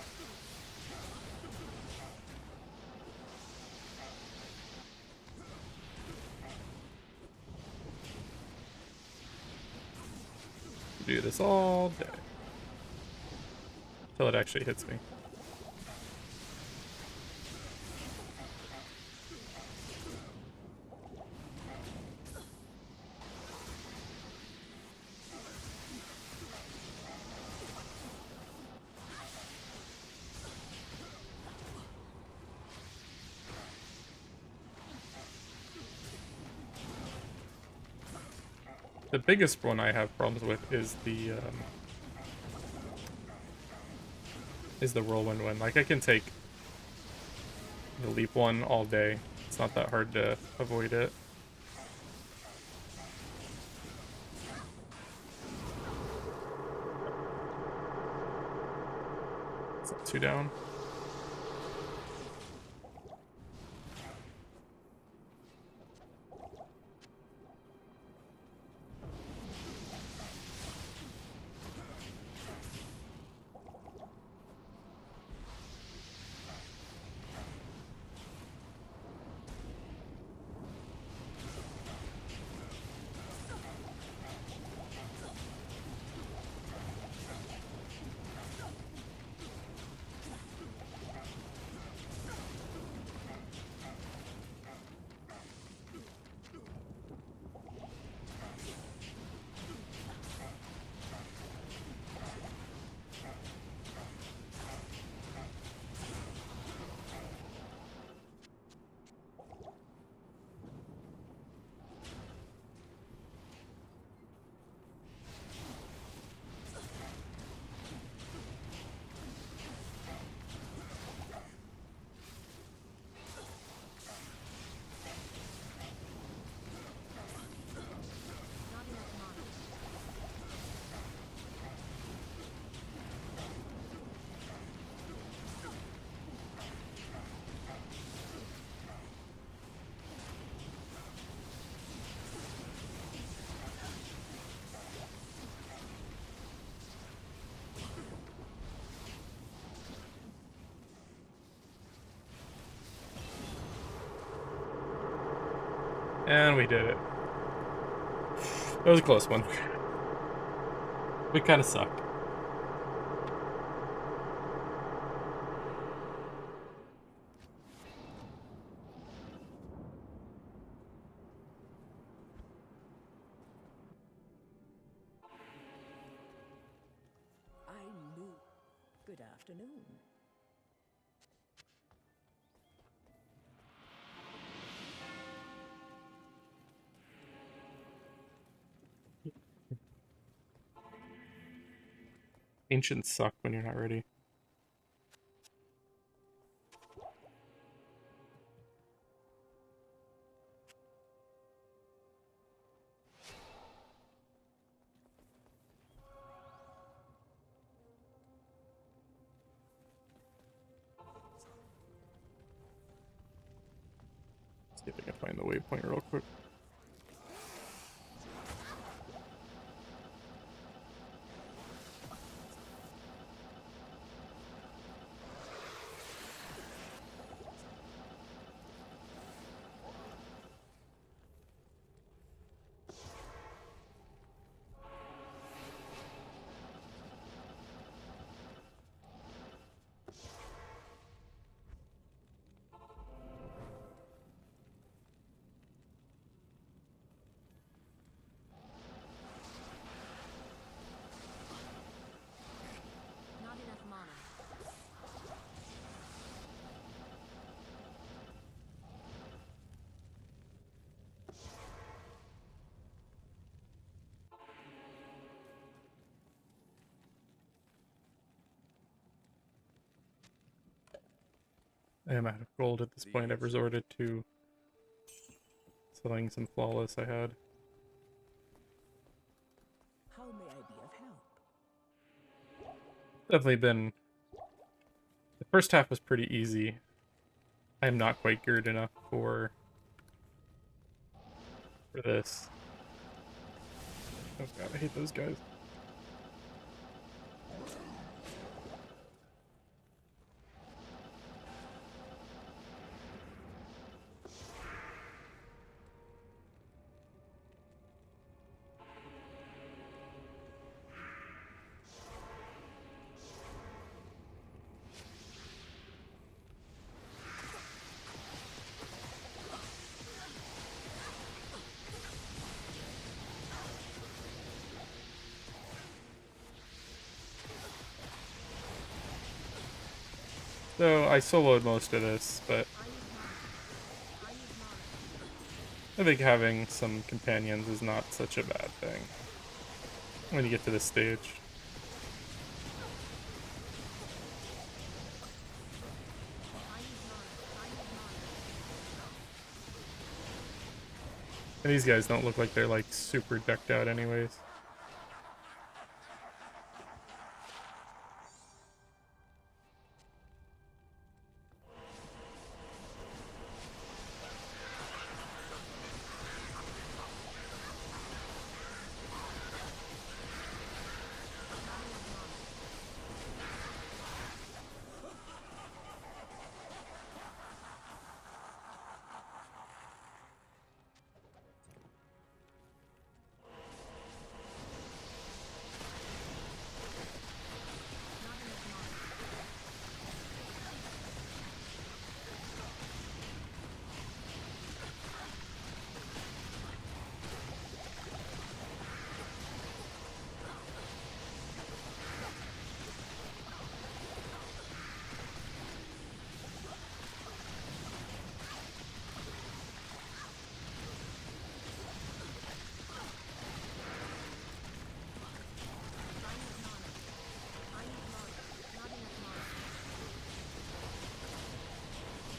Do this all day. Until it actually hits me. The biggest one I have problems with is the whirlwind one. Like, I can take the leap one all day. It's not that hard to avoid it. Is that 2 down? Not enough mana. And we did it. That was a close one. We kind of sucked. I knew. Good afternoon. Ancients suck when you're not ready. See if I can find the waypoint real quick. Not enough mana. I am out of gold at this point. I've resorted to selling some flawless I had. How may I be of help? Definitely been... The first half was pretty easy. I am not quite geared enough for for this. Oh god, I hate those guys. So I soloed most of this, but I think having some companions is not such a bad thing when you get to this stage. And these guys don't look like they're like super decked out anyways.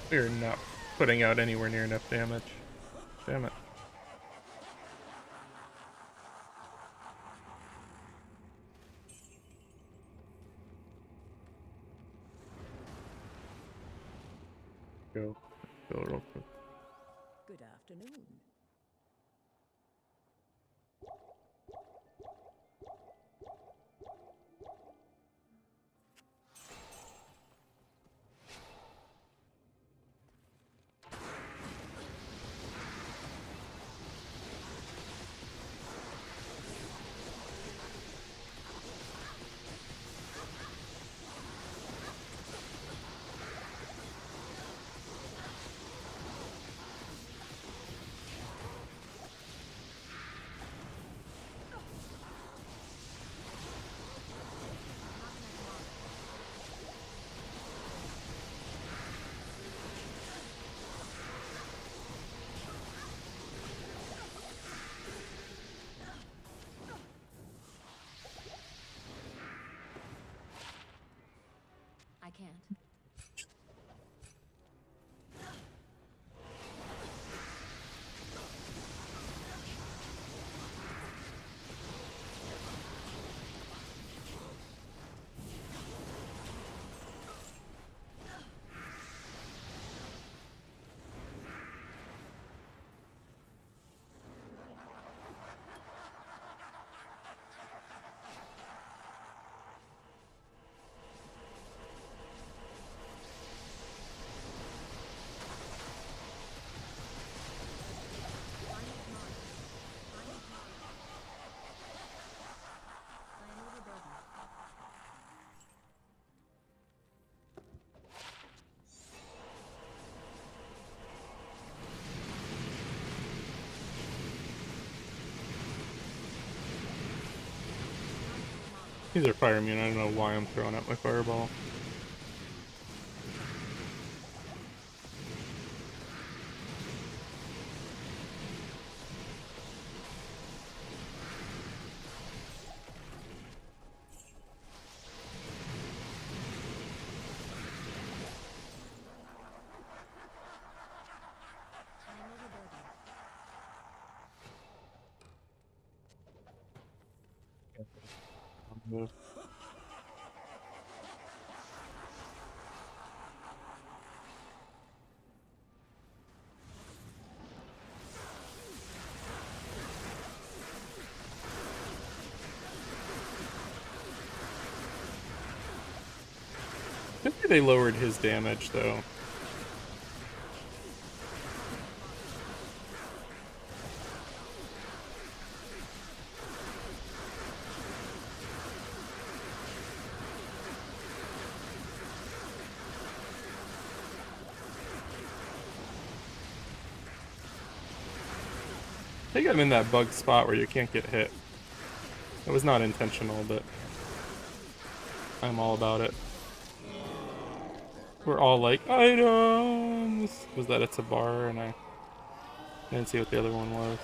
We're not putting out anywhere near enough damage. Damn it. Go real quick. Good afternoon. I can't. I am overburdened. These are fire immune. I don't know why I'm throwing out my fireball. I am overburdened. Maybe they lowered his damage, though. I think I'm in that bug spot where you can't get hit. It was not intentional, but I'm all about it. We're all like, items! Was that it's a bar, and I didn't see what the other one was.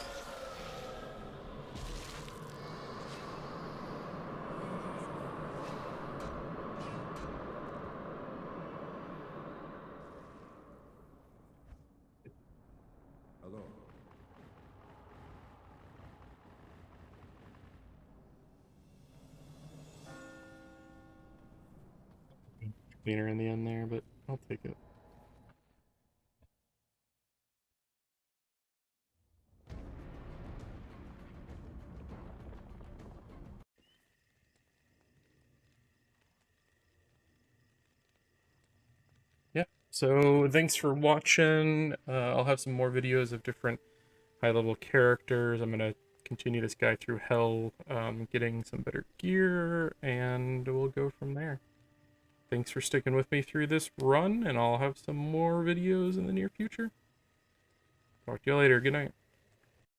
Hello. Cleaner in the end there, but I'll take it. Yeah, so thanks for watching. I'll have some more videos of different high-level characters. I'm gonna continue this guy through hell, getting some better gear, and we'll go from there. Thanks for sticking with me through this run, and I'll have some more videos in the near future. Talk to you later. Good night.